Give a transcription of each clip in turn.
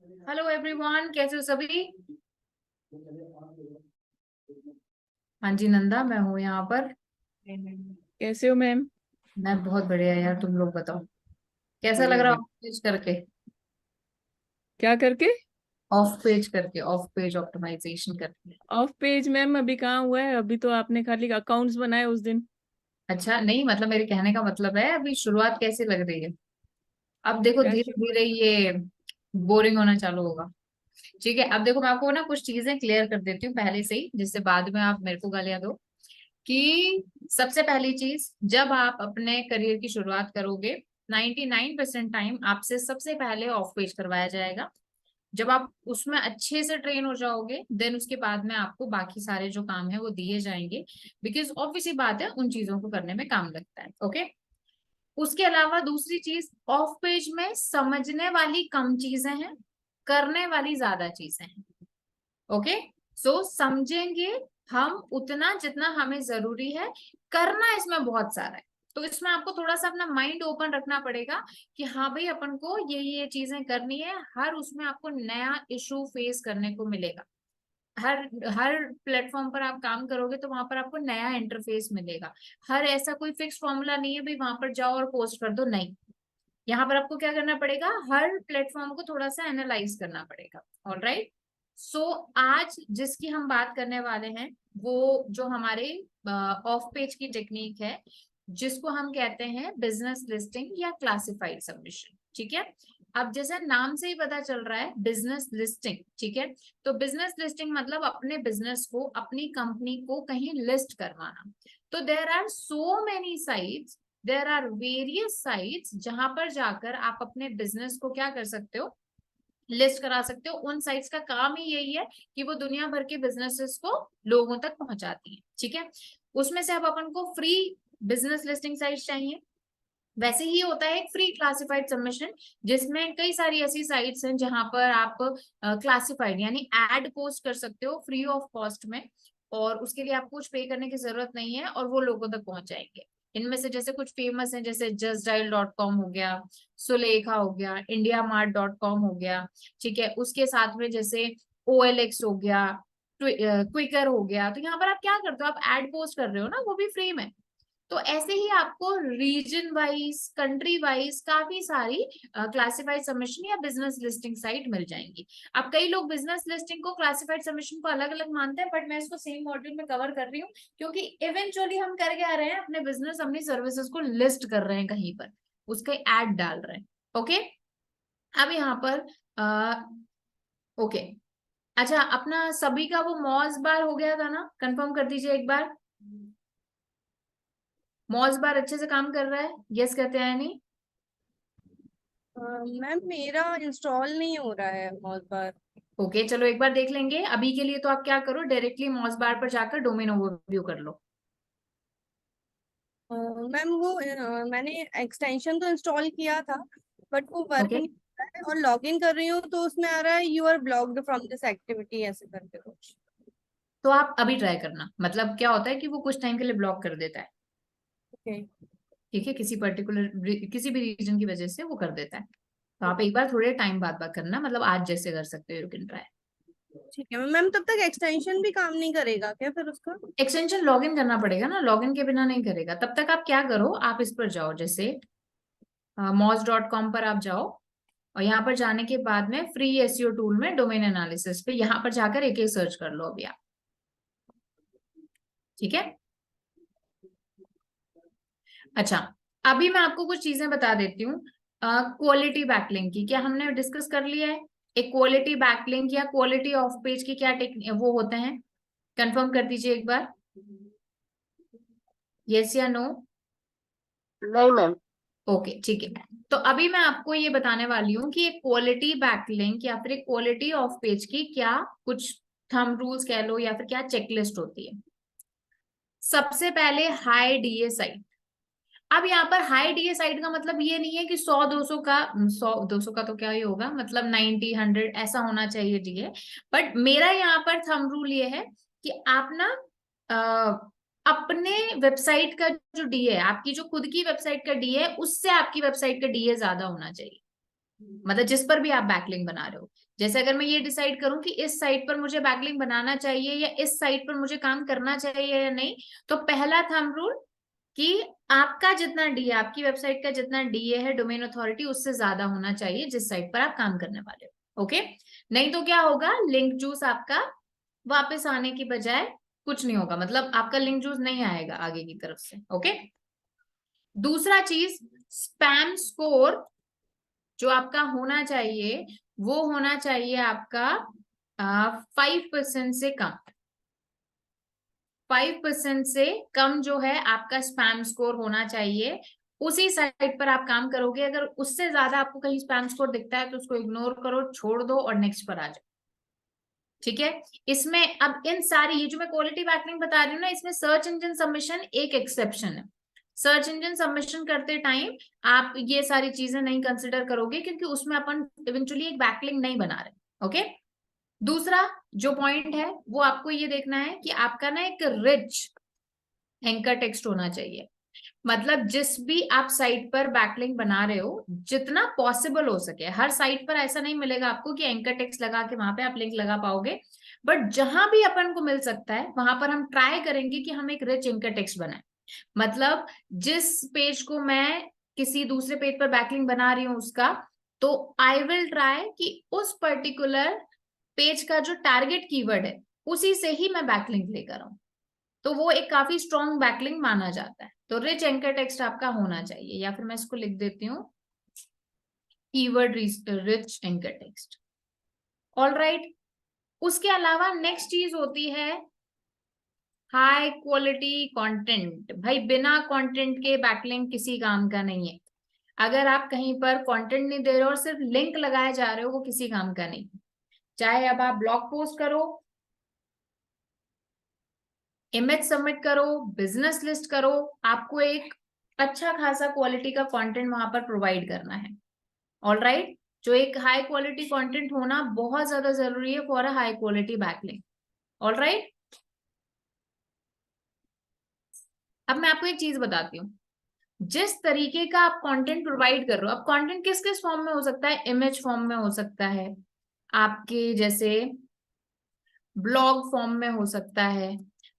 Hello everyone, कैसे हो सभी। हाँ जी नंदा, मैं हूँ यहाँ पर। कैसे हो मैम? मैं बहुत बढ़िया यार, तुम लोग बताओ कैसा लग बढ़िया रहा बढ़िया। ऑफ पेज करके। क्या करके? ऑफ पेज ऑप्टिमाइजेशन करके। ऑफ पेज मैम अभी कहाँ हुआ है? अभी तो आपने खाली अकाउंट्स बनाए उस दिन। अच्छा नहीं, मतलब मेरे कहने का मतलब है अभी शुरुआत कैसी लग रही है। अब देखो क्या धीरे धीरे ये बोरिंग होना चालू होगा। ठीक है, अब देखो मैं आपको ना कुछ चीजें क्लियर कर देती हूँ पहले से ही, जिससे बाद में आप मेरे को गालियां दो। कि सबसे पहली चीज, जब आप अपने करियर की शुरुआत करोगे 99% टाइम आपसे सबसे पहले ऑफ पेज करवाया जाएगा। जब आप उसमें अच्छे से ट्रेन हो जाओगे देन उसके बाद में आपको बाकी सारे जो काम है वो दिए जाएंगे। बिकॉज ऑब्वियसली बात है, उन चीजों को करने में काम लगता है। ओके। उसके अलावा दूसरी चीज, ऑफ पेज में समझने वाली कम चीजें हैं, करने वाली ज्यादा चीजें हैं। ओके। सो समझेंगे हम उतना जितना हमें जरूरी है, करना इसमें बहुत सारा है। तो इसमें आपको थोड़ा सा अपना माइंड ओपन रखना पड़ेगा कि हाँ भाई अपन को ये चीजें करनी है। हर उसमें आपको नया इशू फेस करने को मिलेगा। हर हर प्लेटफॉर्म पर आप काम करोगे तो वहां पर आपको नया इंटरफेस मिलेगा। हर ऐसा कोई फिक्स फॉर्मूला नहीं है भाई वहां पर जाओ और पोस्ट कर दो, नहीं। यहाँ पर आपको क्या करना पड़ेगा, हर प्लेटफॉर्म को थोड़ा सा एनालाइज करना पड़ेगा। All right. सो आज जिसकी हम बात करने वाले हैं वो जो हमारे ऑफ पेज की टेक्निक है, जिसको हम कहते हैं बिजनेस लिस्टिंग या क्लासिफाइड सबमिशन। ठीक है। अब जैसे नाम से ही पता चल रहा है बिजनेस लिस्टिंग, ठीक है। तो बिजनेस लिस्टिंग मतलब अपने बिजनेस को, अपनी कंपनी को कहीं लिस्ट करवाना। तो there are so many sites, there are various sites जहां पर जाकर आप अपने बिजनेस को क्या कर सकते हो, लिस्ट करा सकते हो। उन साइट्स का काम ही यही है कि वो दुनिया भर के बिजनेसेस को लोगों तक पहुंचाती है। ठीक है। उसमें से अब अपन को फ्री बिजनेस लिस्टिंग साइट चाहिए। वैसे ही होता है एक फ्री क्लासिफाइड सबमिशन, जिसमें कई सारी ऐसी साइट्स हैं जहां पर आप क्लासिफाइड यानी एड पोस्ट कर सकते हो फ्री ऑफ कॉस्ट में। और उसके लिए आपको कुछ पे करने की जरूरत नहीं है और वो लोगों तक पहुंच जाएंगे। इनमें से जैसे कुछ फेमस हैं, जैसे justdial.com हो गया, सुलेखा हो गया, indiamart.com हो गया। ठीक है। उसके साथ में जैसे OLX हो गया, क्विकर हो गया। तो यहाँ पर आप क्या करते हो, आप एड पोस्ट कर रहे हो ना, वो भी फ्री में। तो ऐसे ही आपको रीजन वाइज, कंट्री वाइज काफी सारी क्लासिफाइड सबमिशन या बिजनेस लिस्टिंग साइट मिल जाएंगी। अब कई लोग बिजनेस लिस्टिंग को, क्लासिफाइड सबमिशन को अलग अलग मानते हैं, बट मैं इसको सेम मॉड्यूल में कवर कर रही हूँ। क्योंकि इवेंचुअली हम कर क्या रहे हैं, अपने बिजनेस, अपनी सर्विसेज को लिस्ट कर रहे हैं कहीं पर, उसका एड डाल रहे हैं। ओके। अब यहाँ पर ओके। अच्छा, अपना सभी का वो मॉज बार हो गया था ना, कंफर्म कर दीजिए एक बार। मॉज बार अच्छे से काम कर रहा है, यस कहते हैं नहीं। मैम मेरा इंस्टॉल नहीं हो रहा है बहुत बार। ओके चलो एक बार देख लेंगे। अभी के लिए तो आप क्या करो, डायरेक्टली मॉस बार पर जाकर डोमेन ओवरव्यू कर लो। मैम वो मैंने एक्सटेंशन तो इंस्टॉल किया था, बट वो वर्क ओके नहीं कर रहा है। और लॉग इन कर रही हूँ तो उसमें आ रहा है you are blocked from this activity, ऐसे करके कुछ। तो आप अभी ट्राई करना, मतलब क्या होता है कि वो कुछ टाइम के लिए ब्लॉक कर देता है। ओके। ठीक है, किसी पर्टिकुलर, किसी भी रीजन की वजह से वो कर देता है। तो आप एक बार थोड़े टाइम बाद बात करना, मतलब आज जैसे कर सकते हो, यू कैन ट्राई। ठीक है मैम, तब तक एक्सटेंशन भी काम नहीं करेगा क्या फिर उसका? एक्सटेंशन लॉग इन करना पड़ेगा ना, लॉग इन के बिना नहीं करेगा। तब तक आप क्या करो, आप इस पर जाओ, जैसे moz.com पर आप जाओ। और यहाँ पर जाने के बाद में फ्री एसईओ टूल में डोमेन एनालिसिस पे यहाँ पर जाकर एक एक सर्च कर लो अभी आप। ठीक है। अच्छा, अभी मैं आपको कुछ चीजें बता देती हूँ। क्वालिटी बैकलिंक की क्या हमने डिस्कस कर लिया है। एक क्वालिटी बैकलिंक या क्वालिटी ऑफ पेज की क्या टेक्निक वो होते हैं, कंफर्म कर दीजिए एक बार, यस या नो। नहीं मैम। ओके ठीक है। तो अभी मैं आपको ये बताने वाली हूँ कि एक क्वालिटी बैकलिंक या फिर एक क्वालिटी ऑफ पेज की क्या कुछ थंब रूल्स कह लो या फिर क्या चेकलिस्ट होती है। सबसे पहले हाई डीए साइट। अब यहाँ पर हाई डीए साइट का मतलब ये नहीं है कि 100 200 का, 100 200 का तो क्या ही होगा, मतलब 90 100 ऐसा होना चाहिए डीए। बट मेरा यहाँ पर थंब रूल ये है कि आप ना अपने वेबसाइट का जो डीए है, आपकी जो खुद की वेबसाइट का डीए है, उससे आपकी वेबसाइट का डीए ज्यादा होना चाहिए। मतलब जिस पर भी आप बैकलिंक बना रहे हो। जैसे अगर मैं ये डिसाइड करूं कि इस साइट पर मुझे बैकलिंक बनाना चाहिए या इस साइट पर मुझे काम करना चाहिए या नहीं, तो पहला थंब रूल कि आपका जितना डीए, आपकी वेबसाइट का जितना डीए है, डोमेन अथॉरिटी, उससे ज्यादा होना चाहिए जिस साइट पर आप काम करने वाले हो। ओके, नहीं तो क्या होगा, लिंक जूस आपका वापस आने की बजाय कुछ नहीं होगा, मतलब आपका लिंक जूस नहीं आएगा आगे की तरफ से। ओके, दूसरा चीज, स्पैम स्कोर जो आपका होना चाहिए वो होना चाहिए आपका 5% से कम। 5% से कम जो है आपका स्पैम स्कोर होना चाहिए। उसी साइट पर आप काम करोगे, अगर उससे ज्यादा आपको कहीं स्पैम स्कोर दिखता है तो उसको इग्नोर करो, छोड़ दो और नेक्स्ट पर आ जाओ। ठीक है, इसमें अब इन सारी ये जो मैं क्वालिटी बैकलिंक बता रही हूँ ना, इसमें सर्च इंजन सबमिशन एक एक्सेप्शन है। सर्च इंजन सबमिशन करते टाइम आप ये सारी चीजें नहीं कंसिडर करोगे क्योंकि उसमें अपन इवेंचुअली एक बैकलिंक नहीं बना रहे। ओके, दूसरा जो पॉइंट है वो आपको ये देखना है कि आपका ना एक रिच एंकर टेक्स्ट होना चाहिए। मतलब जिस भी आप साइट पर बैकलिंक बना रहे हो, जितना पॉसिबल हो सके, हर साइट पर ऐसा नहीं मिलेगा आपको कि एंकर टेक्स्ट लगा के वहां पे आप लिंक लगा पाओगे, बट जहां भी अपन को मिल सकता है वहां पर हम ट्राई करेंगे कि हम एक रिच एंकर टेक्स्ट बनाए। मतलब जिस पेज को मैं किसी दूसरे पेज पर बैकलिंक बना रही हूँ उसका, तो आई विल ट्राई कि उस पर्टिकुलर पेज का जो टारगेट कीवर्ड है उसी से ही मैं बैकलिंक लेकर आऊं, तो वो एक काफी स्ट्रॉन्ग बैकलिंक माना जाता है। तो रिच एंकर टेक्स्ट आपका होना चाहिए, या फिर मैं इसको लिख देती हूँ keyword rich anchor text. All right, उसके अलावा नेक्स्ट चीज होती है हाई क्वालिटी कंटेंट। भाई बिना कंटेंट के बैकलिंक किसी काम का नहीं है। अगर आप कहीं पर कंटेंट नहीं दे रहे हो और सिर्फ लिंक लगाए जा रहे हो, वो किसी काम का नहीं। चाहे अब आप ब्लॉग पोस्ट करो, इमेज सबमिट करो, बिजनेस लिस्ट करो, आपको एक अच्छा खासा क्वालिटी का कंटेंट वहां पर प्रोवाइड करना है। ऑल राइट, जो एक हाई क्वालिटी कंटेंट होना बहुत ज्यादा जरूरी है for a high quality backlink. All right, अब मैं आपको एक चीज बताती हूँ, जिस तरीके का आप कंटेंट प्रोवाइड कर रहे हो, अब कंटेंट किस किस फॉर्म में हो सकता है, इमेज फॉर्म में हो सकता है, आपके जैसे ब्लॉग फॉर्म में हो सकता है,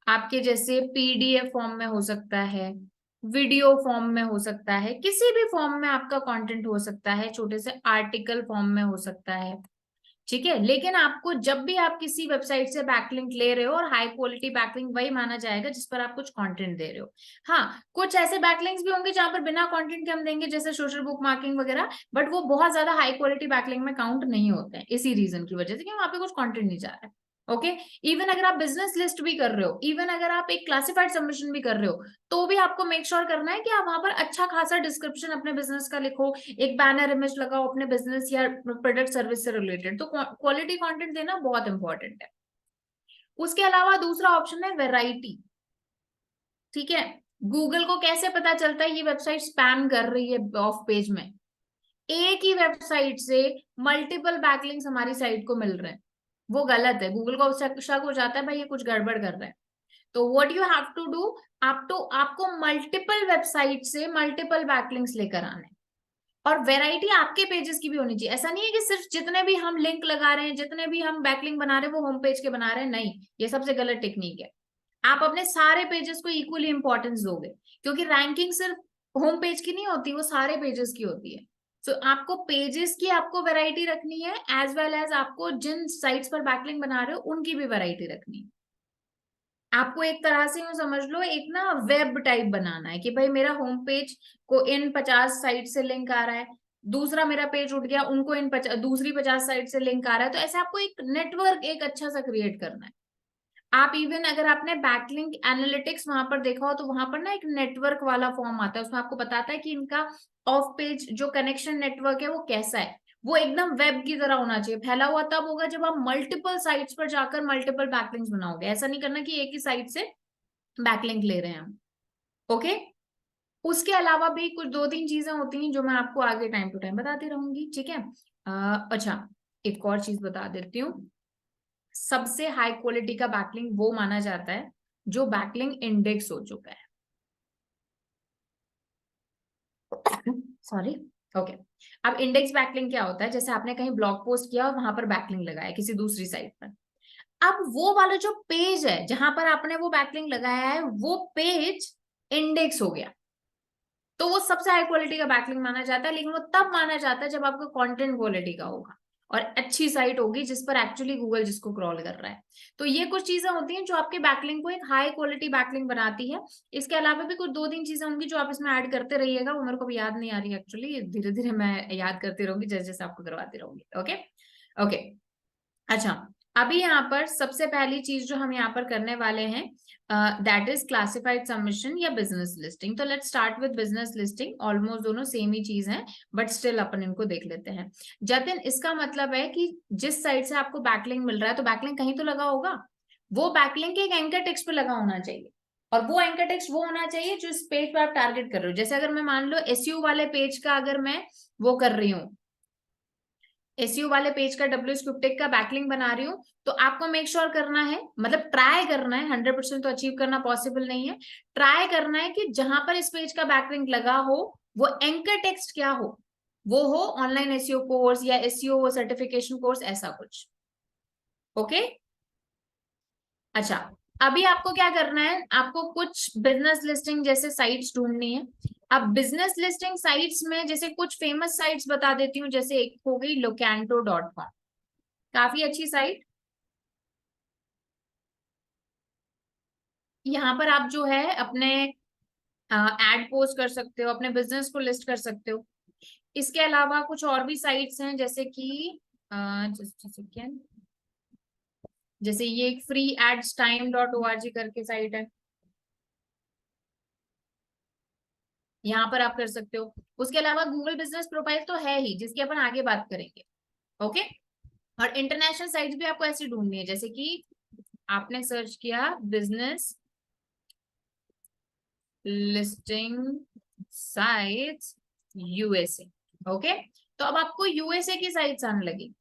आपके जैसे पीडीएफ फॉर्म में हो सकता है, वीडियो फॉर्म में हो सकता है, किसी भी फॉर्म में आपका कंटेंट हो सकता है, छोटे से आर्टिकल फॉर्म में हो सकता है। ठीक है, लेकिन आपको जब भी आप किसी वेबसाइट से बैकलिंक ले रहे हो, और हाई क्वालिटी बैकलिंक वही माना जाएगा जिस पर आप कुछ कंटेंट दे रहे हो। हाँ, कुछ ऐसे बैकलिंक्स भी होंगे जहां पर बिना कंटेंट के हम देंगे, जैसे सोशल बुक मार्किंग वगैरह, बट वो बहुत ज्यादा हाई क्वालिटी बैकलिंक में काउंट नहीं होते हैं, इसी रीजन की वजह से कि वहां पे कुछ कंटेंट नहीं जा रहा है। ओके, इवन अगर आप बिजनेस लिस्ट भी कर रहे हो, इवन अगर आप एक क्लासिफाइड सबमिशन भी कर रहे हो, तो भी आपको मेक श्योर करना है कि आप वहां पर अच्छा खासा डिस्क्रिप्शन अपने बिजनेस का लिखो, एक बैनर इमेज लगाओ अपने बिजनेस या प्रोडक्ट सर्विस से रिलेटेड। तो क्वालिटी कंटेंट देना बहुत इंपॉर्टेंट है। उसके अलावा दूसरा ऑप्शन है वेराइटी। ठीक है, गूगल को कैसे पता चलता है ये वेबसाइट स्पैम कर रही है ऑफ पेज में? एक ही वेबसाइट से मल्टीपल बैकलिंक्स हमारी साइट को मिल रहे हैं, वो गलत है। गूगल को शक हो जाता है भाई ये कुछ गड़बड़ कर रहा है। तो what you have to do, आपको मल्टीपल वेबसाइट से मल्टीपल बैकलिंक्स लेकर आने हैं। और वैरायटी आपके पेजेस की भी होनी चाहिए। ऐसा नहीं है कि सिर्फ जितने भी हम लिंक लगा रहे हैं, जितने भी हम बैकलिंक बना रहे हैं वो होम पेज के बना रहे हैं, नहीं, ये सबसे गलत टेक्निक है। आप अपने सारे पेजेस को इक्वली इंपॉर्टेंस दोगे, क्योंकि रैंकिंग सिर्फ होम पेज की नहीं होती, वो सारे पेजेस की होती है। तो आपको पेजेस की आपको वैरायटी रखनी है, एज वेल एज आपको जिन साइट्स पर बैकलिंक बना रहे हो उनकी भी वैरायटी रखनी है। आपको एक तरह से यूं समझ लो, एक ना वेब टाइप बनाना है कि भाई मेरा होम पेज को इन 50 साइट से लिंक आ रहा है, दूसरा मेरा पेज उठ गया उनको इन दूसरी 50 साइट से लिंक आ रहा है। तो ऐसे आपको एक नेटवर्क एक अच्छा सा क्रिएट करना है। आप इवन अगर आपने बैकलिंक एनालिटिक्स वहां पर देखा हो, तो वहां पर ना एक नेटवर्क वाला फॉर्म आता है, उसमें आपको बताता है कि इनका ऑफ पेज जो कनेक्शन नेटवर्क है वो कैसा है। वो एकदम वेब की तरह होना चाहिए, फैला हुआ तब होगा जब आप मल्टीपल साइट्स पर जाकर मल्टीपल बैकलिंक्स बनाओगे। ऐसा नहीं करना कि एक ही साइट से बैकलिंक ले रहे हैं हम। ओके, उसके अलावा भी कुछ दो तीन चीजें होती हैं जो मैं आपको आगे टाइम टू टाइम बताती रहूंगी। ठीक है, अच्छा, एक और चीज बता देती हूँ। सबसे हाई क्वालिटी का बैकलिंक वो माना जाता है जो बैकलिंक इंडेक्स हो चुका है। Sorry, okay. अब इंडेक्स बैकलिंक क्या होता है, जैसे आपने कहीं ब्लॉग पोस्ट किया और वहां पर बैकलिंक लगाया किसी दूसरी साइट पर, अब वो वाला जो पेज है जहां पर आपने वो बैकलिंक लगाया है वो पेज इंडेक्स हो गया, तो वो सबसे हाई क्वालिटी का बैकलिंक माना जाता है, लेकिन वो तब माना जाता है जब आपका कंटेंट क्वालिटी का होगा और अच्छी साइट होगी जिस पर एक्चुअली गूगल जिसको क्रॉल कर रहा है। तो ये कुछ चीजें होती हैं जो आपके बैकलिंक को एक हाई क्वालिटी बैकलिंक बनाती है। इसके अलावा भी कुछ 2-3 चीजें होंगी जो आप इसमें ऐड करते रहिएगा, वो मेरे को भी याद नहीं आ रही एक्चुअली, धीरे धीरे मैं याद करती रहूंगी जैसे जैसे आपको करवाती रहूंगी। ओके। ओके। अच्छा, अभी यहाँ पर सबसे पहली चीज जो हम यहाँ पर करने वाले हैं दैट इज क्लासिफाइड सबमिशन या बिजनेस लिस्टिंग। तो let's start with business listing, almost दोनों सेम ही चीज हैं बट स्टिल अपन इनको देख लेते हैं। जतिन, इसका मतलब है कि जिस साइट से आपको बैकलिंक मिल रहा है तो बैकलिंक कहीं तो लगा होगा, वो बैकलिंक एक एंकर टेक्स्ट पे लगा होना चाहिए, और वो एंकर टेक्स्ट वो होना चाहिए जो इस पेज पर आप टारगेट कर रहे हो। जैसे अगर मैं मान लो एसईओ वाले पेज का अगर मैं वो कर रही हूँ, एसईओ वाले पेज का डब्ल्यू स्क्रिप्टेक का बैकलिंक बना रही हूँ, तो आपको मेक श्योर करना है, मतलब ट्राई करना है, 100% तो अचीव करना पॉसिबल नहीं है, ट्राई करना है कि जहां पर इस पेज का बैकलिंक लगा हो वो एंकर टेक्स्ट क्या हो, वो हो ऑनलाइन एसईओ कोर्स या एसईओ सर्टिफिकेशन कोर्स, ऐसा कुछ। ओके। अच्छा, अभी आपको क्या करना है, आपको कुछ बिजनेस लिस्टिंग जैसे साइट्स ढूंढनी है। अब बिजनेस लिस्टिंग साइट्स में जैसे कुछ फेमस साइट्स बता देती हूँ, जैसे एक हो गई locanto.com, काफी अच्छी साइट। यहाँ पर आप जो है अपने एड पोस्ट कर सकते हो, अपने बिजनेस को लिस्ट कर सकते हो। इसके अलावा कुछ और भी साइट्स हैं जैसे कि जस्ट सेकेंड, जैसे ये एक free ads time dot O R G करके साइट है, यहाँ पर आप कर सकते हो। उसके अलावा गूगल बिजनेस प्रोफाइल तो है ही जिसकी अपन आगे बात करेंगे। ओके। और इंटरनेशनल साइट्स भी आपको ऐसी ढूंढनी है, जैसे कि आपने सर्च किया business listing sites USA. Okay, तो अब आपको यूएसए की साइट्स आने लगी।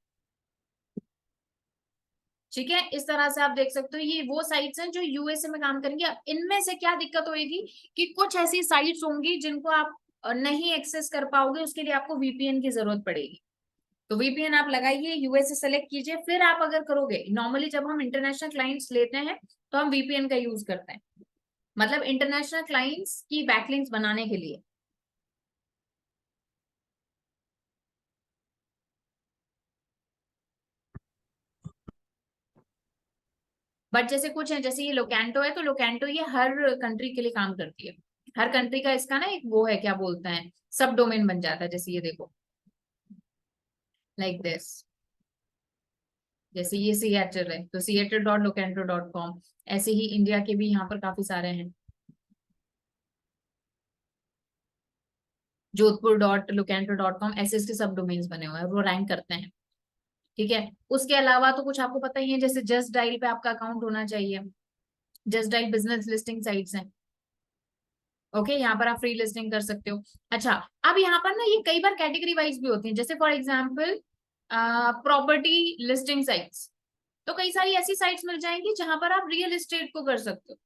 ठीक है, इस तरह से आप देख सकते हो ये वो साइट्स हैं जो यूएसए में काम करेंगी। अब इनमें से क्या दिक्कत होगी कि कुछ ऐसी साइट्स होंगी जिनको आप नहीं एक्सेस कर पाओगे, उसके लिए आपको वीपीएन की जरूरत पड़ेगी। तो वीपीएन आप लगाइए, यूएसए सेलेक्ट कीजिए, फिर आप अगर करोगे, नॉर्मली जब हम इंटरनेशनल क्लाइंट्स लेते हैं तो हम वीपीएन का यूज करते हैं, मतलब इंटरनेशनल क्लाइंट्स की बैकलिंक्स बनाने के लिए। बट जैसे कुछ है, जैसे ये लोकेंटो है, तो लोकेंटो ये हर कंट्री के लिए काम करती है, हर कंट्री का इसका ना एक वो है, क्या बोलते हैं, सब डोमेन बन जाता है। जैसे ये देखो, लाइक दिस, जैसे ये सिएटल है तो seattle.locento.com, ऐसे ही इंडिया के भी यहाँ पर काफी सारे हैं, जोधपुर.locento.com, ऐसे इसके सब डोमेन्स बने हुए हैं, वो रैंक करते हैं। ठीक है, उसके अलावा तो कुछ आपको पता ही है, जैसे जस्ट डायल पे आपका अकाउंट होना चाहिए, just dial business listing sites हैं। ओके, यहाँ पर आप फ्री लिस्टिंग कर सकते हो। अच्छा, अब यहाँ पर ना ये कई बार कैटेगरी वाइज भी होती है, जैसे for example property listing sites, तो कई सारी ऐसी साइट्स मिल जाएंगी जहां पर आप रियल एस्टेट को कर सकते हो।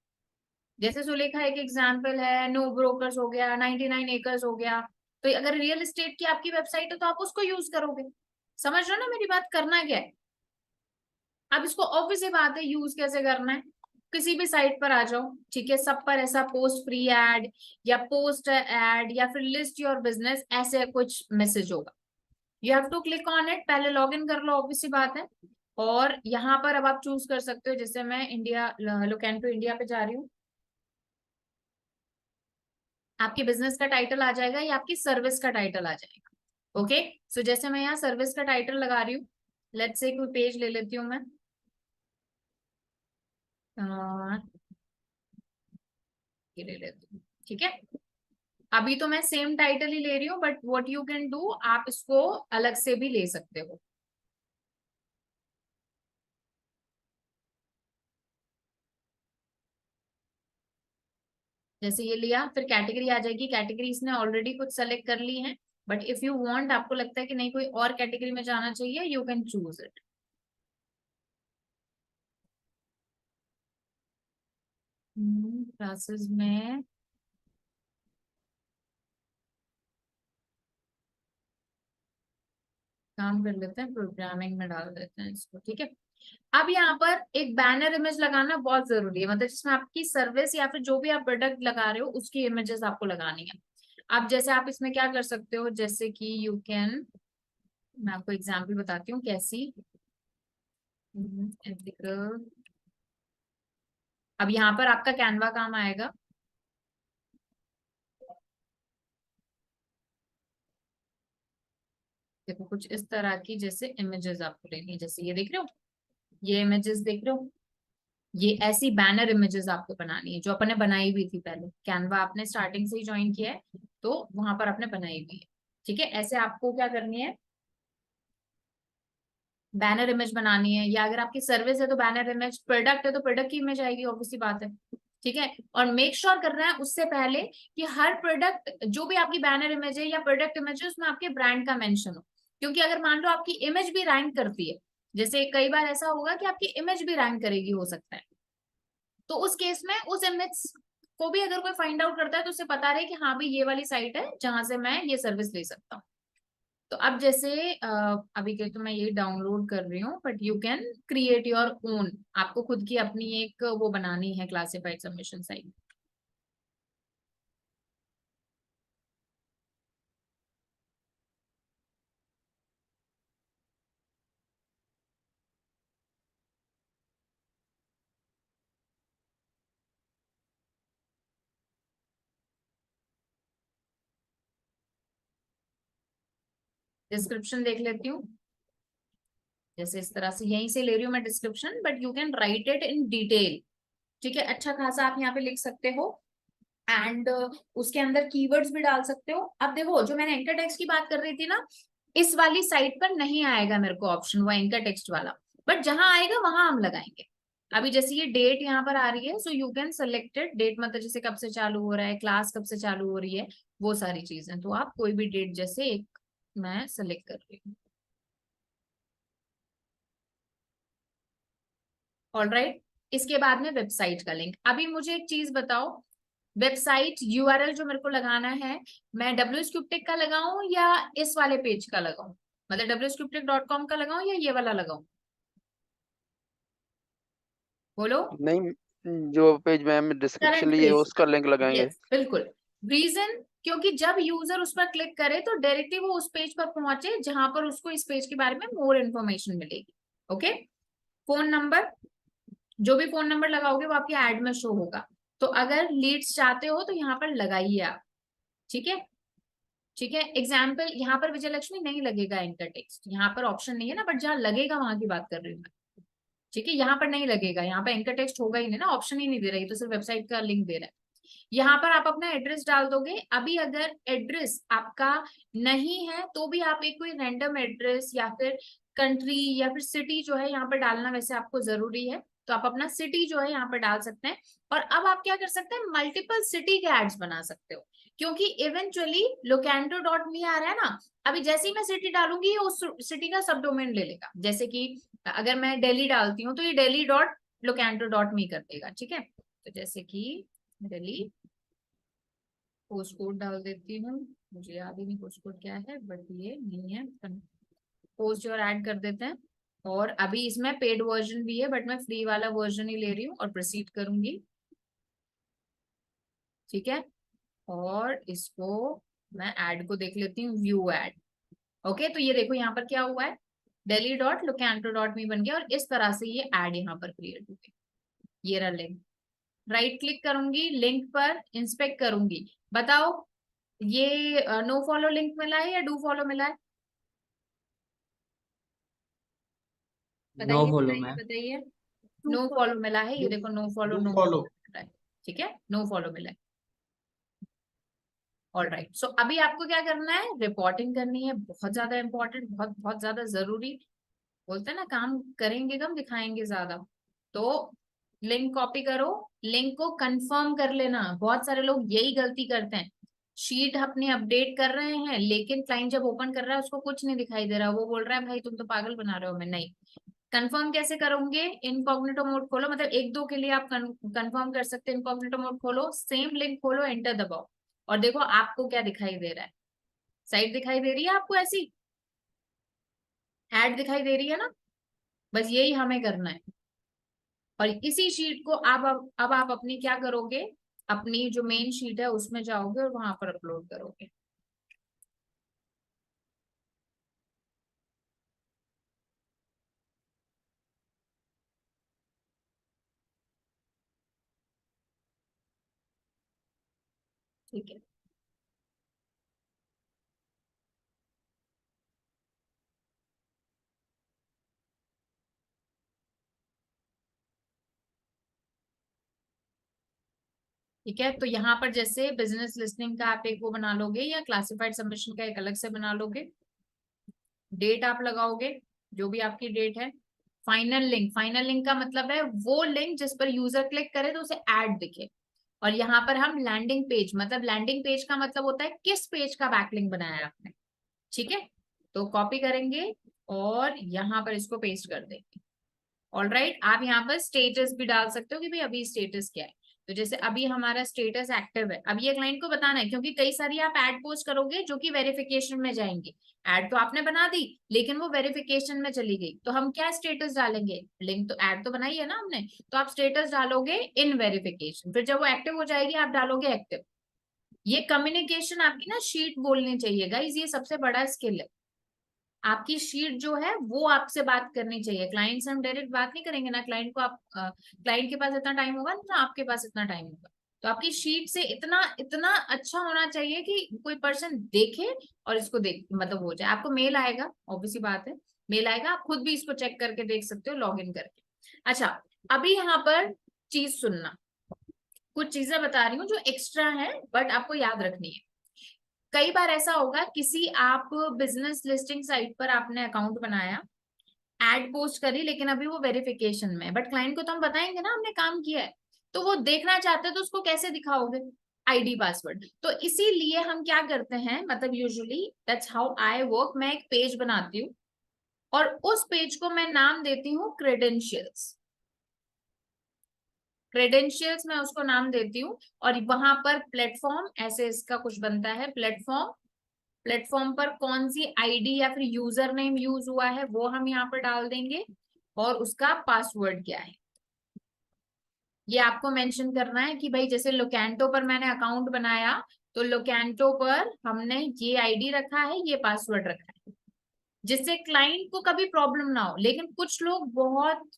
जैसे सुलेखा एक एग्जाम्पल है, नो ब्रोकर्स हो गया, 99 एकर्स हो गया। तो अगर रियल एस्टेट की आपकी वेबसाइट है तो आप उसको यूज करोगे। समझ रहे हो ना मेरी बात, करना क्या है। अब इसको ऑब्वियस बात है यूज कैसे करना है, किसी भी साइट पर आ जाओ, ठीक है, सब पर ऐसा पोस्ट फ्री एड या पोस्ट एड या फिर लिस्ट योर बिजनेस ऐसे कुछ मैसेज होगा, you have to click on it, पहले लॉग इन कर लो, ऑब्वियस सी बात है। और यहाँ पर अब आप चूज कर सकते हो, जैसे मैं इंडिया, लोकेंटो इंडिया पे जा रही हूँ, आपके बिजनेस का टाइटल आ जाएगा या आपकी सर्विस का टाइटल आ जाएगा। ओके, सो जैसे मैं यहाँ सर्विस का टाइटल लगा रही हूँ, लेट्स से कोई पेज ले लेती हूँ मैं, ये ले लेती हूँ, ठीक है। अभी तो मैं सेम टाइटल ही ले रही हूँ, but what you can do, आप इसको अलग से भी ले सकते हो। जैसे ये लिया, फिर कैटेगरी आ जाएगी, कैटेगरी इसने ऑलरेडी कुछ सेलेक्ट कर ली है, बट इफ यू वांट, आपको लगता है कि नहीं कोई और कैटेगरी में जाना चाहिए, you can choose it. Classes में काम कर लेते हैं, प्रोग्रामिंग में डाल देते हैं इसको, ठीक है। अब यहाँ पर एक बैनर इमेज लगाना बहुत जरूरी है, मतलब जिसमें आपकी सर्विस या फिर जो भी आप प्रोडक्ट लगा रहे हो उसकी इमेजेस आपको लगानी है। अब जैसे आप इसमें क्या कर सकते हो, जैसे कि यू कैन, मैं आपको एग्जांपल बताती हूँ कैसी। ethical। अब यहाँ पर आपका कैनवा काम आएगा। देखो कुछ इस तरह की जैसे इमेजेस आपको लेनी है, जैसे ये देख रहे हो, ये इमेजेस देख रहे हो, ये ऐसी बैनर इमेजेस आपको बनानी है जो अपने बनाई हुई थी पहले, कैनवा आपने स्टार्टिंग से ही ज्वाइन किया है तो वहां पर आपने बनाई हुई है, ठीक है। ऐसे आपको क्या करनी है, बैनर इमेज बनानी है, या अगर आपकी सर्विस है तो बैनर इमेज, प्रोडक्ट है तो प्रोडक्ट की इमेज आएगी, ऑब्वियसली बात है, ठीक है। और मेक श्योर करना है उससे पहले कि हर प्रोडक्ट जो भी आपकी बैनर इमेज है या प्रोडक्ट इमेज है उसमें आपके ब्रांड का मेंशन हो, क्योंकि अगर मान लो आपकी इमेज भी रैंक करती है, जैसे कई बार ऐसा होगा कि आपकी इमेज भी रैंक करेगी, हो सकता है, तो उस केस में उस इमेज को भी अगर कोई फाइंड आउट करता है तो उसे पता रहे कि हाँ भाई ये वाली साइट है जहां से मैं ये सर्विस ले सकता हूँ। तो अब जैसे अभी के तो मैं ये डाउनलोड कर रही हूँ, but you can create your own, आपको खुद की अपनी एक वो बनानी है क्लासिफाइड सबमिशन साइट। डिस्क्रिप्शन देख लेती हूँ, जैसे इस तरह से यहीं से ले रही हूँ मैं description, but you can write it in detail, ठीक है, अच्छा खासा आप यहाँ पे लिख सकते हो। एंड उसके अंदर कीवर्ड्स भी डाल सकते हो। अब देखो जो मैंने एंकर टेक्स्ट की बात कर रही थी ना, इस वाली साइट पर नहीं आएगा मेरे को ऑप्शन वो एंकर टेक्स्ट वाला, बट जहां आएगा वहां हम लगाएंगे। अभी जैसे ये डेट यहाँ पर आ रही है, so you can selected date, मतलब जैसे कब से चालू हो रहा है, क्लास कब से चालू हो रही है, वो सारी चीजें, तो आप कोई भी डेट जैसे एक मैं सेलेक्ट कर रही हूँ। ऑलराइट, इसके बाद में वेबसाइट का लिंक। अभी मुझे एक चीज बताओ, वेबसाइट यूआरएल जो मेरे को लगाना है, मैं wsqtech का लगाऊं या इस वाले पेज का लगाऊं, मतलब wsqtech.com का लगाऊं या ये वाला लगाऊं, बोलो। नहीं, जो पेज में हम डिस्क्रिप्शन करंट लिए पेज, उसका लिंक लगाएंगे। यस बिल्कुल। रीजन, क्योंकि जब यूजर उस पर क्लिक करे तो डायरेक्टली वो उस पेज पर पहुंचे जहां पर उसको इस पेज के बारे में मोर इन्फॉर्मेशन मिलेगी। ओके, फोन नंबर, जो भी फोन नंबर लगाओगे वो आपके एड में शो होगा, तो अगर लीड्स चाहते हो तो यहाँ पर लगाइए आप, ठीक है। ठीक है, एग्जाम्पल यहाँ पर विजय लक्ष्मी नहीं लगेगा, एंकर टेक्स्ट यहाँ पर ऑप्शन नहीं है ना, बट जहाँ लगेगा वहां की बात कर रही हूँ मैं, ठीक है। यहाँ पर नहीं लगेगा, यहाँ पर एंकर टेक्स्ट होगा ही नहीं ना, ऑप्शन ही नहीं दे रही, तो सिर्फ वेबसाइट का लिंक दे रहा है। यहाँ पर आप अपना एड्रेस डाल दोगे। अभी अगर एड्रेस आपका नहीं है तो भी आप एक कोई रैंडम एड्रेस या फिर कंट्री या फिर सिटी जो है यहाँ पर डालना वैसे आपको जरूरी है, तो आप अपना सिटी जो है यहाँ पर डाल सकते हैं। और अब आप क्या कर सकते हैं, मल्टीपल सिटी के एड्स बना सकते हो, क्योंकि इवेंचुअली locando.me आ रहा है ना, अभी जैसे ही मैं सिटी डालूंगी उस सिटी का सब डोमेन ले लेगा, जैसे कि अगर मैं दिल्ली डालती हूँ तो ये delhi.locando.me कर देगा, ठीक है। तो जैसे कि दिल्ली, पोस्ट कोड डाल देती हूँ, मुझे याद ही नहीं पोस्ट कोड क्या है, बट ये नहीं है, पोस्ट और ऐड कर देते हैं। और अभी इसमें पेड वर्जन भी है, बट मैं फ्री वाला वर्जन ही ले रही हूँ और प्रोसीड करूंगी, ठीक है। और इसको मैं ऐड को देख लेती हूँ, व्यू ऐड। ओके, तो ये देखो यहाँ पर क्या हुआ है, delhi.locanto.me बन गया, और इस तरह से ये ऐड यहाँ पर क्रिएट हो गई। ये रहा लिंक, राइट क्लिक करूंगी, लिंक पर इंस्पेक्ट करूंगी, बताओ ये नो फॉलो लिंक मिला है या डू फॉलो मिला है, नो बताइए फॉलो बताइए मैम। बताइए। नो फॉलो मिला है, ये देखो no follow, do no follow. मिला है, ठीक है, नो फॉलो मिला है। ऑल राइट, सो अभी आपको क्या करना है, रिपोर्टिंग करनी है, बहुत ज्यादा इंपॉर्टेंट, बहुत बहुत ज्यादा जरूरी, बोलते हैं ना काम करेंगे कम दिखाएंगे ज्यादा। तो लिंक कॉपी करो, लिंक को कंफर्म कर लेना, बहुत सारे लोग यही गलती करते हैं, शीट अपनी अपडेट कर रहे हैं लेकिन क्लाइंट जब ओपन कर रहा है उसको कुछ नहीं दिखाई दे रहा, वो बोल रहा है भाई तुम तो पागल बना रहे हो, मैं नहीं। कंफर्म कैसे करोगे, इनकॉग्निटो मोड खोलो, मतलब एक दो के लिए आप कंफर्म कर सकते हैं, इनकॉग्निटो मोड खोलो, सेम लिंक खोलो, एंटर दबाओ, और देखो आपको क्या दिखाई दे रहा है, साइट दिखाई दे रही है आपको ऐसी, ऐड दिखाई दे रही है ना, बस यही हमें करना है। और इसी शीट को अब आप अपनी क्या करोगे, अपनी जो मेन शीट है उसमें जाओगे और वहां पर अपलोड करोगे। ठीक है, ठीक है। तो यहाँ पर जैसे बिजनेस लिस्टिंग का आप एक वो बना लोगे या क्लासिफाइड सबमिशन का एक अलग से बना लोगे। डेट आप लगाओगे, जो भी आपकी डेट है। फाइनल लिंक का मतलब है वो लिंक जिस पर यूजर क्लिक करे तो उसे ऐड दिखे। और यहाँ पर हम लैंडिंग पेज, मतलब लैंडिंग पेज का मतलब होता है किस पेज का बैकलिंक बनाया है आपने। ठीक है, तो कॉपी करेंगे और यहाँ पर इसको पेस्ट कर देंगे। ऑल राइट, आप यहाँ पर स्टेटस भी डाल सकते हो कि भाई अभी स्टेटस क्या है। तो जैसे अभी हमारा स्टेटस एक्टिव है, अब ये क्लाइंट को बताना है, क्योंकि कई सारी आप ऐड पोस्ट करोगे जो कि वेरिफिकेशन में जाएंगे। ऐड तो आपने बना दी लेकिन वो वेरिफिकेशन में चली गई, तो हम क्या स्टेटस डालेंगे, लिंक तो ऐड तो बनाई है ना हमने, तो आप स्टेटस डालोगे इन वेरिफिकेशन, फिर जब वो एक्टिव हो जाएगी आप डालोगे एक्टिव। ये कम्युनिकेशन आपकी ना शीट बोलनी चाहिए गाइज, ये सबसे बड़ा स्किल है। आपकी शीट जो है वो आपसे बात करनी चाहिए। क्लाइंट से हम डायरेक्ट बात नहीं करेंगे ना, क्लाइंट को आप क्लाइंट के पास इतना टाइम होगा ना आपके पास इतना टाइम होगा। तो आपकी शीट से इतना इतना अच्छा होना चाहिए कि कोई पर्सन देखे और इसको देख मतलब हो जाए। आपको मेल आएगा, ऑब्वियसली बात है, मेल आएगा, आप खुद भी इसको चेक करके देख सकते हो लॉग इन करके। अच्छा, अभी यहाँ पर चीज सुनना, कुछ चीजें बता रही हूँ जो एक्स्ट्रा है बट आपको याद रखनी है। कई बार ऐसा होगा, किसी आप बिजनेस लिस्टिंग साइट पर आपने अकाउंट बनाया, एड पोस्ट करी, लेकिन अभी वो वेरिफिकेशन में है, बट क्लाइंट को तो हम बताएंगे ना हमने काम किया है, तो वो देखना चाहते हैं तो उसको कैसे दिखाओगे, आईडी पासवर्ड। तो इसीलिए हम क्या करते हैं, मतलब usually that's how I work, मैं एक पेज बनाती हूँ और उस पेज को मैं नाम देती हूँ क्रेडेंशियल्स। क्रेडेंशियल्स मैं उसको नाम देती हूँ और वहां पर प्लेटफॉर्म ऐसे इसका कुछ बनता है, प्लेटफॉर्म, प्लेटफॉर्म पर कौन सी आईडी या फिर यूजर नेम यूज हुआ है वो हम यहाँ पर डाल देंगे और उसका पासवर्ड क्या है ये आपको मेंशन करना है। कि भाई जैसे लोकेंटो पर मैंने अकाउंट बनाया तो लोकेंटो पर हमने ये आईडी रखा है, ये पासवर्ड रखा है, जिससे क्लाइंट को कभी प्रॉब्लम ना हो। लेकिन कुछ लोग बहुत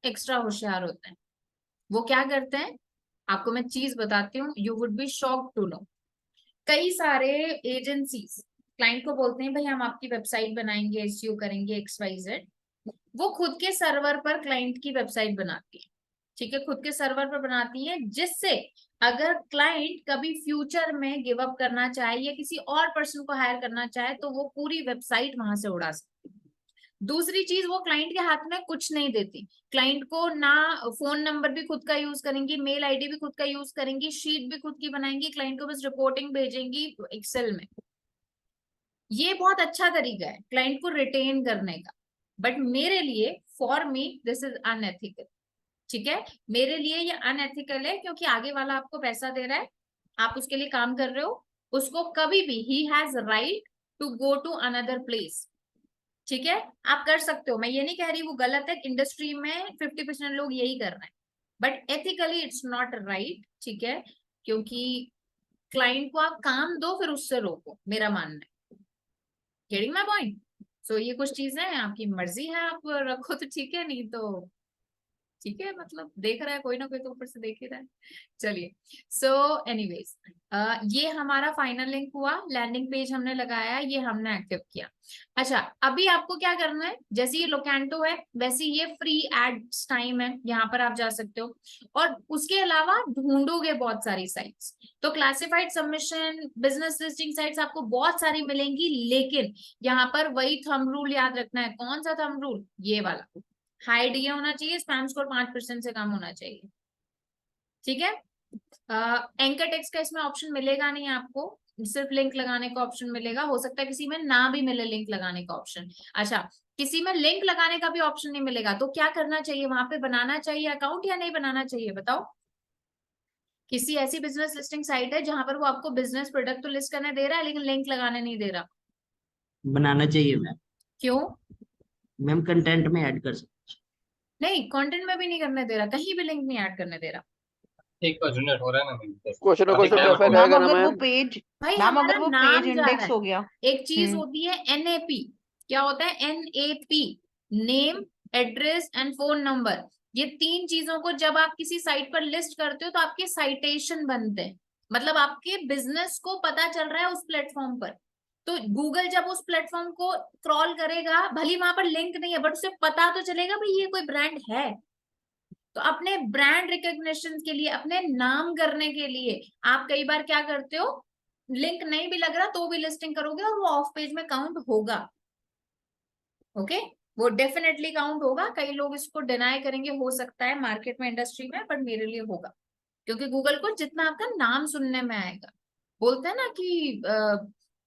एक्स्ट्रा होशियार होते हैं, वो क्या करते हैं, आपको मैं चीज बताती हूँ, you would be shocked to know. कई सारे एजेंसीज क्लाइंट को बोलते हैं भाई हम आपकी वेबसाइट बनाएंगे, एसईओ करेंगे, XYZ। वो खुद के सर्वर पर क्लाइंट की वेबसाइट बनाती है, ठीक है, खुद के सर्वर पर बनाती है, जिससे अगर क्लाइंट कभी फ्यूचर में गिव अप करना चाहे या किसी और पर्सन को हायर करना चाहे तो वो पूरी वेबसाइट वहां से उड़ा सकती है। दूसरी चीज, वो क्लाइंट के हाथ में कुछ नहीं देती, क्लाइंट को ना फोन नंबर भी खुद का यूज करेंगी, मेल आईडी भी खुद का यूज करेंगी, शीट भी खुद की बनाएंगी, क्लाइंट को बस रिपोर्टिंग भेजेंगी एक्सेल में। ये बहुत अच्छा तरीका है क्लाइंट को रिटेन करने का, बट मेरे लिए, for me this is unethical. ठीक है, मेरे लिए ये अनएथिकल है क्योंकि आगे वाला आपको पैसा दे रहा है, आप उसके लिए काम कर रहे हो, उसको कभी भी he has right to go to another place. ठीक है, आप कर सकते हो, मैं ये नहीं कह रही वो गलत है, इंडस्ट्री में 50% लोग यही कर रहे हैं, but ethically it's not right. ठीक है, क्योंकि क्लाइंट को आप काम दो फिर उससे रोको, मेरा मानना है। Getting my point? सो ये कुछ चीजें हैं, आपकी मर्जी है, आप रखो तो ठीक है, नहीं तो ठीक है, मतलब देख रहा है कोई ना कोई तो ऊपर से देख ही रहा है। चलिए, सो एनीवेज, ये हमारा फाइनल लिंक हुआ, लैंडिंग पेज हमने लगाया, ये हमने एक्टिव किया। अच्छा, अभी आपको क्या करना है, जैसे ये लोकेंटो है वैसे ये फ्री एड्स टाइम है, यहाँ पर आप जा सकते हो और उसके अलावा ढूंढोगे बहुत सारी साइट्स। तो classified submission, business listing sites आपको बहुत सारी मिलेंगी, लेकिन यहाँ पर वही थंब रूल याद रखना है। कौन सा थंब रूल? ये वाला, हाई डी होना चाहिए, स्पैम स्कोर 5% से कम होना चाहिए। ठीक है, एंकर टेक्स्ट का इसमें ऑप्शन मिलेगा नहीं आपको, सिर्फ लिंक लगाने का ऑप्शन मिलेगा, हो सकता है किसी में ना भी मिले लिंक लगाने का ऑप्शन। अच्छा, किसी में लिंक लगाने का भी ऑप्शन नहीं मिलेगा, तो क्या करना चाहिए, वहां पे बनाना चाहिए अकाउंट या नहीं बनाना चाहिए, बताओ। किसी ऐसी बिजनेस लिस्टिंग साइट है जहां पर वो आपको बिजनेस प्रोडक्ट तो लिस्ट करने दे रहा है लेकिन लिंक लगाने नहीं दे रहा, बनाना चाहिए मैम। क्यों? मैम कंटेंट में ऐड कर सकते नहीं, कंटेंट में भी नहीं करने दे रहा, कहीं भी लिंक नहीं ऐड करने दे रहा। एक तो जनरेट हो रहा है ना मैम, कुछ ना कुछ तो क्या ट्रैफिक बताऊं? आएगा मैम ना अगर वो मैम। पेज भाई मैम हमारा अगर वो पेज नाम जा रहा इंडेक्स है। हो गया। एक चीज होती है NAP। क्या होता है NAP? Name, address and phone number. ये तीन चीजों को जब आप किसी साइट पर लिस्ट करते हो तो आपके साइटेशन बनते हैं, मतलब आपके बिजनेस को पता चल रहा है उस प्लेटफॉर्म पर। तो गूगल जब उस प्लेटफॉर्म को क्रॉल करेगा, भले वहां पर लिंक नहीं है बट उसे पता तो चलेगा भाई ये कोई ब्रांड है। तो अपने ब्रांड रिकॉग्निशन के लिए, अपने नाम करने के लिए आप कई बार क्या करते हो, लिंक नहीं भी लग रहा तो भी लिस्टिंग करोगे और वो ऑफ पेज में काउंट होगा। ओके, वो डेफिनेटली काउंट होगा। कई लोग इसको डिनाई करेंगे, हो सकता है मार्केट में, इंडस्ट्री में, बट मेरे लिए होगा। क्योंकि गूगल को जितना आपका नाम सुनने में आएगा, बोलते हैं ना कि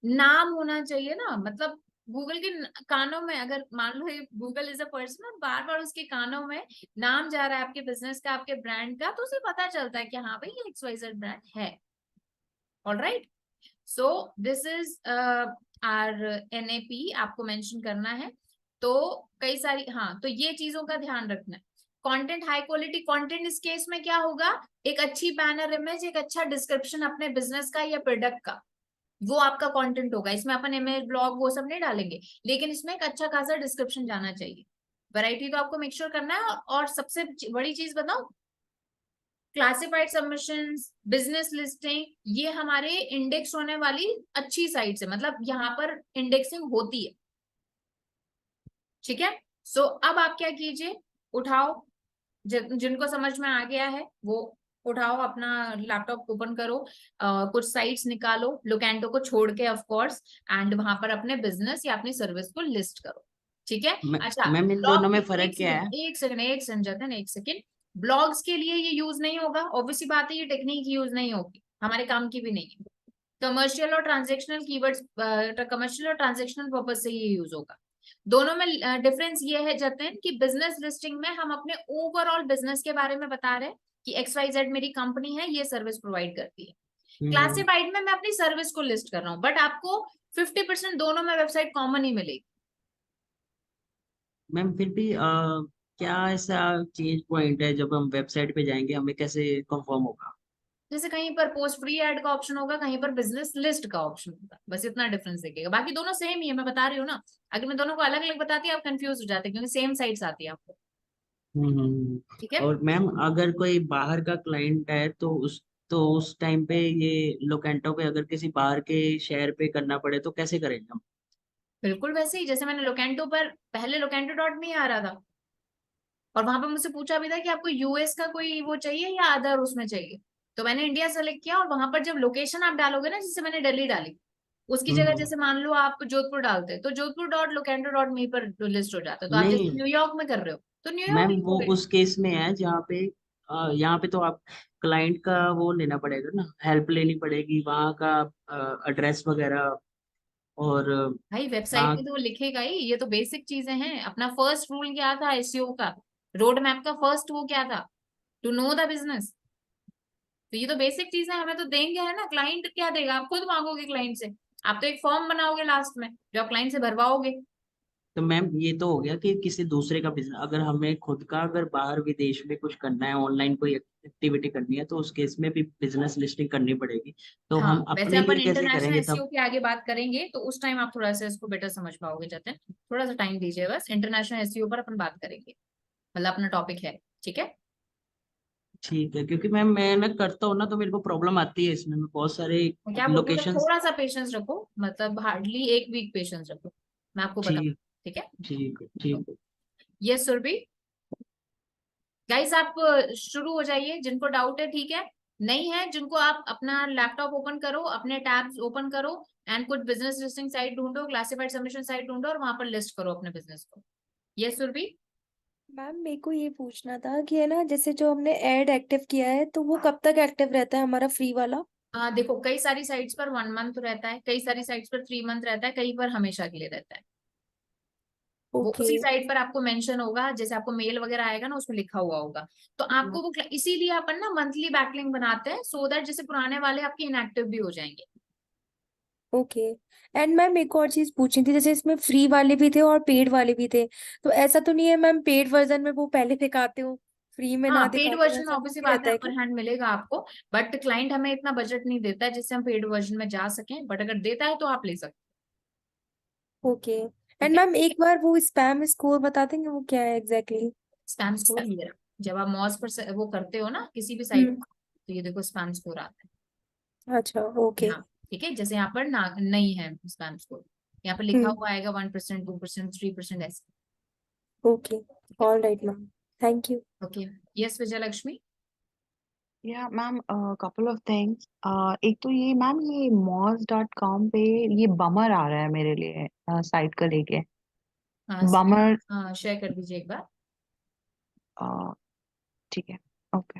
नाम होना चाहिए ना, मतलब गूगल के कानों में, अगर मान लो गूगल इज अ पर्सन और बार बार उसके कानों में नाम जा रहा है आपके बिजनेस का, आपके ब्रांड का, तो उसे पता चलता है कि हाँ भाई ये XYZ ब्रांड है। Alright, so this is our NAP आपको मेंशन करना है। तो कई सारी, हाँ, तो ये चीजों का ध्यान रखना है। कंटेंट, हाई क्वालिटी कंटेंट, इस केस में क्या होगा, एक अच्छी बैनर इमेज, एक अच्छा डिस्क्रिप्शन अपने बिजनेस का या प्रोडक्ट का, वो आपका कंटेंट होगा। इसमें अपन इमेज, ब्लॉग वो सब नहीं डालेंगे, लेकिन इसमें एक अच्छा खासा डिस्क्रिप्शन जाना चाहिए। वैरायटी तो आपको मेक श्योर करना है। और सबसे बड़ी चीज बताओ, क्लासिफाइड सबमिशंस, बिजनेस लिस्टिंग, ये हमारे इंडेक्स होने वाली अच्छी साइट्स है, मतलब यहाँ पर इंडेक्सिंग होती है। ठीक है, सो अब आप क्या कीजिए, उठाओ, जिनको समझ में आ गया है वो उठाओ, अपना लैपटॉप ओपन करो, कुछ साइट्स निकालो, लोकेंटो को छोड़ के ऑफ कोर्स, एंड वहां पर अपने बिजनेस या अपनी सर्विस को लिस्ट करो। ठीक है, अच्छा, मैम इन दोनों ब्लॉग, में फर्क क्या है? एक सेकंड जतन, एक सेकंड। ब्लॉग्स के लिए ये यूज नहीं होगा, ऑब्वियसली बात है, ये टेक्निक यूज नहीं होगी, हमारे काम की भी नहीं है। कमर्शियल और ट्रांजेक्शनल कीवर्ड्स, कमर्शियल और ट्रांजेक्शनल पर्पज से ये यूज होगा। दोनों में डिफरेंस ये है जतिन कि बिजनेस लिस्टिंग में हम अपने ओवरऑल बिजनेस के बारे में बता रहे हैं कि XYZ मेरी कंपनी है, ये सर्विस प्रोवाइड करती है। क्लासिफाइड में मैं अपनी सर्विस को लिस्ट कर रहा हूँ, बट आपको 50% दोनों में वेबसाइट कॉमन ही मिलेगी। मैम फिर भी क्या ऐसा चेंज पॉइंट है जब हम वेबसाइट पे जाएंगे, हमें कैसे कंफर्म होगा? जैसे कहीं पर पोस्ट फ्री एड का ऑप्शन होगा, कहीं पर बिजनेस लिस्ट का ऑप्शन होगा, बस इतना डिफरेंस दिखेगा, बाकी दोनों सेम ही है, मैं बता रही हूँ ना। अगर मैं दोनों को अलग अलग बताती आप कंफ्यूज हो जाते, क्योंकि सेम साइट्स आती है आपको। ठीक है, और मैम अगर कोई बाहर का क्लाइंट है तो उस टाइम पे ये लोकेंटो पे अगर किसी बाहर के शहर पे करना पड़े तो कैसे करेंगे हम? बिल्कुल वैसे ही जैसे मैंने लोकेंटो पर, पहले लोकेंटो डॉट में ही आ रहा था, और वहां पे मुझसे पूछा भी था कि आपको US का कोई वो चाहिए या अदर उसमें चाहिए, तो मैंने इंडिया सेलेक्ट किया। और वहां पर जब लोकेशन आप डालोगे ना, जैसे मैंने दिल्ली डाली, उसकी जगह हम्म, जैसे मान लो आप जोधपुर डालते हैं, तो जोधपुर डॉट लोकेंटो डॉट मी पर लिस्ट हो जाता है। तो आप जैसे नहीं न्यूयॉर्क में कर रहे हो तो न्यूयॉर्क मैम, वो लिखोगे। उस केस में है जहाँ पे यहाँ पे तो आप क्लाइंट का वो लेना पड़ेगा ना, हेल्प लेनी पड़ेगी वहाँ का, एड्रेस वगैरह, और भाई वेबसाइट वहाँ। पे तो वो लिखेगा ही, ये तो बेसिक चीजें हैं। अपना फर्स्ट रूल क्या था SEO का, रोड मैप का फर्स्ट वो क्या था, टू नो द बिजनेस। तो ये तो बेसिक चीज है, हमें तो देंगे है ना, क्लाइंट क्या देगा, आप खुद मांगोगे क्लाइंट से। आप तो एक फॉर्म बनाओगे लास्ट में जो आप क्लाइंट से भरवाओगे। तो मैम ये तो हो गया कि किसी दूसरे का बिजनेस, अगर हमें खुद का अगर बाहर विदेश में कुछ करना है, ऑनलाइन कोई एक्टिविटी करनी है, तो उस केस में भी बिजनेस लिस्टिंग करनी पड़ेगी। तो हाँ, हम वैसे अपने अपन लिए कैसे इंटरनेशनल करेंगे SEO तब? की आगे बात करेंगे, तो उस टाइम आप थोड़ा सा इसको बेटर समझ पाओगे जतिन, थोड़ा सा टाइम दीजिए बस, इंटरनेशनल SEO पर अपन बात करेंगे, मतलब अपना टॉपिक है। ठीक है, ठीक है, क्योंकि मैम मैं ना करता हूँ ना तो मेरे को प्रॉब्लम आती है इसमें, मैं बहुत सारे मैं क्या बोलती हूँ, लोकेशंस। थोड़ा सा पेशेंस रखो, मतलब हार्डली एक वीक पेशेंस रखो, मैं आपको बता। ठीक ठीक है, ठीक है ठीक है। ये सुरभि, गाइस आप शुरू हो जाइए, जिनको डाउट है ठीक है, नहीं है जिनको, आप अपना लैपटॉप ओपन करो, अपने टैब्स ओपन करो, एंड कुछ बिजनेस लिस्टिंग साइट ढूंढो, क्लासिफाइड सबमिशन साइट ढूंढो, और वहां पर लिस्ट करो अपने बिजनेस को। ये सुरभि, मैम मेरे को ये पूछना था कि है ना, जैसे जो हमने ऐड एक्टिव किया है तो वो कब तक एक्टिव रहता है हमारा फ्री वाला? देखो कई सारी साइट्स पर 1 मंथ रहता है, कई सारी साइट्स पर 3 मंथ रहता है, कहीं पर हमेशा के लिए रहता है। वो ओके। उसी साइट पर आपको मेंशन होगा, जैसे आपको मेल वगैरह आएगा ना, उसमें लिखा हुआ होगा। तो आपको वो इसीलिए अपन ना मंथली बैकलिंक बनाते हैं, सो दैट जैसे पुराने वाले आपके इनएक्टिव भी हो जाएंगे। ओके। एंड मैम एक और चीज पूछनी थी, जैसे इसमें फ्री वाले भी थे और पेड वाले भी थे, तो ऐसा तो नहीं है मैम पेड वर्जन में वो पहले दिखाते हो, फ्री में हाँ, ना पेड दिखाते हो, वर्जन में ऐसा वो ऑब्वियसली भी बात है रहता है अपर क्या? हैंड मिलेगा आपको, बट क्लाइंट हमें इतना बजट नहीं देता है जिससे हम पेड वर्जन में जा सकें, बट अगर देता है तो आप ले सकते ओके। हैं। एंड ठीक है। मैम एक बार वो स्पैम स्कोर बता देंगे वो क्या है एग्जैक्टली? स्पैम स्कोर ये रहा। जब आप मॉज पर वो करते हो ना किसी भी साइट, हम्म। तो ये देखो स्पैम स्कोर आता अच्छा, है ओके। यहाँ। ठीक है, जैसे यहाँ पर ना नहीं है स्पैम स्कोर, यहाँ पर लिखा हम्म। हुआ आएगा 1%, 2%, 3% ऐसे। Okay. All right ma'am, thank you. Okay. Yes Vijay Lakshmi. Yeah ma'am couple of things. एक तो ये मैम, ये moz.com पे ये बमर आ रहा है मेरे लिए साइट को लेके। बमर। हाँ, शेयर कर दीजिए एक बार। अ, ठीक है। Okay.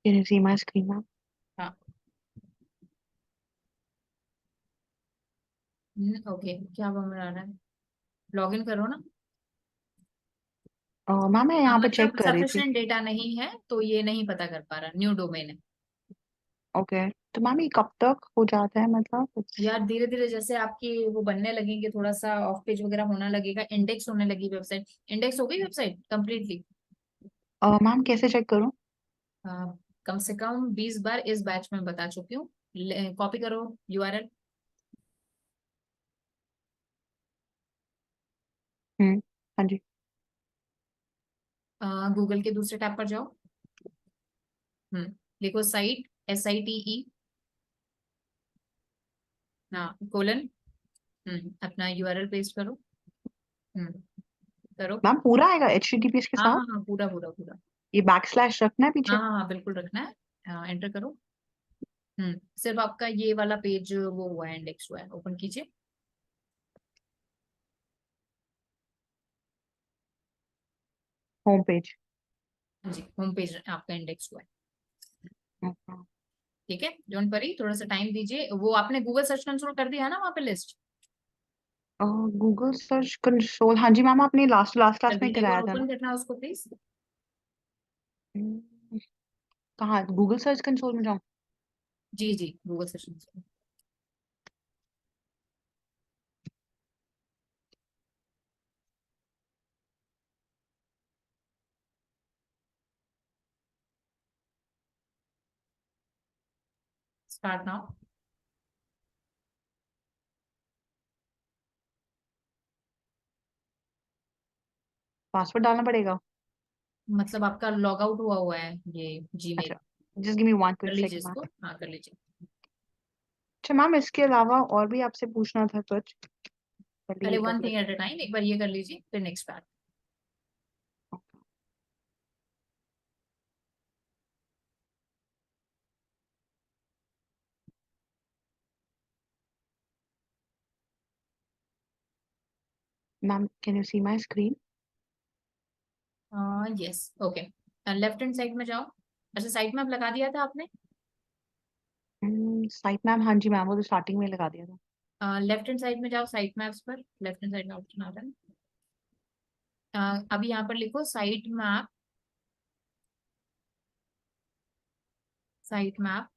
Can you see my screen ma'am? हाँ। ओके, क्या बमर आ रहा है? लॉग इन करो ना। मैम मैं यहाँ पे मतलब चेक कर रही थी। सफिशिएंट डेटा नहीं है तो ये नहीं पता कर पा रहा, न्यू डोमेन है। ओके, तो मैम ये कब तक हो जाता है, मतलब यार धीरे धीरे जैसे आपकी वो बनने लगेंगे, थोड़ा सा ऑफ पेज वगैरह होना लगेगा, इंडेक्स होने लगी वेबसाइट। इंडेक्स हो गई वेबसाइट कंप्लीटली। मैम कैसे चेक करूँ? कम से कम 20 बार इस बैच में बता चुकी हूँ। कॉपी करो यूआरएल। हाँ जी। गूगल के दूसरे टैब पर जाओ। लिखो साइट, SITE, हाँ कोलन, अपना यूआरएल पेस्ट करो। हम्म करो। मैम पूरा आएगा HTTPS के हाँ साथ? हाँ हाँ, पूरा पूरा पूरा। ये बैकस्लैश रखना है हाँ पीछे? हाँ हाँ, बिल्कुल रखना है। एंटर करो। सिर्फ आपका ये वाला पेज वो हुआ है, इंडेक्स हुआ है, ओपन कीजिए। Home page. जी, होम पेज आपका इंडेक्स हुआ है। ठीक है, डोंट वरी, थोड़ा सा टाइम दीजिए। वो आपने गूगल सर्च कंसोल कर दिया है ना वहाँ पे लिस्ट? गूगल सर्च कंसोल, हाँ जी मैम, आपने लास्ट लास्ट कर क्लास में दीजिए, एक कराया बार था ना? ओपन करना उसको प्लीज। हम्म, कहाँ गूगल सर्च कंसोल में जाऊँ? जी जी, Google search console. Start now. Password डालना पड़ेगा? मतलब आपका लॉग आउट हुआ हुआ है ये जीमेल। अच्छा, जस्ट गिव मी वन कर क्विक लीजिए सेकंड मैम। इसको, हाँ कर लीजिए। अच्छा मैम, इसके अलावा और भी आपसे पूछना था कुछ, पहले पहले ये कर वन थिंग लेते एट अ टाइम, एक बार ये कर लीजिए फिर नेक्स्ट बार। हैं। Ma'am can you see my screen? Yes, okay. Left hand side में जाओ। अच्छा, साइड मैप लगा दिया था आपने? साइट मैम, हाँ जी मैम, वो तो स्टार्टिंग में लगा दिया था। लेफ्ट हैंड साइड में जाओ, साइट मैप्स पर लेफ्ट हैंड साइड में ऑप्शन आता है ना। अभी यहाँ पर लिखो site map, site map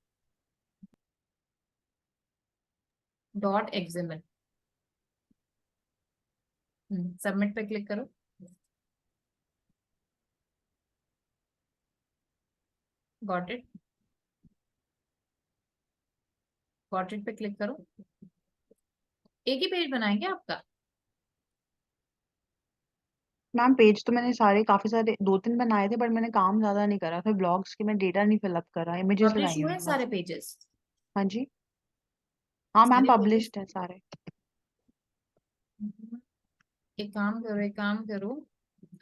.xml। Submit पे क्लिक करो। गॉट इट, गॉट इट पे क्लिक करो। एक ही पेज बनाएंगे आपका? मैम पेज तो मैंने सारे, काफी सारे, 2-3 बनाए थे, बट मैंने काम ज्यादा नहीं करा, फिर ब्लॉग्स के मैं डेटा नहीं फिलअप करा, इमेजेस पब्लिश लगाई हैं हुए मैंने सारे बस। पेजेस? हाँ जी। हाँ मैम, सारे पेजेस। पब्लिश्ड है सारे। एक काम करो, एक काम करो।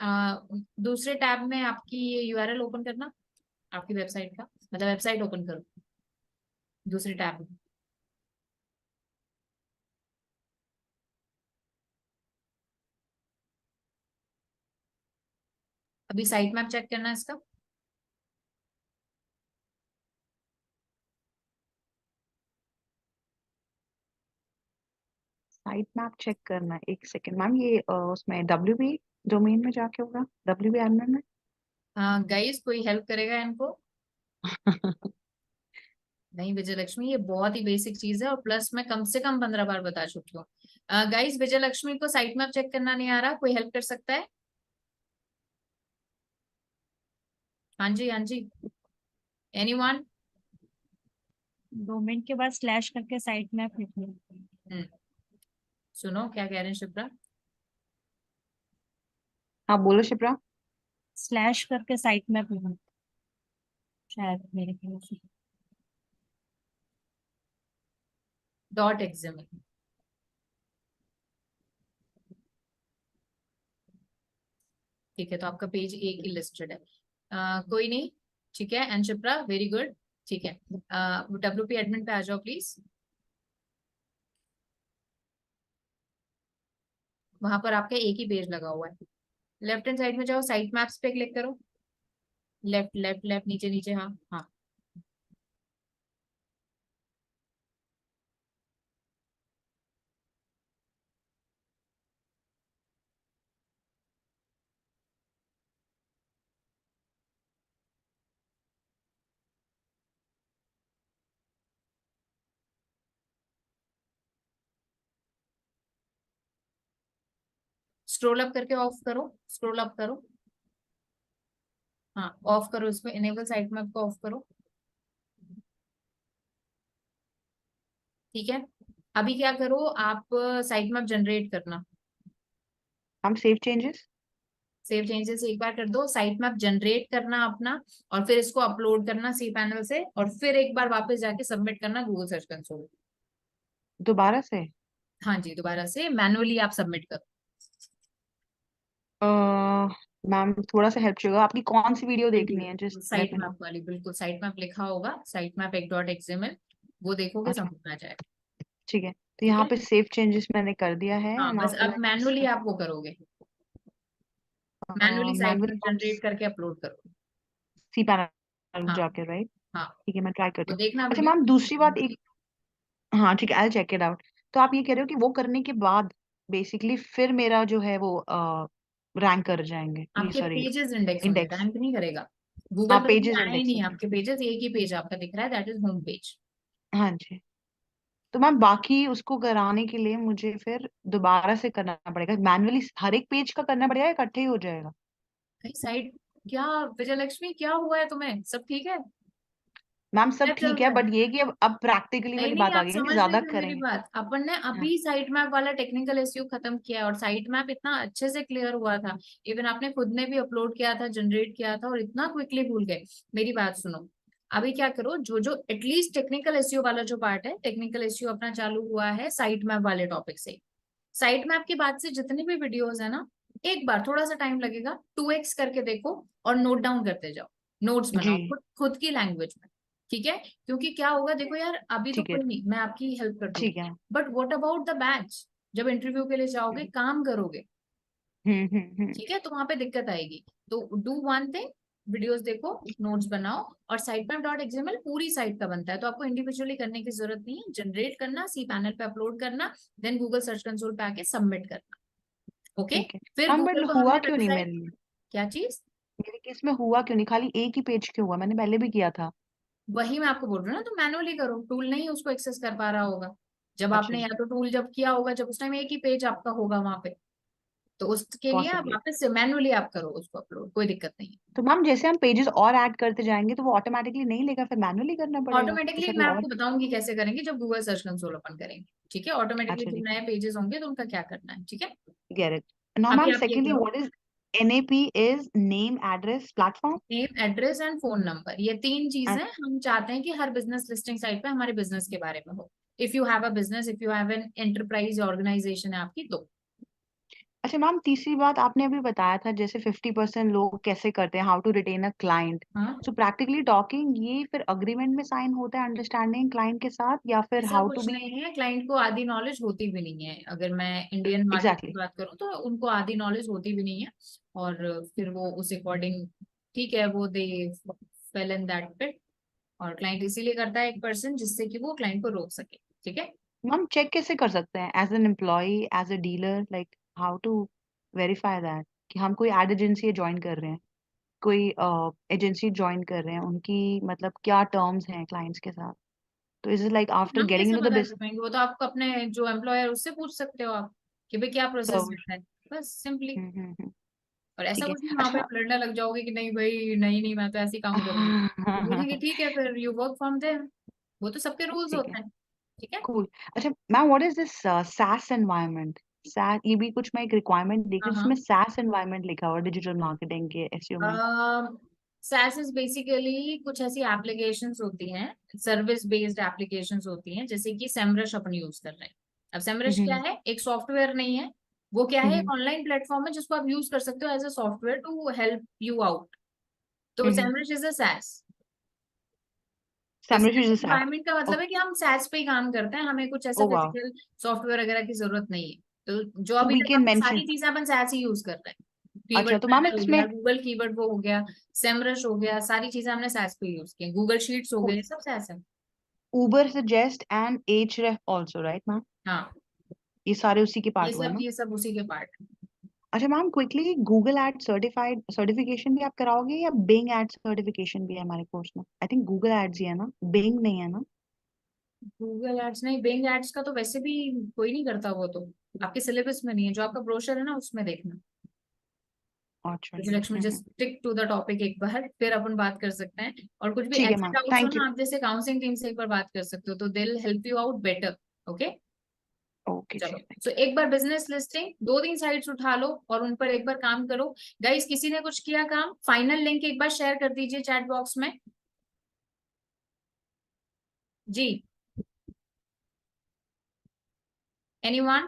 आ, दूसरे टैब में आपकी ये यूआरएल ओपन करना, आपकी वेबसाइट का, मतलब वेबसाइट ओपन करो दूसरे टैब में। अभी साइट मैप चेक करना है इसका। साइट मैप चेक करना है, एक सेकेंड मैम, ये उसमें WP डोमेन में जाके होगा, WP एडमिन में। हाँ गाइस, कोई हेल्प करेगा इनको? नहीं विजय लक्ष्मी, ये बहुत ही बेसिक चीज है और प्लस मैं कम से कम 15 बार बता चुकी हूँ। गाइस, विजय लक्ष्मी को साइट मैप चेक करना नहीं आ रहा, कोई हेल्प कर सकता है? हाँ जी, हाँ जी, एनीवन? डोमेन के बाद स्लैश करके साइट मैप लिखना। सुनो क्या कह रहे हैं शिप्रा। हाँ बोलो शिप्रा। स्लैश करके साइट मैप लिखना शायद मेरे ख्याल से। .xml। ठीक है, तो आपका पेज एक ही लिस्टेड है। कोई नहीं, ठीक है, एंड शिप्रा वेरी गुड। ठीक है, WP एडमिन पे आ जाओ प्लीज। वहां पर आपका एक ही पेज लगा हुआ है। लेफ्ट हैंड साइड में जाओ, साइट मैप्स पे क्लिक करो। लेफ्ट लेफ्ट लेफ्ट, नीचे नीचे, हाँ हाँ। स्क्रॉल अप करके ऑफ करो, स्क्रॉल अप करो। हाँ, ऑफ करो इसको, इनेबल साइट मैप को ऑफ करो। ठीक है, अभी क्या करो आप, साइट मैप जनरेट करना। हम सेव चेंजेस। सेव चेंजेस एक बार कर दो, साइट मैप जनरेट करना अपना, और फिर इसको अपलोड करना सी पैनल से, और फिर एक बार वापस जाके सबमिट करना गूगल सर्च कंसोल। दोबारा से। हाँ जी, दोबारा से मैनुअली आप सबमिट करो। मैम थोड़ा सा हेल्प चाहिए, आपकी कौन सी वीडियो देखनी है? जस्ट साइट मैप वाली, बिल्कुल साइट मैप लिखा होगा, साइट मैप एक .xml, वो देखोगे अच्छा समझ में आ जाएगा। ठीक है, तो ठीक यहाँ है, पे सेव चेंजेस मैंने कर दिया है। हाँ, बस अब मैनुअली आप वो करोगे, manually site manually map generate करके अपलोड करो। सी पैनल हाँ जाके, राइट? हाँ, ठीक है, मैं ट्राई करती तो हूँ। देखना अच्छा वीडियो। मैम दूसरी बात एक, हाँ ठीक है, आई चेक इट आउट। तो आप ये कह रहे हो कि वो करने के बाद बेसिकली फिर मेरा जो है वो रैंक कर जाएंगे, ये आपके सॉरी पेजेस इंडेक्स होंगे, इंडेक्स। रैंक नहीं करेगा। हाँ गूगल पर भी पेजेस आए ही इंडेक्स नहीं होंगे। आपके पेजेस, एक ही पेज आपका दिख रहा है, दैट इज होम पेज। हाँ जी। तो मैम बाकी उसको कराने के लिए मुझे फिर दोबारा से करना पड़ेगा मैनुअली, हर एक पेज का करना पड़ेगा या इकट्ठे ही हो जाएगा? भाई साइड, क्या विजय लक्ष्मी क्या हुआ है तुम्हें, सब ठीक है? मैम सब क्या चल ठीक है, रहा है? बट ये कि अब प्रैक्टिकली नहीं वाली नहीं, बात आ आप गई ना कि समझ रहे ज्यादा थे मेरी करेंगे। बात, अपन ने हाँ अभी साइट मैप वाला टेक्निकल एसईओ खत्म किया है, और साइट मैप इतना अच्छे से क्लियर हुआ था, इवन आपने खुद ने भी अपलोड किया था, जनरेट किया था, और इतना क्विकली भूल गए। मेरी बात सुनो, अभी क्या करो, जो जो एटलीस्ट टेक्निकल एसईओ वाला जो पार्ट है, टेक्निकल एसईओ अपना चालू हुआ है साइट मैप वाले टॉपिक से। साइट मैप के बाद से जितने भी वीडियोस है ना, एक बार थोड़ा सा टाइम लगेगा, 2x करके देखो, और नोट डाउन करते जाओ, नोट्स जी बनाओ खुद खुद की लैंग्वेज में। ठीक है, क्योंकि क्या होगा देखो यार, अभी तो ठीक है। कोई नहीं, मैं आपकी हेल्प कर ठीक दूंगी, है। But what about the batch? जब इंटरव्यू के लिए जाओगे, काम करोगे, हम्म। ठीक है, तो वहां पे दिक्कत आएगी। तो डू वन थिंग, वीडियोस देखो, नोट्स बनाओ, और साइट मैप .xml पूरी साइट का बनता है, तो आपको इंडिविजुअली करने की जरूरत नहीं है, जनरेट करना, सी पैनल पे अपलोड करना, देन गूगल सर्च कंसोल पे आके सबमिट करना। ओके, ठीक है फिर मैम, गूगल बट को हुआ हमने क्यों नहीं वेबसाइट, मेरे लिए? क्या चीज? मेरे केस में हुआ क्यों नहीं, खाली एक ही पेज क्यों हुआ? मैंने पहले भी किया था। वही मैं आपको बोल रही हूँ ना, तो मैनुअली करो, टूल नहीं उसको एक्सेस कर पा रहा होगा। जब अच्छा आपने जी। या तो टूल जब किया होगा, जब उस टाइम एक ही पेज आपका होगा वहां पे, तो उसके लिए आप पॉसिबली। वापस से मैनुअली आप करो उसको अपलोड, कोई दिक्कत नहीं है। तो मैम जैसे हम पेजेस और ऐड करते जाएंगे तो वो ऑटोमेटिकली नहीं लेगा, फिर मैनुअली करना पड़ेगा, ऑटोमेटिकली जैसे कोई मैं और। आपको बताऊंगी कैसे करेंगे जब गूगल सर्च कंसोल ओपन करेंगे। ठीक है, ऑटोमेटिकली अच्छा जब जी, नए पेजेस होंगे तो उनका क्या करना है, ठीक है। Get it. नाउ अभी मैम आप ये सेकेंडली करो, what is NAP? Is name address platform. Name address and phone number, ये तीन एंड चीजें हम चाहते हैं कि हर बिजनेस लिस्टिंग साइट पे हमारे बिजनेस के बारे में हो। If you have a business, if you have an enterprise organization है आपकी, तो अच्छा मैम तीसरी बात आपने अभी बताया था, जैसे 50% लोग कैसे करते हैं, how to retain a client. हाँ, सो प्रैक्टिकली टॉकिंग ये फिर अग्रीमेंट में साइन होता है अंडरस्टैंडिंग क्लाइंट के साथ, या फिर ऐसा हाउ टू कुछ बी? नहीं है, क्लाइंट को आधी नॉलेज होती भी नहीं है, अगर मैं इंडियन मार्केट की एग्जैक्टली। बात करूं तो उनको आधी नॉलेज होती भी नहीं है, और फिर वो उस अकॉर्डिंग, ठीक है, वो दे फेल इन दैट पिट, और क्लाइंट इसीलिए करता है एक पर्सन, जिससे कि वो क्लाइंट को रोक सके। ठीक है, मैम चेक कैसे कर सकते हैं as an employee, as a dealer, like how to verify that कि हम कोई एड एजेंसी ज्वाइन कर रहे हैं? कोई एजेंसी ज्वाइन कर रहे हैं, उनकी मतलब क्या टर्म्स हैं क्लाइंट्स के साथ? तो इज इट लाइक आफ्टर हम गेटिंग कैसे इनटू द पता कर बिजनेस? पाएंगे? वो तो आपको अपने जो एम्प्लॉयर उससे पूछ सकते हो आप कि भाई क्या प्रोसेस तो रहता है, बस सिंपली। और ऐसा ठीक है। कुछ नहीं वहां पे अच्छा। आप लड़ने लग जाओगे कि नहीं भाई, नहीं नहीं मैं तो ऐसे ही काम करूंगी, तो बोलेंगे ठीक है फिर यू वर्क फ्रॉम देयर। वो तो सबके रूल्स ठीक है, होते हैं। ठीक है। कूल। अच्छा ma'am, what is this SaaS environment? SaaS, ये भी कुछ मैं एक रिक्वायरमेंट देख हाँ रही हूँ हाँ। जिसमें SaaS एनवायरनमेंट लिखा हुआ है डिजिटल मार्केटिंग के एसईओ में। SaaS इज बेसिकली कुछ ऐसी एप्लीकेशंस होती हैं, सर्विस बेस्ड एप्लीकेशंस होती हैं, जैसे कि सेमरश अपन यूज कर रहे हैं। अब सेमरश क्या हम्म है? एक सॉफ्टवेयर नहीं है, वो क्या है? एक हम्म ऑनलाइन प्लेटफॉर्म है जिसको आप यूज कर सकते हो as a software to help you out. तो hmm. Semrush is a SaaS। तो SEMrush SaaS is a SaaS. Environment का मतलब है कि हम SaaS पे ही काम करते हैं, हमें कुछ ऐसा Oh wow. फिजिकल सॉफ्टवेयर वगैरह की जरूरत नहीं है। तो जो So अभी we तक can अपन सारी mention. चीजें अपन SaaS ही यूज कर रहे हैं। अच्छा कीवर्ड तो मैम प्लानर हो इसमें गया, गूगल कीवर्ड वो हो गया, सेमरश हो गया, सारी चीजें हमने SaaS पे यूज की, गूगल शीट्स हो गए, सब SaaS है। Uber Suggest and Ahref also, right ma'am? हाँ, ये सारे उसी के पार्ट हुए ना? ये सब उसी के पार्ट है। अच्छा ma'am, quickly, Google ad certified certification भी आप कराओगे या बिंग एड सर्टिफिकेशन भी है हमारे कोर्स में? आई थिंक गूगल एड्स ही है ना, बिंग नहीं है ना? गूगल एड्स नहीं, बिंग एड्स का तो वैसे भी कोई नहीं करता, वो तो आपके सिलेबस में नहीं है, जो आपका ब्रोशर है ना उसमें देखना। अच्छा तो जी। Lakshmi just stick to the topic एक बार, फिर अपन बात कर सकते हैं। और कुछ भी ठीक है ऐसे मैम, डाउट्स हो थैंक ना, यू। आप जैसे काउंसलिंग टीम से एक बार बात कर सकते हो, तो they will help you out better. Okay. Okay जी, चलो, थैंक सो एक बार बिजनेस लिस्टिंग 2-3 साइट्स उठा लो और उन पर एक बार काम करो। गाइस, किसी ने कुछ किया काम, फाइनल लिंक एक बार शेयर कर दीजिए चैट बॉक्स में जी। एनीवन?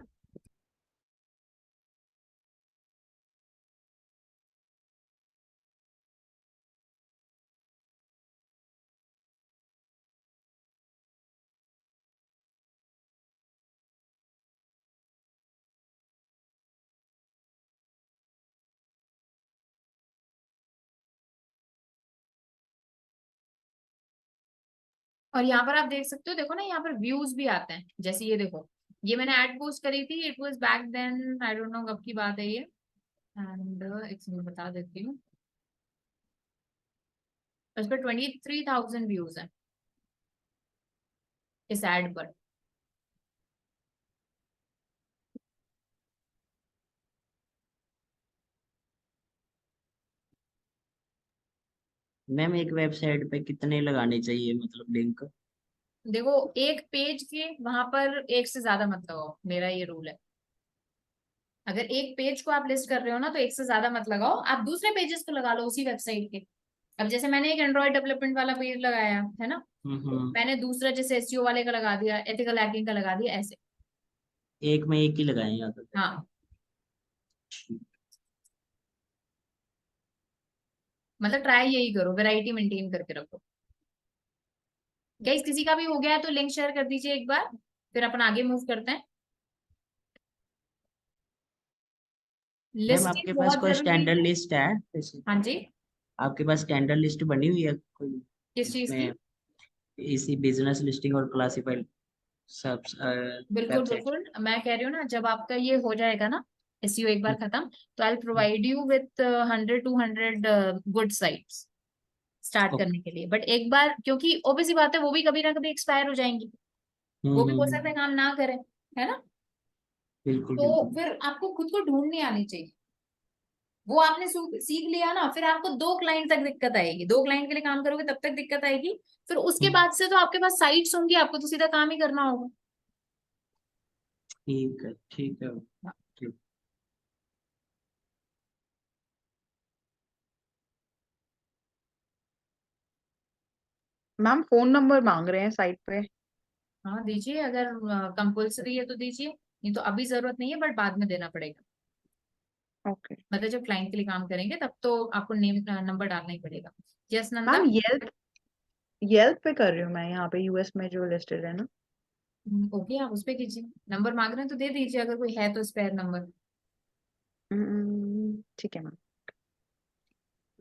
और यहाँ पर आप देख सकते हो, देखो ना यहाँ पर व्यूज भी आते हैं, जैसे ये देखो, ये मैंने एड पोस्ट करी थी, it was back then, I don't know कब की बात है ये। एंड एक सेकंड बता देती हूँ, इस पर 23,000 व्यूज है इस एड पर। मैम एक वेबसाइट पे कितने लगाने चाहिए मतलब लिंक? देखो, एक पेज के वहां पर एक से ज्यादा मत लगाओ, मेरा ये रूल है। अगर एक पेज को आप लिस्ट कर रहे हो ना, तो एक से ज्यादा मत लगाओ, आप दूसरे पेजेस को लगा लो उसी वेबसाइट के। अब जैसे मैंने एक एंड्रॉइड डेवलपमेंट वाला पेज लगाया है ना, हम्म। मैंने दूसरा जैसे एसईओ वाले का लगा दिया, एथिकल हैकिंग का लगा दिया, ऐसे। एक में एक ही लगाए या तो? हाँ, मतलब ट्राई यही करो, वैरायटी मेंटेन करके रखो। गाइस, किसी का भी हो गया है तो लिंक शेयर कर दीजिए एक बार, फिर अपन आगे मूव करते हैं। मैम लिस्टिंग आपके पास बहुत कोई जरूरी स्टैंडर्ड है। लिस्ट है जैसे? हाँ जी। आपके पास स्टैंडर्ड लिस्ट बनी हुई है कोई किस चीज की? इसमें? इसी बिजनेस लिस्टिंग और क्लासिफाइड सब बिल्कुल वेबसाइट? बिल्कुल, मैं कह रही हूँ ना, जब आपका ये हो जाएगा ना एसईओ एक बार खत्म, तो I provide you with 100-200 good sites start okay. करने के लिए। बट एक बार, क्योंकि ओबीसी बात है, वो भी कभी ना कभी एक्सपायर हो जाएंगी, वो भी हो सकता है काम ना करें, है ना? बिल्कुल तो बिल्कुल। फिर आपको खुद को ढूंढनी आनी चाहिए। वो आपने सीख लिया ना, फिर आपको 2 क्लाइंट तक दिक्कत आएगी, 2 क्लाइंट के लिए काम करोगे तब तक दिक्कत आएगी। फिर उसके हम्म, बाद से तो आपके पास साइट्स होंगी, आपको तो सीधा काम ही करना होगा। ठीक है ठीक है। ठीक। मैम फोन नंबर मांग रहे हैं साइट पे। हाँ दीजिए, अगर कंपल्सरी है तो दीजिए, नहीं तो अभी जरूरत नहीं है, बट बाद में देना पड़ेगा। ओके। मतलब जब क्लाइंट के लिए काम करेंगे तब तो आपको नेम नंबर डालना ही पड़ेगा। Yes Nanda. Ma'am Yelp Yelp पे कर रही हूँ मैं, यहाँ पे यूएस में जो लिस्टेड है ना। ओके, आप उस पे कीजिए, नंबर मांग रहे हैं तो दे दीजिए, अगर कोई है तो स्पेयर नंबर। ठीक है मैम।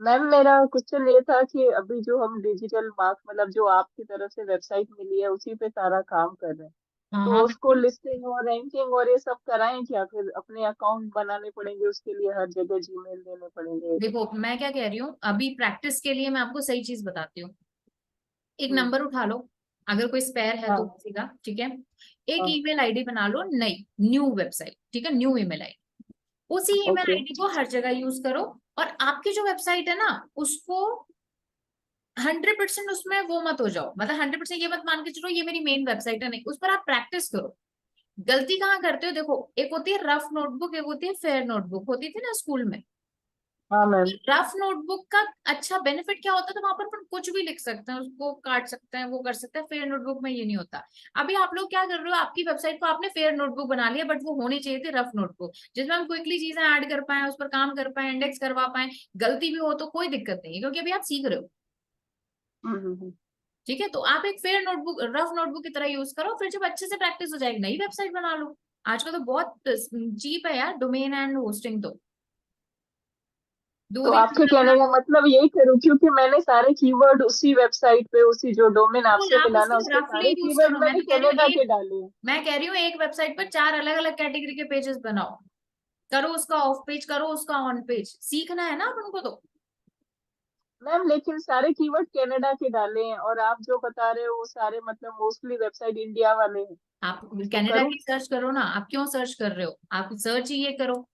मैम मेरा क्वेश्चन ये था कि अभी जो हम डिजिटल मार्क मतलब जो आपकी तरफ से वेबसाइट मिली है उसी पे सारा काम कर रहे हैं, हाँ तो हाँ उसको बिल्कुल। लिस्टिंग और रैंकिंग और ये सब कराएं क्या? फिर अपने अकाउंट बनाने पड़ेंगे उसके लिए, हर जगह जीमेल देने पड़ेंगे? देखो मैं क्या कह रही हूँ, अभी प्रैक्टिस के लिए मैं आपको सही चीज बताती हूँ। एक हम्म। नंबर उठा लो, अगर कोई स्पेयर है तो हाँ किसी का, ठीक है। एक हाँ। ईमेल आईडी बना लो, नई न्यू वेबसाइट, ठीक है, न्यू ईमेल आईडी। उसी ईमेल ओके। आईडी को हर जगह यूज करो। और आपकी जो वेबसाइट है ना, उसको 100% उसमें वो मत हो जाओ, मतलब 100% ये मत मान के चलो ये मेरी मेन वेबसाइट है, नहीं, उस पर आप प्रैक्टिस करो। गलती कहाँ करते हो, देखो एक होती है रफ नोटबुक, एक होती है फेयर नोटबुक, होती थी ना स्कूल में। हाँ मैम। रफ नोटबुक का अच्छा बेनिफिट क्या होता है, तो वहां पर अपन कुछ भी लिख सकते हैं, उसको काट सकते हैं, वो कर सकते हैं। फेयर नोटबुक में ये नहीं होता। अभी आप लोग क्या कर रहे हो, आपकी वेबसाइट को आपने फेयर नोटबुक बना लिया, बट वो होनी चाहिए थी रफ नोटबुक, जिसमें हम क्विकली चीजें ऐड कर पाए, उस पर काम कर पाए, इंडेक्स करवा पाए। गलती भी हो तो कोई दिक्कत नहीं है, क्योंकि अभी आप सीख रहे हो। हम्म। ठीक है, तो आप एक फेयर नोटबुक, रफ नोटबुक की तरह यूज करो, फिर जब अच्छे से प्रैक्टिस हो जाएगी नई वेबसाइट बना लो। आजकल तो बहुत चीप है यार, डोमेन एंड होस्टिंग तो दो तो दिन आपके में कहने अपना। का मतलब यही करूँ, क्योंकि मैंने सारे कीवर्ड उसी वेबसाइट पे, उसी जो डोमेन बिल्कुल आपसे आप मिला ना, उसको उसके रफली सारे यूज कीवर्ड करो। मैंने कनाडा के डाले हैं। मैं कह रही हूँ एक वेबसाइट पर 4 अलग अलग कैटेगरी के पेजेस बनाओ, करो उसका ऑफ पेज, करो उसका ऑन पेज, सीखना है ना अपन को तो। मैम लेकिन सारे कीवर्ड कनाडा के डाले हैं, और आप जो बता रहे हो वो सारे मतलब मोस्टली वेबसाइट इंडिया वाले हैं। आप तो कनाडा करूँ? की सर्च करो ना, आप क्यों सर्च कर रहे हो, आप सर्च ही ये करो।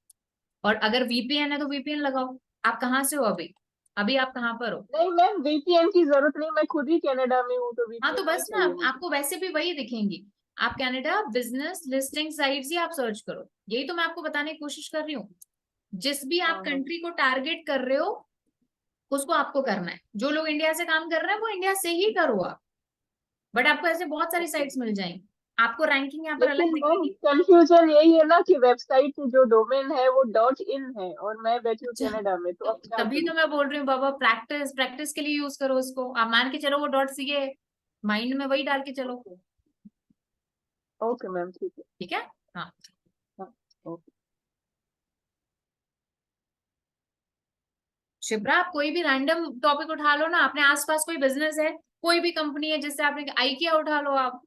और अगर वीपीएन है तो वीपीएन लगाओ। आप कहाँ से हो अभी, अभी आप कहाँ पर हो। नहीं मैम, वीपीएन की जरूरत नहीं, मैं खुद ही कनाडा में हूँ, तो हाँ तो वीपीएन नहीं बस ना, चाहिए मुझे। आपको वैसे भी वही दिखेंगी। आप कनाडा बिजनेस लिस्टिंग साइट्स ही आप सर्च करो, यही तो मैं आपको बताने की कोशिश कर रही हूँ। जिस भी आप हाँ हाँ। कंट्री को टारगेट कर रहे हो, उसको आपको करना है। जो लोग इंडिया से काम कर रहे हैं वो इंडिया से ही करो आप। बट आपको ऐसे बहुत सारी ओके। साइट्स मिल जाएंगी, आपको रैंकिंग यहाँ पर अलग लेकिन मैम दिखेगी। कंफ्यूजन यही है ना कि वेबसाइट की जो डोमेन है वो डॉट इन है, और मैं बैठी हूँ अच्छा, कनाडा में, तो तो अब क्या तभी करूँ? तो मैं बोल रही हूँ बाबा, प्रैक्टिस प्रैक्टिस के लिए यूज करो उसको। आप मान के चलो वो डॉट सी है, माइंड में वही डाल के चलो। ओके। ओके मैम, ठीक है। ठीक है। हाँ, हाँ। ओके। शिप्रा आप कोई भी रैंडम टॉपिक उठा लो ना, अपने आसपास कोई बिजनेस है, कोई भी कंपनी है, जिससे आपने आइकिया उठा लो आप।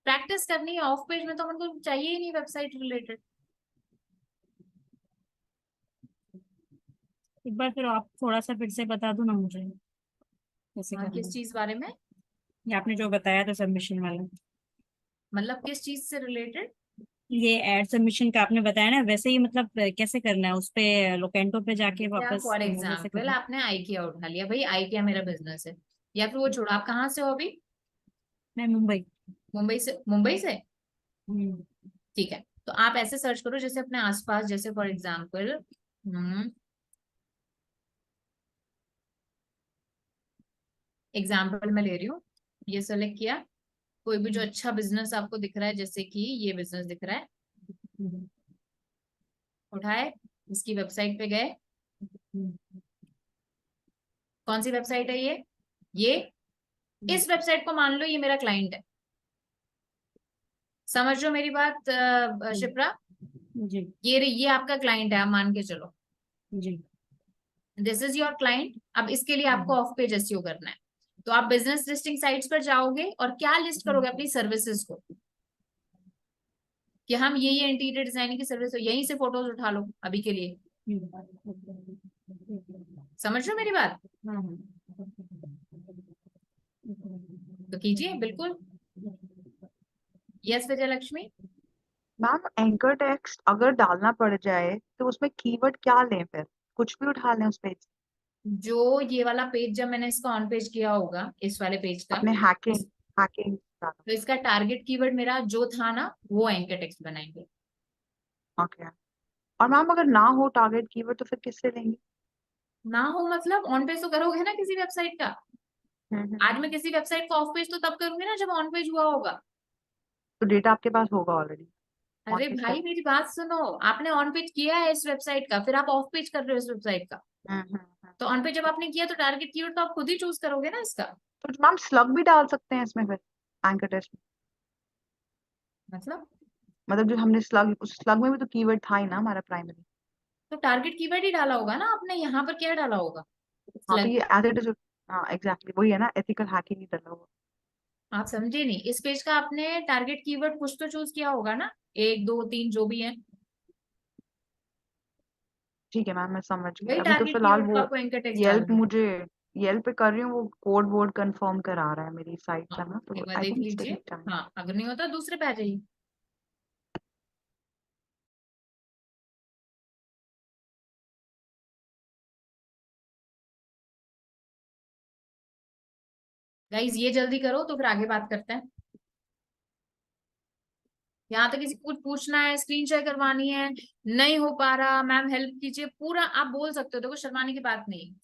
प्रैक्टिस करनी है, ऑफ पेज में तो हमको चाहिए ही नहीं वेबसाइट रिलेटेड। एक बार फिर आप थोड़ा सा फिर से बता दो ना मुझे कैसे हाँ, करना किस है। चीज बारे में, ये आपने जो बताया था सबमिशन वाला, मतलब किस चीज से रिलेटेड। ये एड सबमिशन का आपने बताया ना, वैसे ही मतलब कैसे करना है, उस पे लोकेंटो पे जाके जैसे आप वापस फॉर वैसे एग्जाम्पल करना आपने आइकिया उठा लिया, भाई आइकिया मेरा बिजनेस है, या फिर वो छोड़ो, आप कहाँ से हो अभी। मैं मुंबई। मुंबई से, मुंबई से। हम्म। ठीक है, तो आप ऐसे सर्च करो जैसे अपने आसपास, जैसे फॉर एग्जाम्पल एग्जाम्पल मैं ले रही हूँ, ये सेलेक्ट किया, कोई भी जो अच्छा बिजनेस आपको दिख रहा है, जैसे कि ये बिजनेस दिख रहा है, हम्म। उठाए, इसकी वेबसाइट पे गए। कौन सी वेबसाइट है ये इस वेबसाइट को मान लो ये मेरा क्लाइंट है। समझ रहे हो मेरी बात शिप्रा। जी ये आपका क्लाइंट है, आप मान के चलो, जी। This is your client. अब इसके लिए आपको ऑफ पेज एसईओ करना है। तो आप बिजनेस लिस्टिंग साइट्स पर जाओगे और क्या लिस्ट करोगे, अपनी सर्विसेज को, कि हम ये इंटीरियर डिजाइनिंग की सर्विस हो, यहीं से फोटोज उठा लो अभी के लिए। समझ रहे हो मेरी बात, तो कीजिए बिल्कुल। Yes Vijay Lakshmi. Ma'am anchor text अगर डालना पड़ जाए तो उसमें कीवर्ड क्या लें फिर? कुछ भी उठा लें उस पेज से? जो ये वाला पेज जब मैंने इसका ऑन पेज किया होगा, इस वाले पेज का, अपने हैकिंग इस, हैकिंग तो इसका टारगेट कीवर्ड मेरा जो था ना, वो एंकर टेक्स्ट बनाएंगे। ओके। और मैम अगर ना हो टारगेट कीवर्ड तो फिर किससे लेंगे? ना हो मतलब ऑन पेज तो करोगे ना किसी वेबसाइट का। आज मैं हम्म। किसी वेबसाइट का ऑफ पेज तो तब करूंगी ना जब ऑन पेज हुआ होगा। तो डेटा आपके पास होगा ऑलरेडी, ऑन अरे पेज भाई कर। मेरी बात सुनो, आपने ऑन पेज किया है इस वेबसाइट का, फिर आप ऑफ पेज कर रहे हो इस वेबसाइट का, हम्म। तो ऑन पेज जब आपने किया तो टारगेट कीवर्ड तो आप खुद ही चूज करोगे ना इसका। तो मैम स्लग भी डाल सकते हैं इसमें फिर एंकर टेक्स्ट में? मतलब, मतलब जो हमने स्लग, उस स्लग में भी तो कीवर्ड था ही ना हमारा प्राइमरी। तो टारगेट कीवर्ड ही डाला होगा ना आपने, यहाँ पर क्या डाला होगा हाँ तो स्लग। ये एज इट इज। हाँ एग्जैक्टली वही है ना, एथिकल हैकिंग ही डला हुआ। आप समझे नहीं, इस पेज का आपने टारगेट कीवर्ड कुछ तो चूज किया होगा ना, 1 2 3 जो भी है, ठीक है मैम, मैं समझ गई। वही अभी तो टारगेट फिलहाल कीवर्ड को वो आपको एंकर टेक्स्ट येल्प डालना है। मुझे येल्प पे कर रही हूँ, वो कोड वोड कंफर्म करा रहा है मेरी साइट हाँ, का ना, तो एक बार आई देख थिंक इट्स लीजिए। Taking time. हाँ, अगर नहीं होता दूसरे पे आ जाइए। गाइज ये जल्दी करो तो फिर आगे बात करते हैं। यहाँ तक किसी को कुछ पूछना है, स्क्रीन शेयर करवानी है, नहीं हो पा रहा मैम हेल्प कीजिए, पूरा आप बोल सकते हो, देखो शर्माने की बात नहीं है।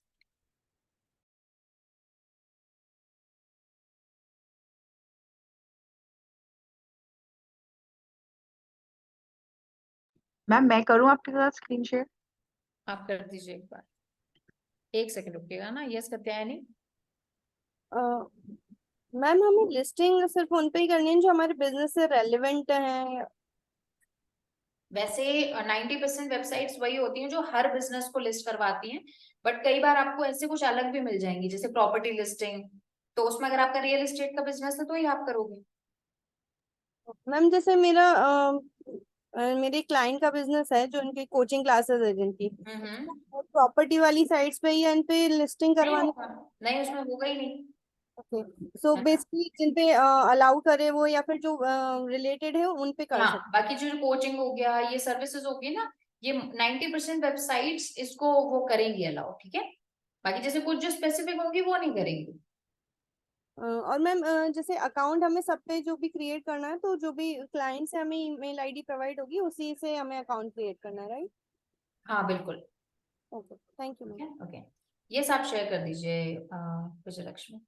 मैम मैं करूँ आपके साथ स्क्रीन शेयर? आप कर दीजिए एक बार, 1 सेकंड रुकिएगा ना, यस करते हैं नहीं। मैम हमें लिस्टिंग सिर्फ उन पे ही करनी है जो हमारे बिजनेस से रेलेवेंट है। वैसे 90% वेबसाइट्स वही होती हैं जो हर बिजनेस को लिस्ट करवाती हैं, बट कई बार आपको ऐसे कुछ अलग भी मिल जाएंगी, जैसे प्रॉपर्टी लिस्टिंग, तो उसमें अगर आपका रियल एस्टेट का बिजनेस है तो ही आप करोगे। मैम जैसे मेरे क्लाइंट का बिजनेस है जो उनकी कोचिंग क्लासेस है जिनकी, हम्म। प्रॉपर्टी वाली साइट्स पे ही इन पे लिस्टिंग नहीं करवानी। होगा, नहीं उसमें होगा ही नहीं। ओके, सो है ना? बेसिकली जिन पे अलाउ करे वो, या फिर जो रिलेटेड है उन पे कर हाँ, सकते। बाकी जो कोचिंग हो गया, ये सर्विसेज होगी ना, ये 90% वेबसाइट्स इसको वो करेंगी अलाउ, ठीक है। बाकी जैसे कुछ जो स्पेसिफिक होगी वो नहीं करेंगी। और मैम जैसे अकाउंट हमें सब पे जो भी क्रिएट करना है, तो जो भी क्लाइंट से हमें ईमेल आईडी प्रोवाइड होगी उसी से हमें अकाउंट क्रिएट करना है, राइट? हाँ बिल्कुल। ओके, थैंक यू ठीक मैम। है, ओके। ये सब शेयर कर दीजिए विजयलक्ष्मी।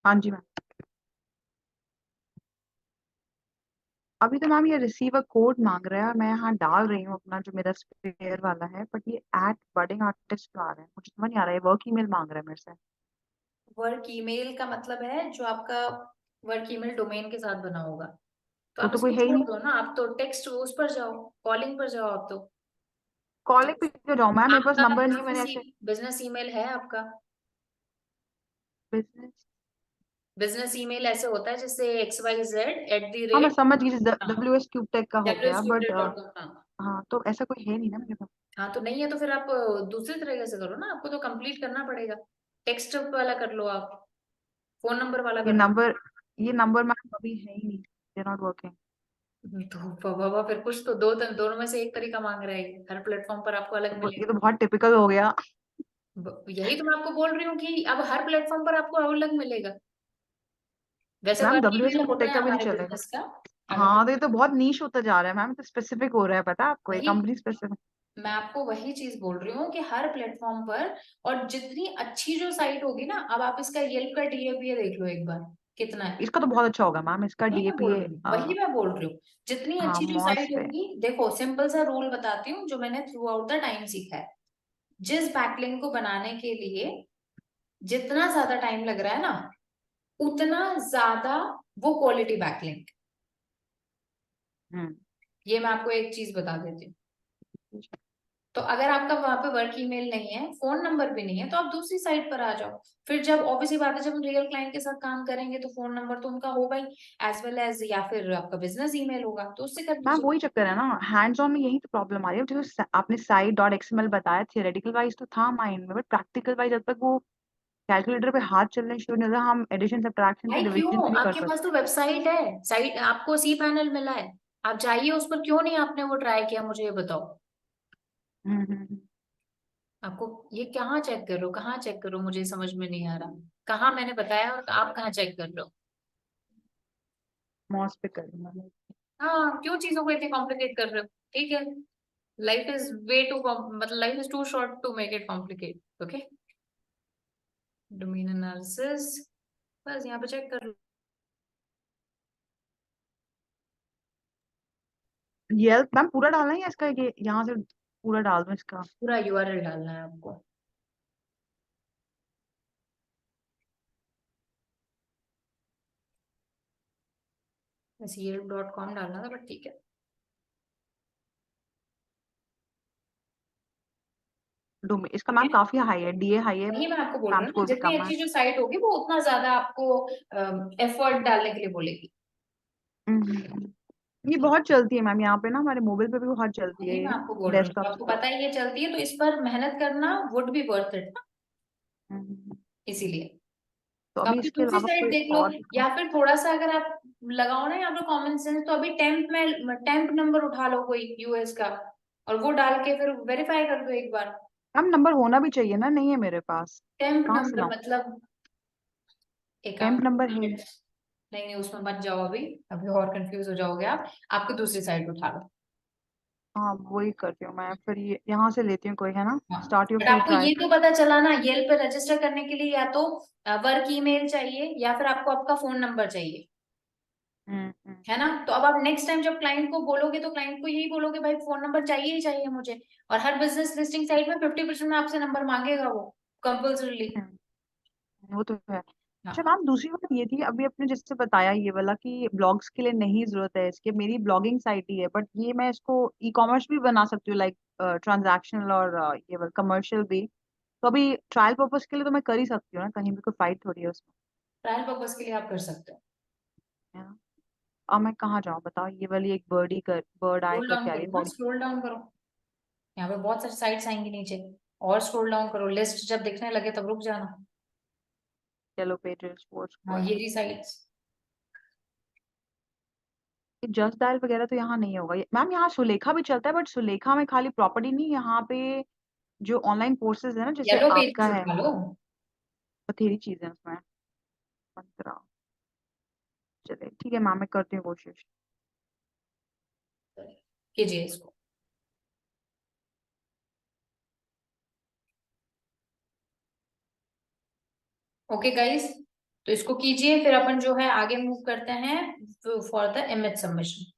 हाँ जी मैम। अभी तो मैम ये रिसीव अ कोड मांग रहा है, मैं यहाँ डाल रही हूँ अपना जो मेरा स्पेयर वाला है, बट ये एट बडिंग आर्टिस्ट आ रहा है, मुझे समझ नहीं आ रहा है, वर्क ईमेल मांग रहा है मेरे से। वर्क ईमेल का मतलब है जो आपका वर्क ईमेल डोमेन के साथ बना होगा, तो वो आप तो कोई इसको है ही छोड़ नहीं। दो ना, आप तो टेक्स्ट उस पर जाओ, कॉलिंग पर जाओ आप तो। कॉलिंग पे क्यों जाऊँ मैम, मेरे पास आपका नंबर नहीं है, मैंने ऐसे बिजनेस ईमेल है आपका? बिजनेस। बिजनेस ईमेल ऐसे होता है जैसे XYZ एट दी हाँ मैं रेट समझ गई, WS क्यूब टेक का हो गया, बट wsqtech.com। हाँ तो ऐसा कोई है नहीं ना मेरे पास। हाँ, तो नहीं है तो फिर आप दूसरी तरीके से करो ना, आपको तो कंप्लीट करना पड़ेगा। टेक्स्ट वाला कर लो आप, फोन नंबर वाला ये कर लो। नंबर ये नंबर मैम अभी है ही नहीं, दे नॉट वर्किंग। तो बाबा फिर कुछ तो दोनों में से एक तरीका मांग रहा है ये। हर प्लेटफॉर्म पर आपको अलग ये मिलेगा। तो बहुत टिपिकल हो गया। यही तो मैं आपको बोल रही हूँ कि अब हर प्लेटफॉर्म पर आपको अलग मिलेगा। वैसे ma'am work WS email cube होता टेक है का भी नहीं हमारे चलेगा। बिजनेस का। अगर हाँ तो ये तो बहुत नीश होता जा रहा है मैम, तो स्पेसिफिक हो रहा है, पता है आपको, ये वही कंपनी स्पेसिफिक। मैं आपको वही चीज बोल रही हूँ कि हर प्लेटफॉर्म पर, और जितनी अच्छी जो साइट होगी ना, अब आप इसका येल्प का DAPA देख लो एक बार, कितना है। इसका तो बहुत अच्छा होगा मैम, इसका वही मैं बोल DAPA। रही हूँ, वही मैं बोल रही हूँ। जितनी हाँ अच्छी जो मॉस साइट पे। होगी, देखो सिंपल सा रूल बताती हूँ जो मैंने थ्रू आउट द टाइम सीखा है। जिस बैकलिंक को बनाने के लिए जितना ज्यादा टाइम लग रहा है ना, उतना ज्यादा वो क्वालिटी बैकलिंक। हम्म। ये मैं आपको एक चीज बता देती हूँ। तो अगर आपका वहां पे वर्क ईमेल नहीं है, फोन नंबर भी नहीं है, तो आप दूसरी साइट पर आ जाओ। फिर जब ऑब्वियसली बात है, जब हम रियल क्लाइंट के साथ काम करेंगे तो फोन नंबर तो उनका होगा ही, एज वेल एज, या फिर आपका बिजनेस ईमेल होगा तो उससे कर मैम दीजिए। वही चक्कर है ना, हैंड्स ऑन में यही तो प्रॉब्लम आ रही है। जो आपने साइट डॉट XML बताया, थियोरेटिकल वाइज तो था माइंड में, बट प्रैक्टिकल वाइज जब तक वो कैलकुलेटर पे हाथ चलने शुरू नहीं होता, हम एडिशन सब्ट्रैक्शन भाई के डिविजन क्यों, भी नहीं कर आपके सकते। पास तो वेबसाइट है, साइट आपको सी पैनल मिला है, आप जाइए उस पर, क्यों नहीं आपने वो ट्राई किया, मुझे ये बताओ। हम्म। आपको ये कहाँ चेक कर रहे हो, कहाँ चेक कर रहे हो, मुझे समझ में नहीं आ रहा। कहाँ मैंने बताया और आप कहाँ चेक कर रहे हो। मॉस पे करूंगा मैं। हाँ, क्यों चीजों को इतने कॉम्प्लिकेट कर रहे हो। ठीक है, लाइफ इज वे टू, मतलब life is too short to make it complicate. Okay, domain analysis, बस यहाँ पे चेक कर लो। येल्प मैम पूरा डालना है या इसका ये यहाँ से पूरा डाल दूं इसका? पूरा URL डालना है आपको। बस Yelp.com डालना था, बट ठीक है। इसका मैम ठीक है? काफी हाई है, डीए हाई है, वही मैं आपको बोल स्पैम रही हूँ ना, स्कोर भी जितनी कम है। अच्छी जो साइट होगी वो उतना ज्यादा आपको एफर्ट डालने के लिए बोलेगी। ये बहुत चलती है मैम, यहाँ पे ना हमारे मोबाइल पे भी बहुत चलती है वही मैं ये, आपको बोल रही हूँ, डेस्कटॉप आपको पे। पता है ये चलती है तो इस पर मेहनत करना वुड बी वर्थ इट ना, हम्म, इसीलिए। तो तो अभी आपकी इसके दूसरी अलावा साइड कोई देख लो, और या फिर थोड़ा सा अगर आप लगाओ ना यहाँ पे कॉमन सेंस, तो अभी टेम्प नंबर उठा लो कोई यूएस का, और वो डाल के फिर वेरीफाई कर दो एक बार। मैम नंबर होना भी चाहिए ना, नहीं है मेरे पास, टेम्प कहाँ से नंबर लाऊं? मतलब एक काम टेम्प नंबर है। नहीं नहीं उसमें मत जाओ, अभी अभी और कंफ्यूज हो जाओगे आप, आपकी दूसरी साइड उठा लो। हाँ वही करती हूँ मैं, फिर ये यहाँ से लेती हूँ कोई, है ना, हाँ, स्टार्ट योर बट फ्री आपको ट्रायल। ये तो पता चला ना, येल्प पे रजिस्टर करने के लिए या तो वर्क ईमेल चाहिए या फिर आपको आपका फोन नंबर चाहिए, हम्म। है ना? तो अब आप नेक्स्ट टाइम जब क्लाइंट को बोलोगे तो क्लाइंट को यही बोलोगे भाई फोन नंबर चाहिए ही चाहिए मुझे, और हर बिजनेस लिस्टिंग साइट में 50% में आपसे नंबर मांगेगा वो कंपल्सरीली। वो तो है। अच्छा हाँ, मैम दूसरी बात ये थी, अभी आपने जैसे बताया ये वाला कि ब्लॉग्स के लिए नहीं जरूरत है इसके, मेरी ब्लॉगिंग साइट ही है, बट ये मैं इसको ई कॉमर्स भी बना सकती हूँ, लाइक ट्रांजैक्शनल और ये वाला कमर्शियल भी। तो अभी ट्रायल पर्पस के लिए तो मैं कर ही सकती हूँ ना, कहीं भी कोई फाइट थोड़ी है उसमें, ट्रायल पर्पज के लिए आप कर सकते हो। है ना। अब मैं कहाँ जाऊँ बताओ, ये वाली एक बर्ड ही कर, बर्ड आई स्क्रोल डाउन करके आ रही करो है ना, बॉडी। स्क्रोल डाउन करो, यहाँ पे बहुत सारी साइट्स आएंगी नीचे, और स्क्रोल डाउन करो, लिस्ट जब दिखने लगे तब रुक जाना। चलो पेजेस स्पोर्ट्स हाँ, को ये रही साइट्स। जस्ट डायल वगैरह तो यहाँ नहीं होगा मैम, यहाँ सुलेखा भी चलता है, बट सुलेखा में खाली प्रॉपर्टी नहीं, यहाँ पे जो ऑनलाइन कोर्सेज है ना, जैसे येलो आपका पेजेस है, उठा लो। बथेरी चीजें उसमें, 15। चले ठीक है मैम, मैं करती हूँ कोशिश। कीजिए इसको। ओके गाइस, तो इसको कीजिए, फिर अपन जो है आगे मूव करते हैं फॉर द इमेज सबमिशन।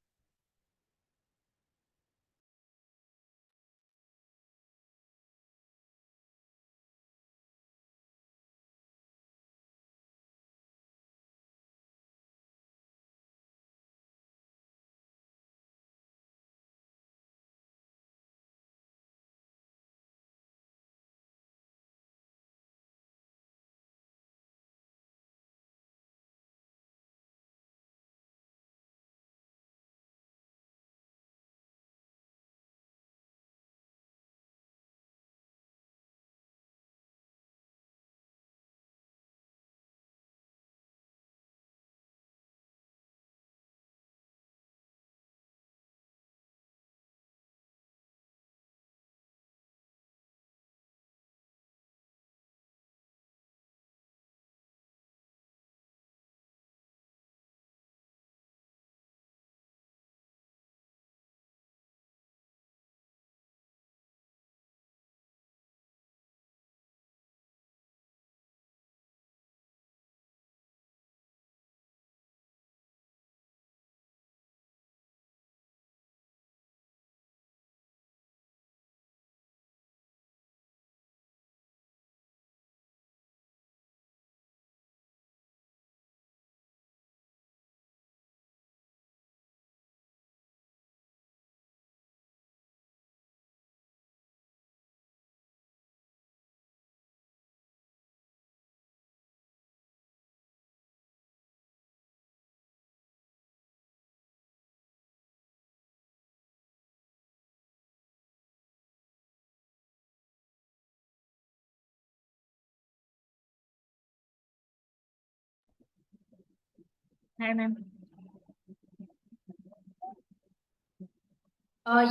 है मैम।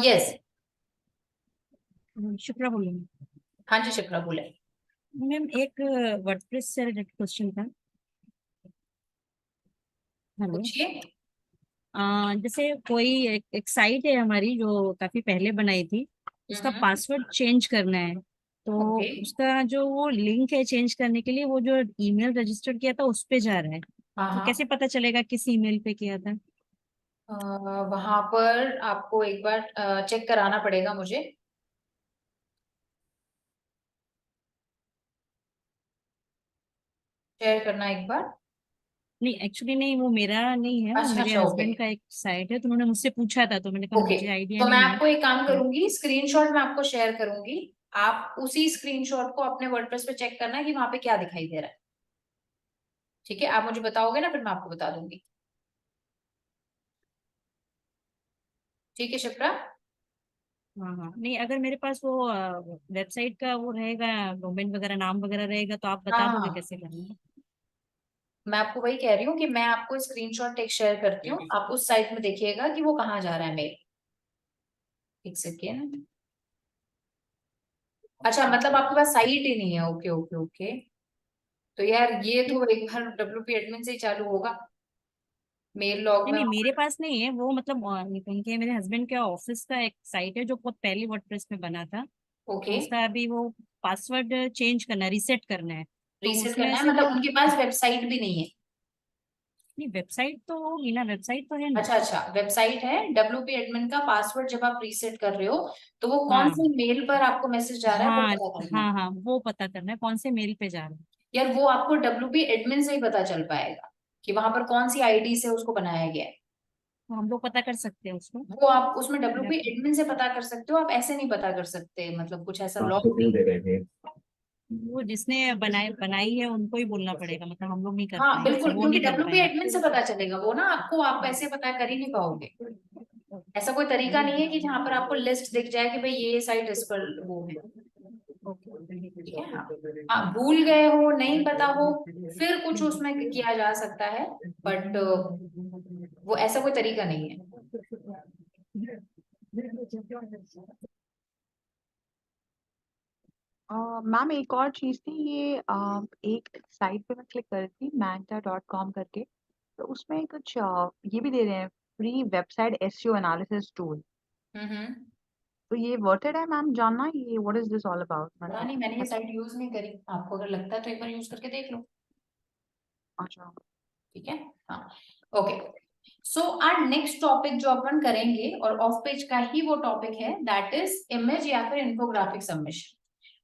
यस। शुक्ला बोलूंगी। हाँ जी शिप्रा बोले। मैम एक वर्डप्रेस से रिलेटेड क्वेश्चन था। हेलो। पूछिए। जैसे कोई एक साइट है हमारी जो काफी पहले बनाई थी, उसका पासवर्ड चेंज करना है, तो ओके। उसका जो वो लिंक है चेंज करने के लिए, वो जो ईमेल रजिस्टर किया था उस पे जा रहा है, हाँ तो हाँ, कैसे पता चलेगा किस ईमेल पे किया था? वहां पर आपको एक बार चेक कराना पड़ेगा मुझे। शेयर करना एक बार। नहीं एक्चुअली नहीं, वो मेरा नहीं है, वो अच्छा मेरे अच्छा, ओके हस्बैंड का एक साइट है, तो उन्होंने मुझसे पूछा था, तो मैंने कहा ओके। मुझे आइडिया तो मैं नहीं है। आपको एक काम तो करूंगी, स्क्रीनशॉट मैं आपको शेयर करूंगी, आप उसी स्क्रीनशॉट को अपने वर्डप्रेस पे चेक करना है कि वहां पे क्या दिखाई दे रहा है। ठीक है, आप मुझे बताओगे ना, फिर मैं आपको बता दूंगी। ठीक है शिप्रा? हाँ हाँ, नहीं अगर मेरे पास वो वेबसाइट का वो रहेगा, डोमेन वगैरह नाम वगैरह रहेगा, तो आप बता दोगे हाँ, कैसे करना है? मैं आपको वही कह रही हूँ कि मैं आपको स्क्रीनशॉट एक शेयर करती हूँ, आप उस साइट में देखिएगा कि वो कहाँ जा रहा है मेल। एक सेकेंड। अच्छा, मतलब आपके पास साइट ही नहीं है। ओके ओके ओके, तो यार ये तो एक बार WP एडमिन से ही चालू होगा, मेल लॉग नहीं में। नहीं, मेरे पास नहीं है वो, मतलब उनके मेरे हस्बैंड के ऑफिस का एक साइट है जो बहुत पहले वर्डप्रेस में बना था। तो ओके, उसका अभी वो पासवर्ड चेंज करना है, रीसेट करना है। तो रीसेट उसमें करना है, से वो, मतलब उनके पास वेबसाइट भी नहीं है? नहीं वेबसाइट तो होगी ना, वेबसाइट तो है ना। अच्छा अच्छा, वेबसाइट है। WP एडमिन का पासवर्ड जब आप रीसेट कर रहे हो तो वो कौन हाँ से मेल पर आपको मैसेज जा रहा है वो हाँ पता करना है। हाँ हाँ, वो पता करना है कौन से मेल पे जा रहा है। यार वो आपको WP एडमिन से ही पता चल पाएगा कि वहां पर कौन सी आईडी से उसको बनाया गया है। तो हम लोग पता कर सकते हैं उसको। वो आप उसमें या WP फिर एडमिन से पता कर सकते हो, आप ऐसे नहीं पता कर सकते, मतलब कुछ ऐसा लॉक। वो जिसने बनाई है उनको ही बोलना पड़ेगा, मतलब हम लोग नहीं कर हाँ पाएंगे, बिल्कुल, वो क्योंकि नहीं कर WP एडमिन से पाएंगे। पता चलेगा, वो ना आपको, आप ऐसे पता कर ही नहीं पाओगे। ऐसा कोई तरीका नहीं है कि जहां पर आपको लिस्ट दिख जाए कि भाई ये साइट इस पर वो है। ठीक है, हाँ। हाँ, भूल गए हो, नहीं पता हो, फिर कुछ उसमें किया जा सकता है, बट वो ऐसा कोई तरीका नहीं है। मैम एक और चीज थी, ये एक साइट पे मैं क्लिक कर रही थी magda.com करके, तो उसमें कुछ ये भी दे रहे हैं, free website SEO analysis tool. हम्म। तो ये वर्थ है मैम जानना, ये what is this all about, पता मतलब नहीं, मैंने ये साइट यूज नहीं करी, आपको अगर लगता है तो एक बार यूज करके देख लो। अच्छा। ठीक है, हाँ। Okay, so our next topic जो अपन करेंगे, और ऑफ पेज का ही वो टॉपिक है, दैट इज इमेज या फिर इन्फोग्राफिक सबमिशन।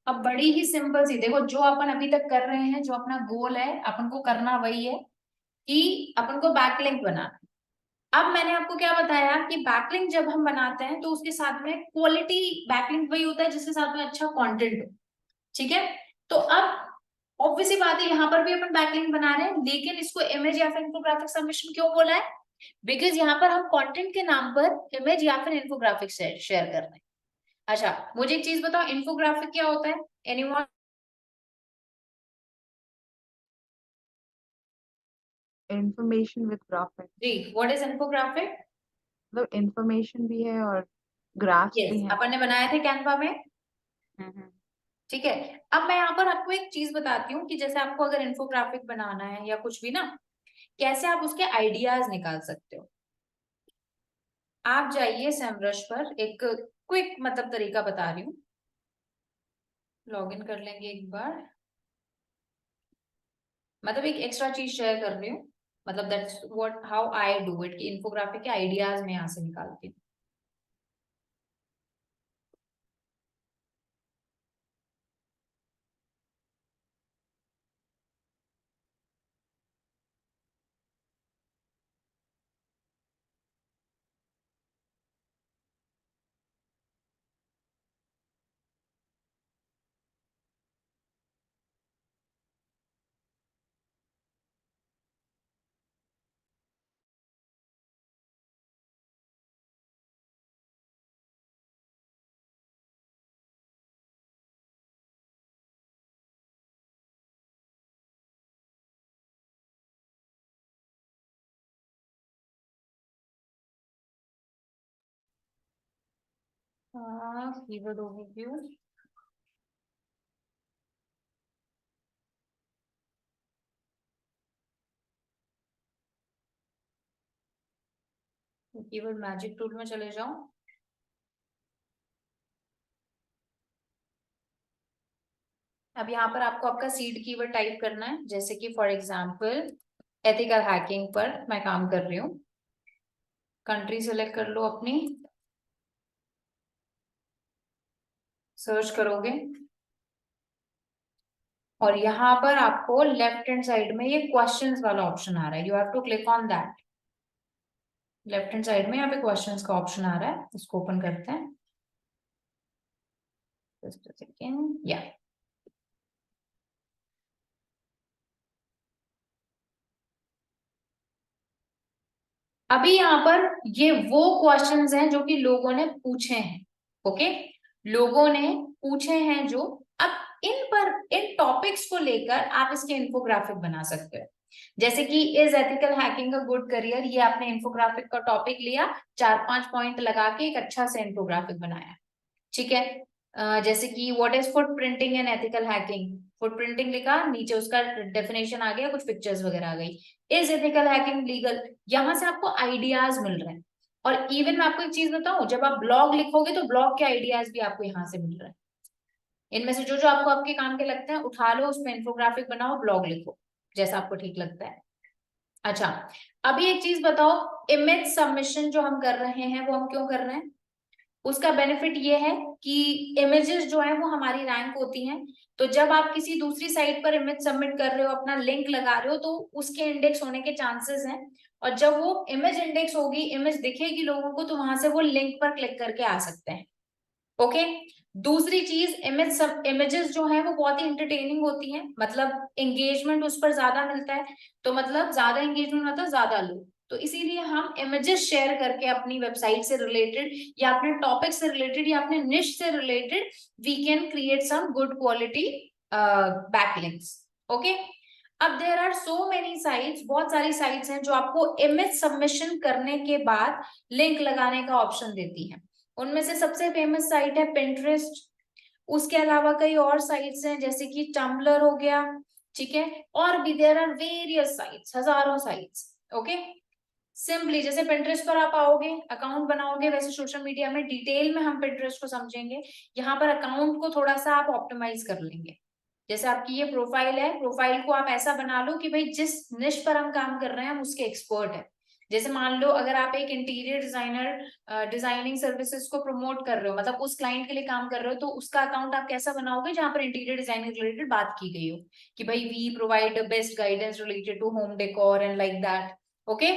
अब बड़ी ही सिंपल सी, देखो जो अपन अभी तक कर रहे हैं, जो अपना गोल है अपन को करना वही है कि अपन को बैकलिंक बनाना। अब मैंने आपको क्या बताया कि बैकलिंक जब हम बनाते हैं तो उसके साथ में क्वालिटी बैकलिंक वही होता है जिसके साथ में अच्छा कंटेंट हो। ठीक है, तो अब ऑब्वियसली बात है, यहाँ पर भी अपन बैकलिंक बना रहे हैं, लेकिन इसको इमेज या फिर इन्फोग्राफिक सबमिशन क्यों बोला है? बिकॉज यहाँ पर हम कंटेंट के नाम पर इमेज या फिर इन्फोग्राफिक शेयर कर रहे हैं। अच्छा, मुझे एक चीज बताओ, इन्फोग्राफिक क्या होता है? एनीवन? इंफॉर्मेशन विद ग्राफिक्स, जी, व्हाट इज इन्फोग्राफिक? मतलब इंफॉर्मेशन भी है और ग्राफ्स भी यस, हैं। अपन ने बनाया थे कैनवा में। हम्म। ठीक है, अब मैं यहाँ पर आपको एक चीज बताती हूँ कि जैसे आपको अगर इन्फोग्राफिक बनाना है या कुछ भी ना, कैसे आप उसके आइडियाज निकाल सकते हो। आप जाइए सेमरश पर, एक क्विक मतलब तरीका बता रही हूँ, लॉग इन कर लेंगे एक बार, मतलब एक एक्स्ट्रा चीज शेयर कर रही हूँ, मतलब that's what how I do it, कि इन्फोग्राफिक के आइडियाज में यहाँ से निकालती हूँ। Keyword overview, keyword magic tool में चले जाओ। अब यहाँ पर आपको आपका सीड कीवर्ड टाइप करना है, जैसे कि फॉर एग्जांपल एथिकल हैकिंग पर मैं काम कर रही हूँ। कंट्री सेलेक्ट कर लो अपनी, सर्च करोगे और यहाँ पर आपको लेफ्ट हैंड साइड में ये क्वेश्चंस वाला ऑप्शन आ रहा है, you have to click on that. Left hand side में यहाँ पे क्वेश्चंस का ऑप्शन आ रहा है, इसको ओपन करते हैं। just a second, yeah. अभी यहाँ पर ये वो क्वेश्चंस हैं जो कि लोगों ने पूछे हैं, ओके, लोगों ने पूछे हैं जो, अब इन टॉपिक्स को लेकर आप इसके इन्फोग्राफिक बना सकते हो। जैसे कि is ethical hacking a good career, ये आपने इन्फोग्राफिक का टॉपिक लिया, 4-5 पॉइंट लगा के एक अच्छा से इन्फोग्राफिक बनाया, ठीक है। जैसे कि what is foot printing and ethical hacking, foot printing लिखा, नीचे उसका डेफिनेशन आ गया, कुछ पिक्चर्स वगैरह आ गई। इज एथिकल हैकिंग लीगल, यहाँ से आपको आइडियाज मिल रहे हैं। और इवन मैं आपको एक चीज बताऊं, जब आप ब्लॉग लिखोगे तो ब्लॉग के आइडियाज भी आपको यहाँ से मिल रहे हैं। इनमें से जो जो आपको आपके काम के लगते हैं उठा लो, उसमें इन्फोग्राफिक बनाओ, ब्लॉग लिखो, जैसा आपको ठीक लगता है। अच्छा, अभी एक चीज बताओ, इमेज सबमिशन जो हम कर रहे हैं वो हम क्यों कर रहे हैं? उसका बेनिफिट ये है कि इमेजेस जो है वो हमारी रैंक होती हैं, तो जब आप किसी दूसरी साइट पर इमेज सबमिट कर रहे हो, अपना लिंक लगा रहे हो, तो उसके इंडेक्स होने के चांसेस हैं। और जब वो इमेज इंडेक्स होगी, इमेज दिखेगी लोगों को, तो वहां से वो लिंक पर क्लिक करके आ सकते हैं, ओके। दूसरी चीज, इमेजेस जो है वो बहुत ही इंटरटेनिंग होती हैं, मतलब एंगेजमेंट उस पर ज्यादा मिलता है, तो मतलब ज्यादा एंगेजमेंट मतलब ज्यादा लोग, तो इसीलिए हम इमेजेस शेयर करके अपनी वेबसाइट से रिलेटेड या अपने टॉपिक से रिलेटेड या अपने निश से related we can create some good quality backlinks, okay. अब there are so many sites, बहुत सारी साइट्स हैं जो आपको इमेज सबमिशन करने के बाद लिंक लगाने का ऑप्शन देती हैं। उनमें से सबसे फेमस साइट है पिंटरेस्ट, उसके अलावा कई और साइट्स हैं जैसे कि टम्बलर हो गया, ठीक है, और भी देयर आर वेरियस साइट्स, हजारों साइट्स, ओके। सिंपली जैसे पिंटरेस्ट पर आप आओगे, अकाउंट बनाओगे, वैसे सोशल मीडिया में डिटेल में हम पिंटरेस्ट को समझेंगे, यहाँ पर अकाउंट को थोड़ा सा आप ऑप्टिमाइज कर लेंगे। जैसे आपकी ये प्रोफाइल है, प्रोफाइल को आप ऐसा बना लो कि भाई जिस निश पर हम काम कर रहे हैं हम उसके एक्सपर्ट है। जैसे मान लो अगर आप एक इंटीरियर डिजाइनर डिजाइनिंग सर्विसेज को प्रमोट कर रहे हो, मतलब उस क्लाइंट के लिए काम कर रहे हो, तो उसका अकाउंट आप कैसा बनाओगे जहां पर इंटीरियर डिजाइनिंग रिलेटेड बात की गई हो कि भाई we provide best guidance related to home decor and like that, okay.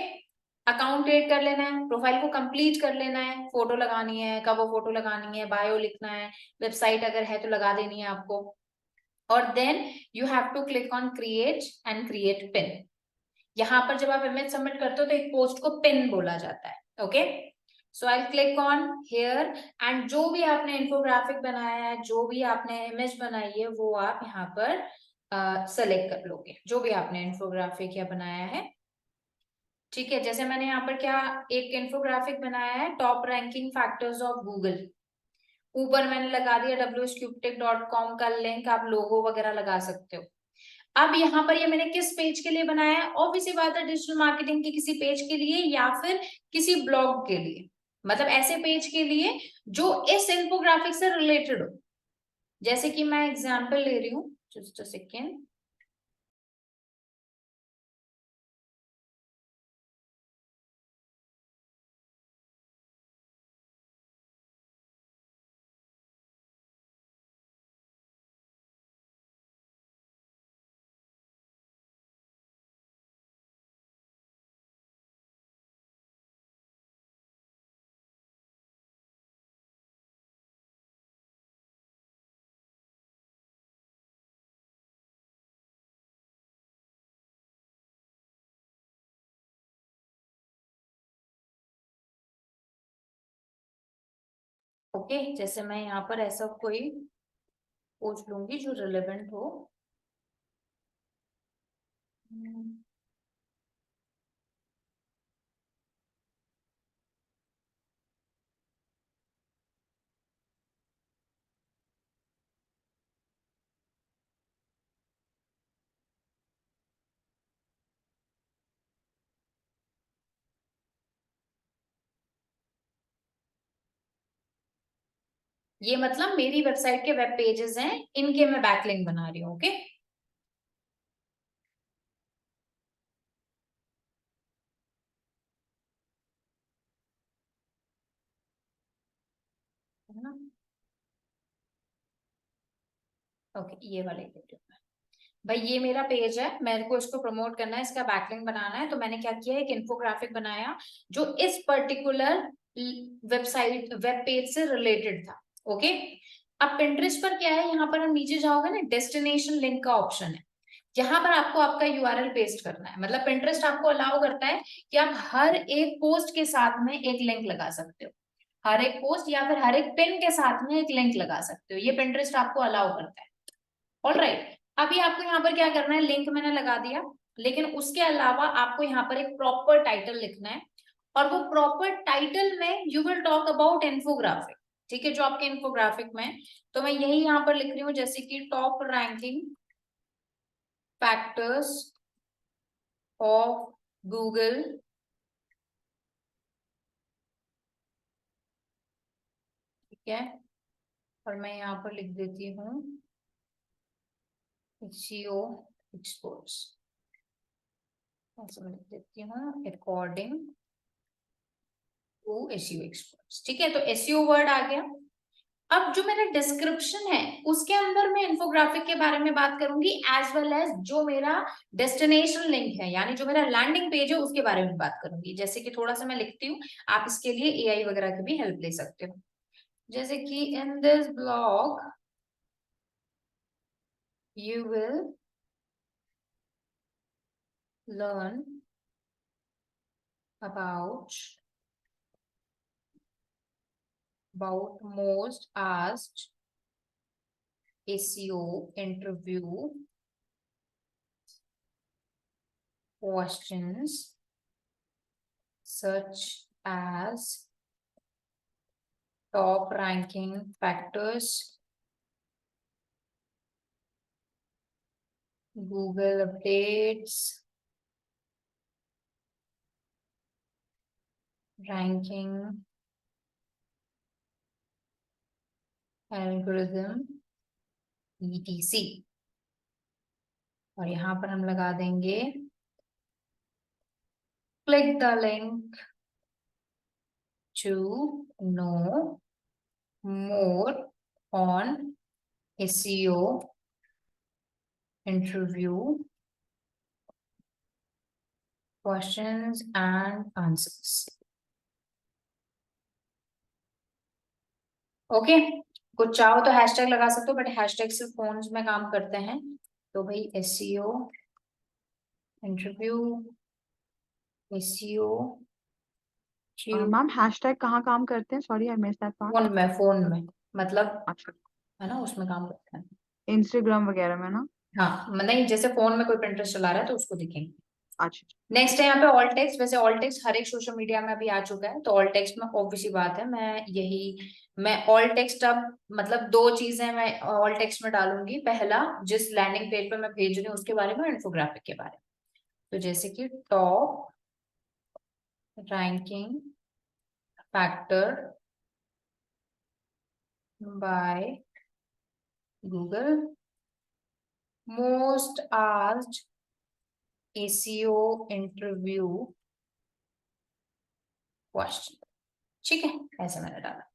Account create कर लेना है, प्रोफाइल को कंप्लीट कर लेना है, फोटो लगानी है, कब वो फोटो लगानी है, बायो लिखना है, वेबसाइट अगर है तो लगा देनी है आपको, और then you have to click on create and create pin. यहाँ पर जब आप इमेज सबमिट करते हो तो एक पोस्ट को पिन बोला जाता है, okay. So I click on here and जो भी आपने इन्फोग्राफिक बनाया है, जो भी आपने इमेज बनाई है, वो आप यहाँ पर सेलेक्ट कर लोगे, जो भी आपने इन्फोग्राफिक या बनाया है, ठीक है। जैसे मैंने यहाँ पर क्या एक इन्फोग्राफिक बनाया है, top ranking factors of Google, ऊपर मैंने लगा दिया wscuptech.com का लिंक, आप लोगो वगैरह लगा सकते हो। अब यहाँ पर ये मैंने किस पेज के लिए बनाया है? ऑब्वियसली बात है डिजिटल मार्केटिंग के किसी पेज के लिए या फिर किसी ब्लॉग के लिए, मतलब ऐसे पेज के लिए जो इस इन्फोग्राफिक से रिलेटेड हो। जैसे कि मैं एग्जांपल ले रही हूँ, जस्ट अ सेकेंड, ओके। जैसे मैं यहाँ पर ऐसा कोई पोस्ट लूंगी जो रिलेवेंट हो, ये मतलब मेरी वेबसाइट के वेब पेजेस हैं, इनके मैं बैकलिंक बना रही हूँ, ओके। है ना, ओके, ये वाले भाई ये मेरा पेज है, मेरे को इसको प्रमोट करना है, इसका बैकलिंक बनाना है, तो मैंने क्या किया, एक इन्फोग्राफिक बनाया जो इस पर्टिकुलर वेबसाइट वेब पेज से रिलेटेड था, ओके। अब पिंटरेस्ट पर क्या है, यहाँ पर हम नीचे जाओगे ना, डेस्टिनेशन लिंक का ऑप्शन है, यहाँ पर आपको आपका यूआरएल पेस्ट करना है। मतलब पिंटरेस्ट आपको अलाउ करता है कि आप हर एक पोस्ट के साथ में एक लिंक लगा सकते हो, हर एक पोस्ट या फिर हर एक पिन के साथ में एक लिंक लगा सकते हो, ये पिंटरेस्ट आपको अलाउ करता है। ऑलराइट, अभी आपको यहाँ पर क्या करना है, लिंक मैंने लगा दिया, लेकिन उसके अलावा आपको यहाँ पर एक प्रॉपर टाइटल लिखना है, और वो प्रॉपर टाइटल में you will talk about infographic, ठीक है, जो आपके इन्फोग्राफिक में है। तो मैं यही यहाँ पर लिख रही हूँ, जैसे कि top ranking factors of Google ठीक है, और मैं यहाँ पर लिख देती हूँ SEO experts, ऐसे मैं लिख देती हूँ अकॉर्डिंग टू SEO experts, ठीक है। तो SEO वर्ड आ गया। अब जो मेरा डिस्क्रिप्शन है उसके अंदर मैं इन्फोग्राफिक के बारे में बात करूंगी, एज वेल एज जो मेरा डेस्टिनेशन लिंक है, यानी जो मेरा लैंडिंग पेज है उसके बारे में बात करूंगी। जैसे कि थोड़ा सा मैं लिखती हूँ, आप इसके लिए AI वगैरह की भी हेल्प ले सकते हो। जैसे कि in this blog you will learn about most asked SEO interview questions such as top ranking factors, Google updates, ranking algorithm etc। और यहाँ पर हम लगा देंगे click the link to know more on SEO interview questions and answers। Okay, कुछ चाहो तो hashtag लगा सकते हो, बट हैशटैग से फोन्स में काम करते हैं। तो भाई SEO interview, SEO ma'am hashtag कहाँ काम करते हैं? Sorry I miss that part. Phone में मतलब अच्छा, है ना, उसमें काम करते हैं। इंस्टाग्राम वगैरह में ना? हाँ, नहीं जैसे फोन में कोई पिंटरेस्ट चला रहा है तो उसको दिखेंगे। अच्छा, नेक्स्ट है यहाँ पे ऑल टेक्स्ट। वैसे ऑल टेक्स्ट हर एक सोशल मीडिया में अभी आ चुका है, तो ऑल टेक्स्ट में ऑब्वियसली बात है, मैं ऑल टेक्स्ट अब मतलब दो चीजें मैं ऑल टेक्स्ट में डालूंगी। पहला, जिस लैंडिंग पेज पे मैं भेज रही हूँ उसके बारे में, इन्फोग्राफिक के बारे में। तो जैसे कि top ranking factor by Google, most asked SEO interview question, ठीक है, ऐसे मैंने डाला।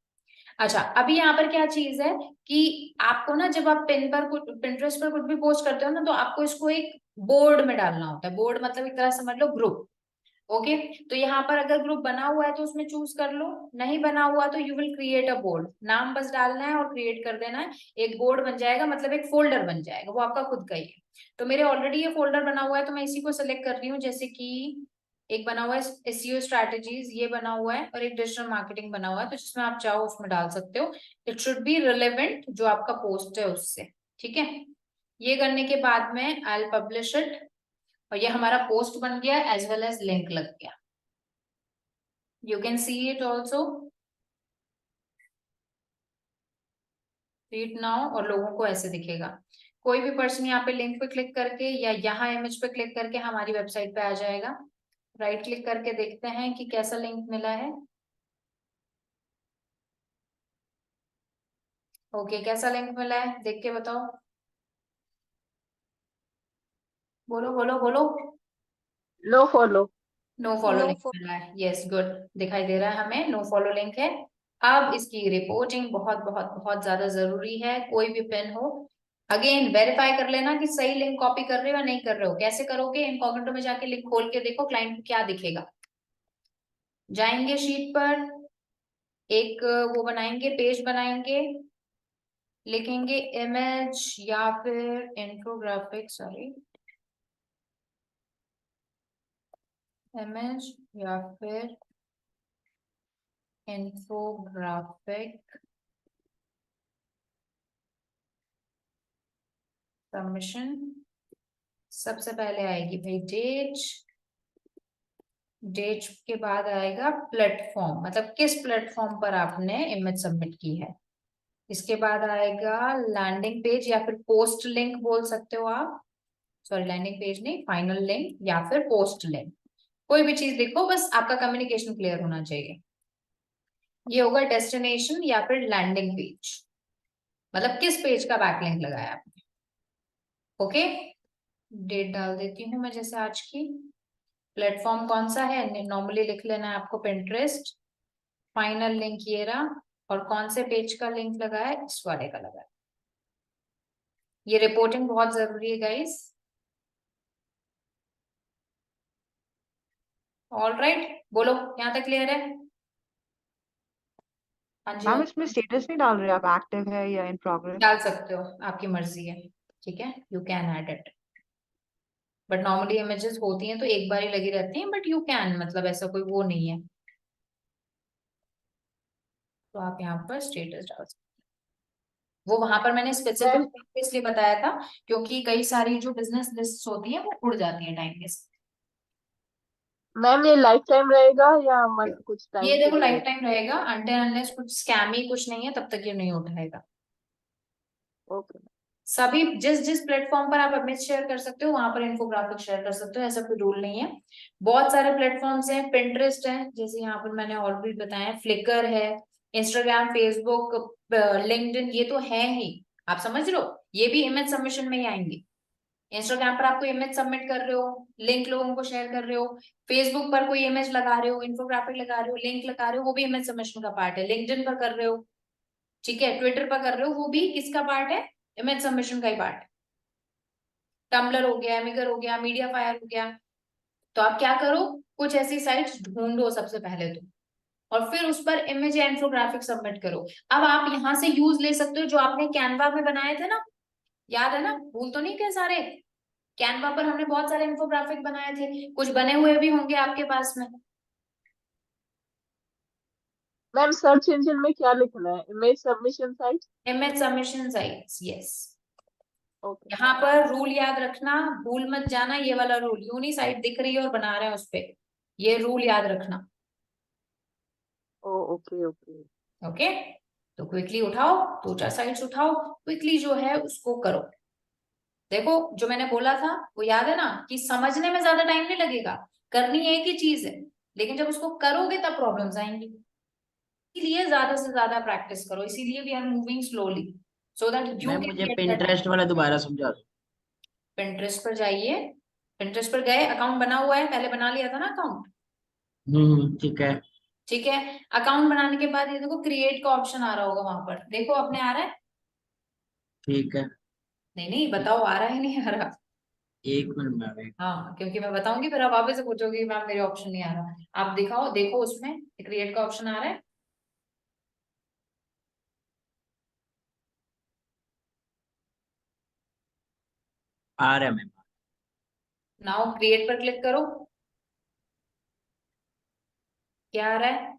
अच्छा, अभी यहाँ पर क्या चीज है कि आपको ना, जब आप पिंटरेस्ट पर कुछ भी पोस्ट करते हो ना, तो आपको इसको एक बोर्ड में डालना होता है। बोर्ड मतलब एक तरह समझ लो ग्रुप। ओके, तो यहाँ पर अगर ग्रुप बना हुआ है तो उसमें चूज कर लो, नहीं बना हुआ तो you will create a board. नाम बस डालना है और क्रिएट कर देना है, एक बोर्ड बन जाएगा, मतलब एक फोल्डर बन जाएगा, वो आपका खुद का ही है। तो मेरे ऑलरेडी ये फोल्डर बना हुआ है, तो मैं इसी को सिलेक्ट कर रही हूँ। जैसे कि एक बना हुआ है SEO स्ट्रैटेजीज, ये बना हुआ है, और एक डिजिटल मार्केटिंग बना हुआ है, तो जिसमें आप चाहो उसमें डाल सकते हो। इट शुड बी रिलेवेंट जो आपका पोस्ट है उससे, ठीक है। ये करने के बाद में आई विल पब्लिश इट, और ये हमारा पोस्ट बन गया एज वेल एज लिंक लग गया। You can see it also, see it now, और लोगों को ऐसे दिखेगा। कोई भी पर्सन यहाँ पे लिंक पे क्लिक करके या यहाँ इमेज पे क्लिक करके हमारी वेबसाइट पे आ जाएगा। राइट क्लिक करके देखते हैं कि कैसा लिंक मिला है। ओके, कैसा लिंक मिला है देख के बताओ, बोलो बोलो बोलो। No follow. No follow No link मिला है, यस गुड, दिखाई दे रहा है हमें, नो फॉलो लिंक है। अब इसकी रिपोर्टिंग बहुत बहुत बहुत ज्यादा जरूरी है। कोई भी पेन हो, अगेन वेरीफाई कर लेना कि सही लिंक कॉपी कर रहे हो या नहीं कर रहे हो। कैसे करोगे, इनकॉग्निटो में जाके लिंक खोल के देखो क्लाइंट को क्या दिखेगा। जाएंगे शीट पर, एक वो बनाएंगे, पेज बनाएंगे, लिखेंगे इमेज या फिर इन्फोग्राफिक, सॉरी, इमेज या फिर इन्फोग्राफिक सबमिशन। सबसे पहले आएगी भाई डेट, डेट के बाद आएगा प्लेटफॉर्म, मतलब किस प्लेटफॉर्म पर आपने इमेज सबमिट की है। इसके बाद आएगा लैंडिंग पेज या फिर पोस्ट लिंक बोल सकते हो आप, सॉरी लैंडिंग पेज नहीं, फाइनल लिंक या फिर पोस्ट लिंक, कोई भी चीज लिखो, बस आपका कम्युनिकेशन क्लियर होना चाहिए। ये होगा डेस्टिनेशन या फिर लैंडिंग पेज, मतलब किस पेज का बैकलिंक लगाया आपने। ओके, डेट डाल देती हूँ मैं जैसे आज की। प्लेटफॉर्म कौन सा है, नॉर्मली लिख लेना है आपको पिंटरेस्ट। फाइनल लिंक ये रहा, और कौन से पेज का लिंक लगाया है, इस वाले का लगाया। ये रिपोर्टिंग बहुत जरूरी है गाइस। ऑल राइट, बोलो यहाँ तक क्लियर है? हाँ जी, मैम इसमें स्टेटस नहीं डाल रहे आप, एक्टिव है या इन प्रोग्रेस? डाल सकते हो, आपकी मर्जी है, ठीक है, you can add it, but normally images होती हैं तो एक बार ही लगी रहती हैं, बट यू कैन, मतलब ऐसा कोई वो नहीं है, तो आप यहाँ पर स्टेटस डाल सकते हो। वो वहां पर मैंने मैम स्पेसिफिक इसलिए बताया था क्योंकि कई सारी जो बिजनेस लिस्ट होती है वो उड़ जाती है टाइम के साथ। मैम ये लाइफ टाइम रहेगा या कुछ टाइम ये के देखो लिए लाइफ रहेगा? टाइम रहेगा, अनटिल अनलेस कुछ स्कैमी कुछ नहीं है तब तक ये नहीं उठाएगा। ओके। सभी जिस जिस प्लेटफॉर्म पर आप इमेज शेयर कर सकते हो वहां पर इन्फोग्राफिक शेयर कर सकते हो, ऐसा कोई रूल नहीं है। बहुत सारे प्लेटफॉर्म्स हैं, पिंटरेस्ट है जैसे यहाँ पर मैंने ऑलरेडी बताया, फ्लिकर है, इंस्टाग्राम, फेसबुक, लिंक्डइन, ये तो है ही, आप समझ रहे हो, ये भी इमेज सबमिशन में ही आएंगे। इंस्टाग्राम पर आप कोई इमेज सबमिट कर रहे हो, लिंक लोगों को शेयर कर रहे हो, फेसबुक पर कोई इमेज लगा रहे हो, इन्फोग्राफिक लगा रहे हो, लिंक लगा रहे हो, वो भी इमेज सबमिशन का पार्ट है। लिंक्डइन पर कर रहे हो, ठीक है, ट्विटर पर कर रहे हो, वो भी किसका पार्ट है, इमेज सबमिशन का ही पार्ट है। टम्बलर हो गया, एमिगर हो गया, मीडिया फायर हो गया, तो आप क्या करो, कुछ ऐसी साइट्स ढूंढो सबसे पहले तो, और फिर उस पर इमेज या इन्फोग्राफिक सबमिट करो। अब आप यहाँ से यूज ले सकते हो जो आपने कैनवा में बनाए थे ना, याद है ना, भूल तो नहीं गए सारे? कैनवा पर हमने बहुत सारे इन्फोग्राफिक बनाए थे, कुछ बने हुए भी होंगे आपके पास में। मैम सर्च इंजन में क्या लिखना है, image submission site? Image submission sites, yes. Okay. यहाँ पर रूल याद रखना, भूल मत जाना, ये वाला रूल, यूनी साइट दिख रही है और बना रहे हैं उस पे, ये रूल याद रखना। ओ ओके ओके। ओके, तो क्विकली उठाओ, 2-4 साइट्स उठाओ, क्विकली जो है उसको करो। देखो जो मैंने बोला था वो याद है ना, कि समझने में ज्यादा टाइम नहीं लगेगा, करनी एक ही चीज है, लेकिन जब उसको करोगे तब प्रॉब्लम्स आएंगी। इसीलिए ज्यादा से ज्यादा प्रैक्टिस करो, इसीलिए we are moving slowly so that you ma'am can मुझे गेट दैट। पिंटरेस्ट वाला दोबारा समझा दो। पिंटरेस्ट पर जाइए, पिंटरेस्ट पर गए, अकाउंट बना हुआ है, पहले बना लिया था ना अकाउंट, ठीक है। ठीक है। अकाउंट बनाने के बाद ये देखो क्रिएट का ऑप्शन आ रहा होगा वहां पर, देखो अपने आ रहा है? ठीक है, नहीं नहीं बताओ, आ रहा है नहीं आ रहा? एक मिनट में। हाँ, क्योंकि मैं बताऊंगी फिर आप वापस से पूछोगे मैम मेरे ऑप्शन नहीं आ रहा। आप दिखाओ, देखो उसमें क्रिएट का ऑप्शन आ रहा है? आ रहा है मैम। नाउ क्रिएट पर क्लिक करो, क्या आ रहा है?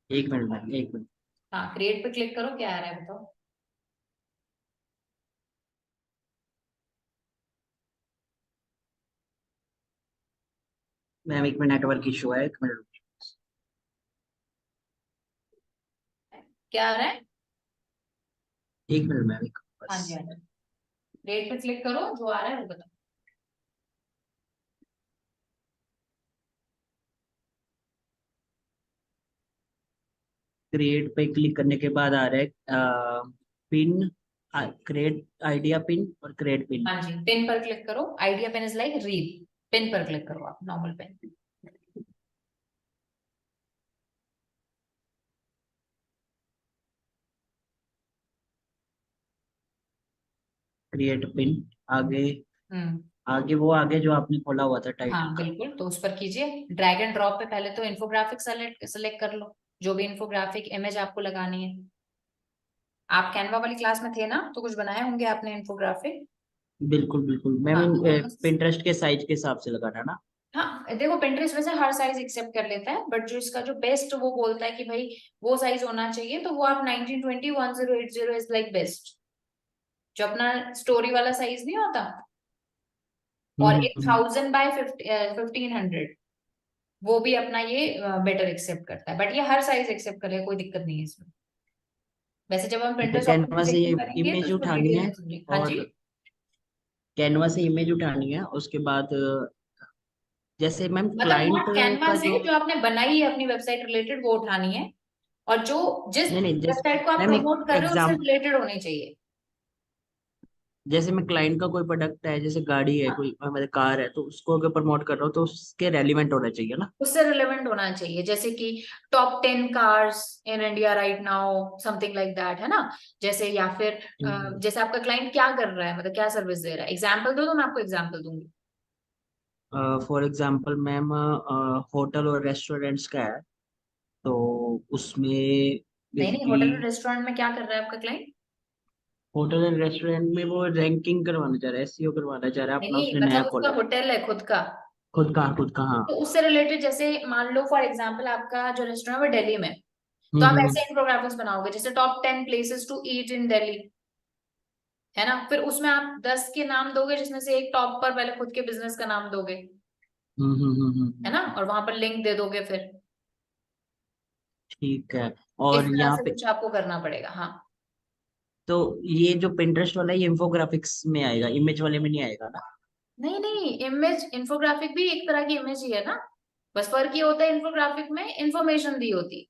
एक मिनट मैम, एक मिनट। हाँ, क्रिएट पर क्लिक करो, क्या आ रहा है बताओ? मैम एक मिनट, नेटवर्क इशू है, एक मिनट। क्या आ रहा है? एक मिनट मैम, एक हाँ बस। जी, हाँ जी, क्रिएट पर क्लिक करो, जो आ रहा है वो बताओ। क्रिएट पे क्लिक करने के बाद आ रहा है पिन, क्रिएट आइडिया पिन और क्रिएट पिन। हाँ जी, पिन पर क्लिक करो, idea pin is like reel, pin पर क्लिक करो आप, नॉर्मल पिन। क्रिएट पिन, आगे, हम्म, आगे वो आगे जो आपने खोला हुआ था टाइटल हाँ का। बिल्कुल, तो उस पर कीजिए ड्रैग एंड ड्रॉप पे, पहले तो इन्फोग्राफिक सेलेक्ट सेलेक्ट कर लो, जो भी इंफोग्राफिक इमेज आपको लगानी है। आप कैनवा वाली क्लास में थे ना, तो कुछ बनाए होंगे आपने इंफोग्राफिक। बिल्कुल बिल्कुल मैम, हाँ तो बस, पिंटरेस्ट के साइज के हिसाब से लगाना ना। हाँ देखो Pinterest वैसे हर साइज एक्सेप्ट कर लेता है, बट जो इसका जो बेस्ट वो बोलता है कि भाई वो साइज होना चाहिए, तो वो आप 1920 1080 इज लाइक बेस्ट, जो अपना स्टोरी वाला साइज नहीं होता, और हम्म, 1000 बाय 1500, वो भी अपना ये बेटर एक्सेप्ट करता है, बट ये हर साइज एक्सेप्ट करेगा, कोई दिक्कत नहीं है इसमें। वैसे जब हम ठीक है, Pinterest कैनवा से ये ऑप्टिमाइजेशन करेंगे तो इमेज इसको उठानी डिटेल है में समझेंगे। हाँ जी। और कैनवा से इमेज उठानी है, उसके बाद जैसे मैम मतलब क्लाइंट नॉट कैनवा का से, जो, जो आपने बनाई है अपनी वेबसाइट रिलेटेड वो उठानी है, और जो जिस नहीं जैसे वेबसाइट को आप मैम एक प्रमोट कर रहे हो उससे एग्जाम, रिलेटेड होनी चाहिए। जैसे मैं क्लाइंट का कोई प्रोडक्ट है, जैसे गाड़ी है, हाँ, कोई मतलब कार है, तो उसको अगर प्रमोट कर रहा हूँ तो उसके रेलिवेंट होना चाहिए ना। उससे रिलेवेंट होना चाहिए, जैसे कि top 10 cars in India right now, something like that, है ना। जैसे या फिर जैसे आपका क्लाइंट क्या कर रहा है, मतलब क्या सर्विस दे रहा है, एग्जाम्पल दो तो मैं आपको एग्जाम्पल दूंगी। फॉर एग्जांपल मैम, होटल और रेस्टोरेंट्स का है, तो उसमें नहीं नहीं, बेसिकली होटल और रेस्टोरेंट में क्या कर रहा है आपका क्लाइंट? होटल एंड रेस्टोरेंट में वो रैंकिंग करवाना चाह रहा है, एसईओ करवाना चाह रहा है, नहीं अपना नहीं, उसने नया मतलब उसका खोला है। होटल है खुद का, खुद का हाँ। तो उससे रिलेटेड, जैसे मान लो फॉर एग्जाम्पल आपका जो रेस्टोरेंट है वो दिल्ली में, तो आप हम्म। ऐसे इन्फोग्राफिक्स बनाओगे जैसे top 10 places to eat in Delhi, है ना। फिर उसमें आप 10 के नाम दोगे, जिसमें से एक टॉप पर पहले खुद के बिजनेस का नाम दोगे, है ना, और वहां पर लिंक दे दोगे फिर। ठीक है। इस और तरह यहाँ से पे कुछ आपको करना पड़ेगा। हाँ, तो ये जो पिंटरेस्ट वाला है, ये इंफोग्राफिक्स में आएगा, इमेज वाले में नहीं आएगा ना। नहीं नहीं, इमेज इंफोग्राफिक भी एक तरह की इमेज ही है ना, बस फर्क ये होता है इंफोग्राफिक में इंफॉर्मेशन दी होती।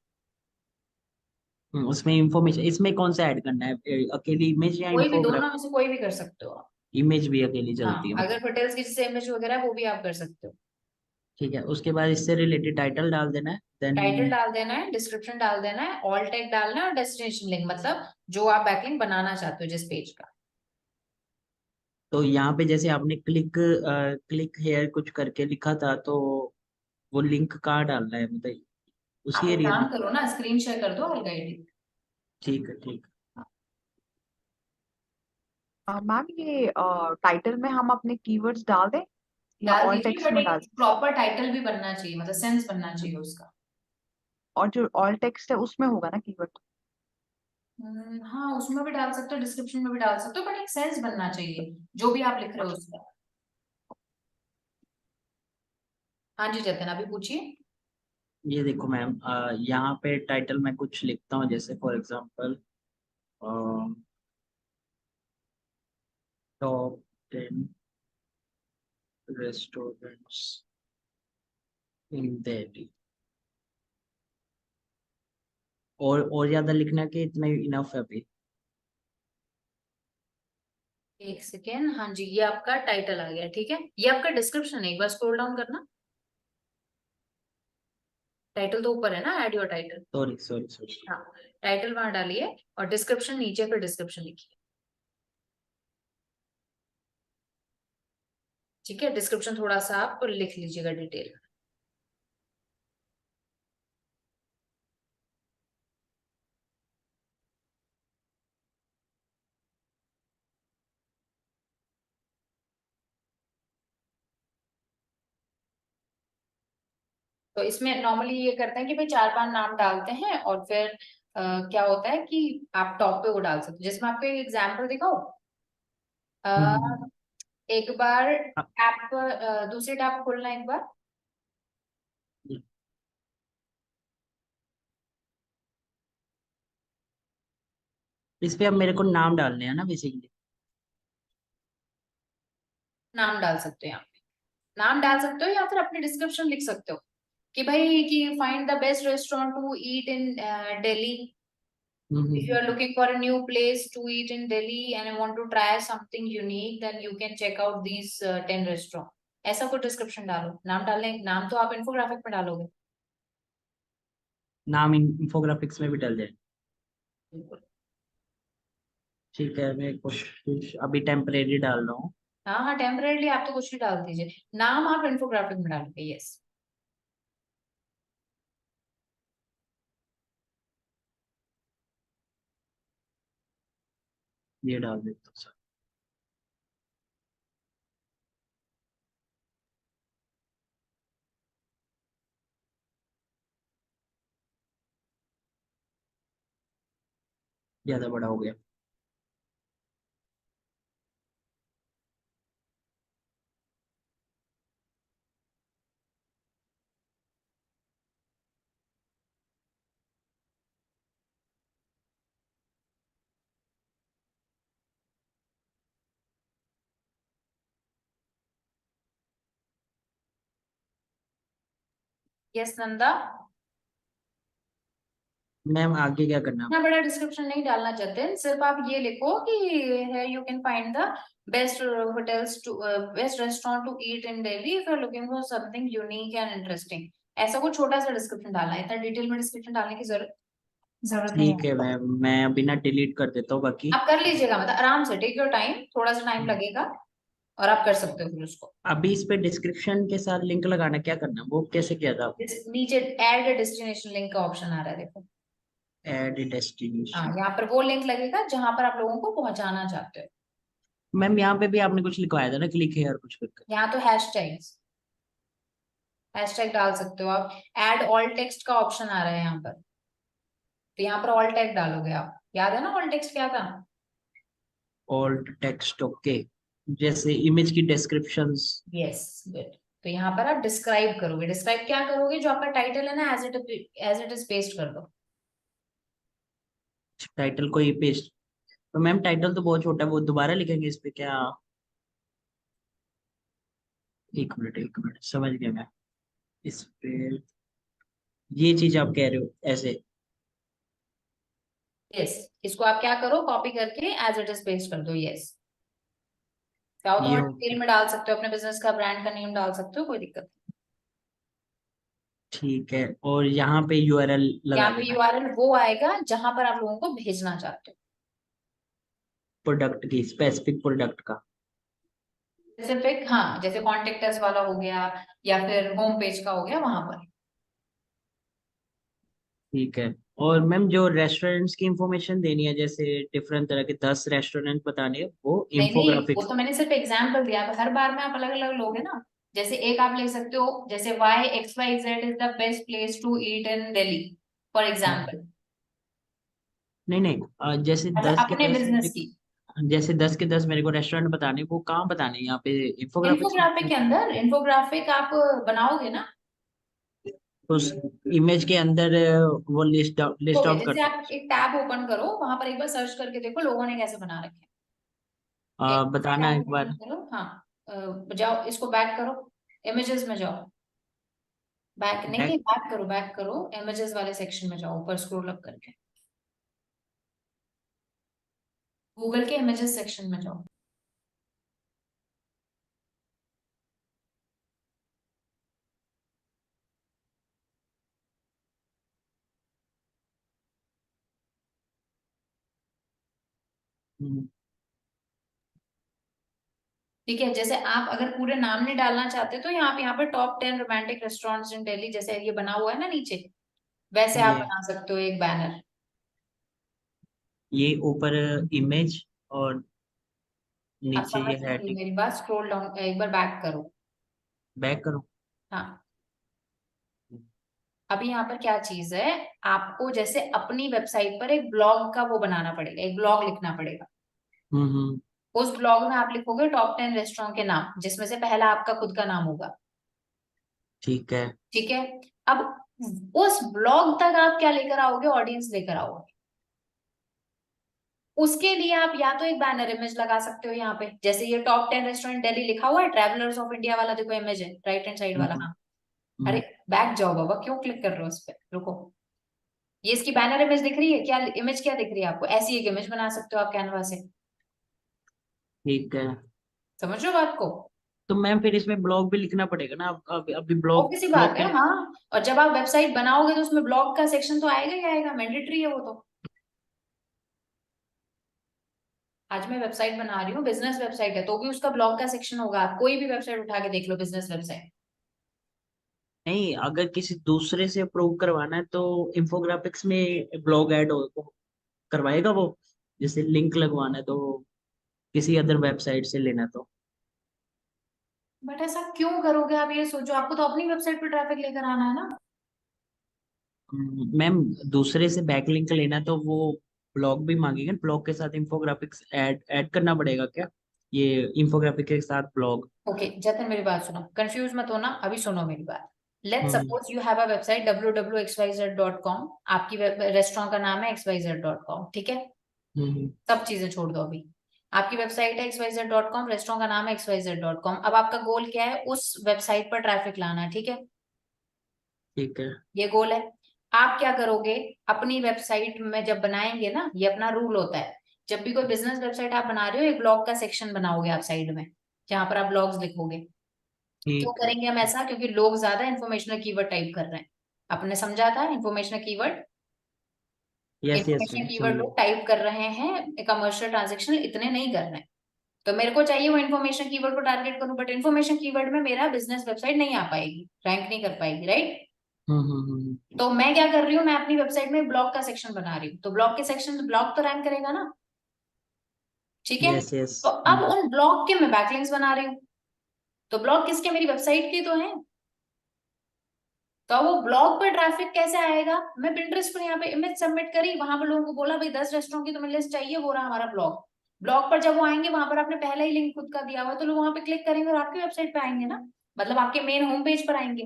उसमें इंफॉर्मेशन, इसमें कौन सा ऐड करना है, अकेली इमेज या कोई भी, इंफोग्राफ? दोनों में से कोई भी कर सकते हो आप। इमेज भी अकेली चलती हाँ, है अगर मतलब। होटल्स की जैसे इमेज वगैरह है, वो भी आप कर सकते हो। ठीक है, उसके बाद इससे रिलेटेड टाइटल डाल देना है, देन टाइटल डाल देना है, डिस्क्रिप्शन डाल देना है, ऑल टैग डालना है, और डेस्टिनेशन लिंक, मतलब जो आप बैकलिंक बनाना चाहते हो जिस पेज का। तो यहाँ पे जैसे आपने क्लिक हेयर कुछ करके लिखा था, तो वो लिंक कहाँ डालना है, मतलब आप उसी एक एरिया में? काम करो ना, स्क्रीन शेयर कर दो अलग आईडी। ठीक है ठीक मैम ये टाइटल में हम अपने कीवर्ड्स डाल दें या डाल ऑल दीजिए, टेक्स्ट बट में डाल एक प्रॉपर टाइटल भी बनना चाहिए, मतलब सेंस बनना चाहिए उसका। और जो ऑल टेक्स्ट है उसमें होगा ना कीवर्ड? हाँ, उसमें भी डाल सकते हो, डिस्क्रिप्शन में भी डाल सकते हो, बट एक सेंस बनना चाहिए जो भी आप लिख रहे हो उसका। हाँ जी जतन, अभी पूछिए। ये देखो मैम, यहाँ पे टाइटल में कुछ लिखता हूँ, जैसे फॉर एग्जांपल टॉप 10 रेस्टोरेंट्स इन दिल्ली, और ज्यादा लिखना कि इतना इनफ है अभी? एक सेकेंड, हाँ जी, ये आपका टाइटल आ गया, ठीक है। ये आपका डिस्क्रिप्शन है, एक बार स्क्रॉल डाउन करना। टाइटल तो ऊपर है ना, add your title. Sorry sorry sorry. हाँ, टाइटल वहां डालिए, और डिस्क्रिप्शन नीचे, फिर डिस्क्रिप्शन लिखिए। ठीक है, डिस्क्रिप्शन थोड़ा सा आप लिख लीजिएगा डिटेल। तो इसमें नॉर्मली ये करते हैं कि भाई 4-5 नाम डालते हैं, और फिर क्या होता है कि आप टॉप पे वो डाल सकते हो। जैसे मैं आपको एक एग्जांपल दिखाऊं, हम्म। एक बार हाँ, टैब, दूसरी टैब खोलना एक बार। इस पे अब मेरे को नाम डालने हैं ना बेसिकली? नाम डाल सकते हो यहाँ पे, नाम डाल सकते हो, या फिर अपनी डिस्क्रिप्शन लिख सकते हो कि भाई कि find the best restaurant to eat in Delhi. If you are looking for a new place to eat in Delhi and want to try something unique, then you can check out these 10 restaurant. ऐसा कुछ description डालो, नाम डालने, नाम तो आप infographic में डालोगे। नाम इंफोग्राफिक्स में भी डल जाए? बिल्कुल। ठीक है, मैं कोशिश अभी टेम्परेरी डाल रहा हूँ। हाँ हाँ, टेम्परेरी आप तो कुछ भी डाल दीजिए, नाम आप इन्फोग्राफिक में डालोगे। यस। ये डाल देता हूँ सर। ज्यादा बड़ा हो गया। यस नंदा, मैम आगे क्या करना है? इतना बड़ा डिस्क्रिप्शन नहीं डालना चाहते, सिर्फ आप ये लिखो कि you can find the best hotels to best restaurant to eat in Delhi if you are looking for something unique and interesting. ऐसा कुछ छोटा सा डिस्क्रिप्शन डालना है, इतना डिटेल में डिस्क्रिप्शन डालने की जरूरत नहीं ठीक है। है मैम, मैं अभी ना डिलीट कर देता हूँ बाकी। आप कर लीजिएगा, मतलब आराम से, टेक योर टाइम, थोड़ा सा टाइम लगेगा और आप कर सकते हो फिर उसको। अभी इस पे डिस्क्रिप्शन के साथ लिंक लगाना क्या करना है? वो कैसे किया था? नीचे ऐड डेस्टिनेशन लिंक का ऑप्शन आ रहा है, देखो। ऐड हाँ, डेस्टिनेशन। यहाँ पर वो लिंक लगेगा जहां पर आप लोगों को पहुंचाना चाहते हो। मैम यहाँ पे भी आपने कुछ लिखवाया था ना, क्लिक हेयर कुछ करके। यहाँ तो हैशटैग डाल सकते हो आप। ऐड ऑल टेक्स्ट का ऑप्शन आ रहा है यहाँ पर, तो यहाँ पर ऑल टैग डालोगे आप। याद है ना ऑल टेक्स्ट क्या था? Alt text, okay. जैसे इमेज की डिस्क्रिप्शंस। Yes, good. तो यहाँ पर आप डिस्क्राइब करोगे। डिस्क्राइब क्या करोगे? जो आपका टाइटल है ना, एज इट इज पेस्ट कर दो। टाइटल को ही पेस्ट। तो मैम टाइटल तो बहुत छोटा है, वो दोबारा लिखेंगे इस पे क्या? एक मिनट समझ गया मैं। इस पे ये चीज आप कह रहे हो ऐसे? यस, इसको आप क्या करो, कॉपी करके एज इट इज पेस्ट कर दो। यस, चाहो तो ये और हो डिटेल गया। में डाल सकते हो, अपने बिजनेस का ब्रांड का नेम डाल सकते हो, कोई दिक्कत नहीं। ठीक है, और यहाँ पे यूआरएल लगा यहाँ पे देना है यूआरएल वो आएगा जहां पर आप लोगों को भेजना चाहते हो। प्रोडक्ट की, स्पेसिफिक प्रोडक्ट का। स्पेसिफिक, हाँ, जैसे कॉन्टेक्ट अस वाला हो गया या फिर होम पेज का हो गया, वहां पर। ठीक है। और मैम जो रेस्टोरेंट्स की इंफॉर्मेशन देनी है, जैसे डिफरेंट तरह के 10 रेस्टोरेंट बताने हैं, वो नहीं नहीं, वो इंफोग्राफिक्स। तो मैंने सिर्फ एग्जाम्पल दिया। अब हर बार में आप अलग अलग लोगे ना। जैसे एक आप ले सकते हो, जैसे YXYZ is the best place to eat in Delhi, for example. नहीं नहीं, जैसे अच्छा, 10 के अपने 10 बिजनेस की जैसे 10 के 10 मेरे को रेस्टोरेंट बताने, वो कहाँ बताने हैं? यहाँ पे इंफोग्राफिक्स में? इंफोग्राफिक के अंदर, इंफोग्राफिक आप बनाओगे ना। उस इमेज के अंदर वो लिस्ट तो आउट कर जैसे दूँ? आप एक टैब ओपन करो, वहां पर एक बार सर्च करके देखो लोगों ने कैसे बना रखे हैं। एक बताना टैब एक ओपन बार। करो, हाँ। जाओ, इसको बैक करो, इमेजेस में जाओ। बैक नहीं नहीं, बैक। बैक करो, इमेजेस वाले सेक्शन में जाओ, ऊपर स्क्रॉल अप करके गूगल के इमेजेस सेक्शन में जाओ। ठीक है, जैसे आप अगर पूरे नाम नहीं डालना चाहते तो यहाँ पे टॉप 10 रोमांटिक रेस्टोरेंट्स इन दिल्ली, जैसे ये बना हुआ है ना नीचे, वैसे आप ये बना सकते हो एक बैनर। ये ऊपर इमेज और आप नीचे समझ ये लीजिए हेडिंग। मेरी बात, स्क्रॉल डाउन एक बार बैक करो। बैक करो। हाँ, अभी यहाँ पर क्या चीज है, आपको जैसे अपनी वेबसाइट पर एक ब्लॉग का वो बनाना पड़ेगा, एक ब्लॉग लिखना पड़ेगा। हम्म। उस ब्लॉग में आप लिखोगे टॉप 10 रेस्टोरेंट के नाम, जिसमें से पहला आपका खुद का नाम होगा। ठीक है। ठीक है, अब उस ब्लॉग तक आप क्या लेकर आओगे? ऑडियंस लेकर आओगे। उसके लिए आप या तो एक बैनर इमेज लगा सकते हो यहाँ पे, जैसे ये टॉप 10 रेस्टोरेंट दिल्ली लिखा हुआ है, ट्रैवलर्स ऑफ इंडिया वाला देखो इमेज है, राइट हैंड साइड वाला। हम्म हाँ, अरे हम्म। बैक जाओ बाबा, क्यों क्लिक कर रहे हो उस पर? रुको, ये इसकी बैनर इमेज दिख रही है क्या? इमेज क्या दिख रही है आपको? ऐसी एक इमेज बना सकते हो आप कैनवा से। ठीक है। समझ रहे हो बात को? तो मैम फिर इसमें ब्लॉग भी लिखना पड़ेगा ना? अभी ब्लॉग ऑब्वियस सी बात ब्लॉग के है, लिए। हाँ। और जब आप वेबसाइट बनाओगे तो उसमें ब्लॉग का सेक्शन तो आएगा ही आएगा, मैंडेटरी है वो तो। आज मैं वेबसाइट बना रही हूँ, बिजनेस वेबसाइट है, तो भी उसका ब्लॉग का सेक्शन होगा। आप कोई भी वेबसाइट उठा के देख लो, बिजनेस वेबसाइट। नहीं, अगर किसी दूसरे से अप्रूव करवाना है तो इंफोग्राफिक्स में ब्लॉग ऐड हो करवाएगा वो? जैसे लिंक लगवाना है तो किसी अदर वेबसाइट से लेना तो। बट ऐसा क्यों करोगे आप, ये सोचो, आपको तो अपनी वेबसाइट पर ट्रैफिक लेकर आना है ना। मैम दूसरे से बैकलिंक लेना तो वो ब्लॉग भी मांगेगा, ब्लॉग के साथ इंफोग्राफिक्स ऐड ऐड करना पड़ेगा क्या, ये इंफोग्राफिक के साथ ब्लॉग? ओके जतन, मेरी बात सुनो, कंफ्यूज मत होना, अभी सुनो मेरी बात। Let's hmm suppose you have a website www.xyz.com, आपकी रेस्टोरेंट का नाम है xyz.com, ठीक है। हम्म सब चीजें छोड़ दो अभी, आपकी वेबसाइट है xyz.com, रेस्टोरेंट का नाम है xyz.com। अब आपका गोल क्या है, उस वेबसाइट पर ट्रैफिक लाना है, ठीक है। ठीक है। ये गोल है। आप क्या करोगे, अपनी वेबसाइट में जब बनाएंगे ना, ये अपना रूल होता है, जब भी कोई बिजनेस वेबसाइट आप बना रहे हो, एक ब्लॉग का सेक्शन बनाओगे आप साइड में, जहां पर आप ब्लॉग्स लिखोगे। क्यों ठीक है। करेंगे हम ऐसा, क्योंकि लोग ज्यादा इन्फॉर्मेशनल कीवर्ड टाइप कर रहे हैं। आपने समझा था informational keyword, yes yes informational ma'am keyword समझ लोग टाइप कर रहे हैं, कमर्शियल ट्रांजेक्शन इतने नहीं कर रहे हैं। तो मेरे को चाहिए वो इन्फॉर्मेशन कीवर्ड को टारगेट करूं, बट इन्फॉर्मेशन कीवर्ड में मेरा बिजनेस वेबसाइट नहीं आ पाएगी, रैंक नहीं कर पाएगी, राइट। हम्म। तो मैं क्या कर रही हूँ, मैं अपनी वेबसाइट में ब्लॉग का सेक्शन बना रही हूँ, तो ब्लॉग के सेक्शन में ब्लॉग तो रैंक करेगा ना, ठीक है। Yes yes. तो अब उन ब्लॉग के मैं बैकलिंक्स बना रही हूँ, तो ब्लॉग किसके, मेरी वेबसाइट के तो हैं। तो अब वो ब्लॉग पर ट्रैफिक कैसे आएगा, मैं पिंटरेस्ट पर यहाँ पे इमेज सबमिट करी, वहां पर लोगों को बोला भाई 10 रेस्टोरेंट की तुम्हें लिस्ट चाहिए, वो रहा हमारा ब्लॉग। ब्लॉग पर जब वो आएंगे, वहां पर आपने पहला ही लिंक खुद का दिया हुआ है, तो लोग वहां पे क्लिक करेंगे और आपकी वेबसाइट पे आएंगे ना, मतलब आपके मेन होम पेज पर आएंगे।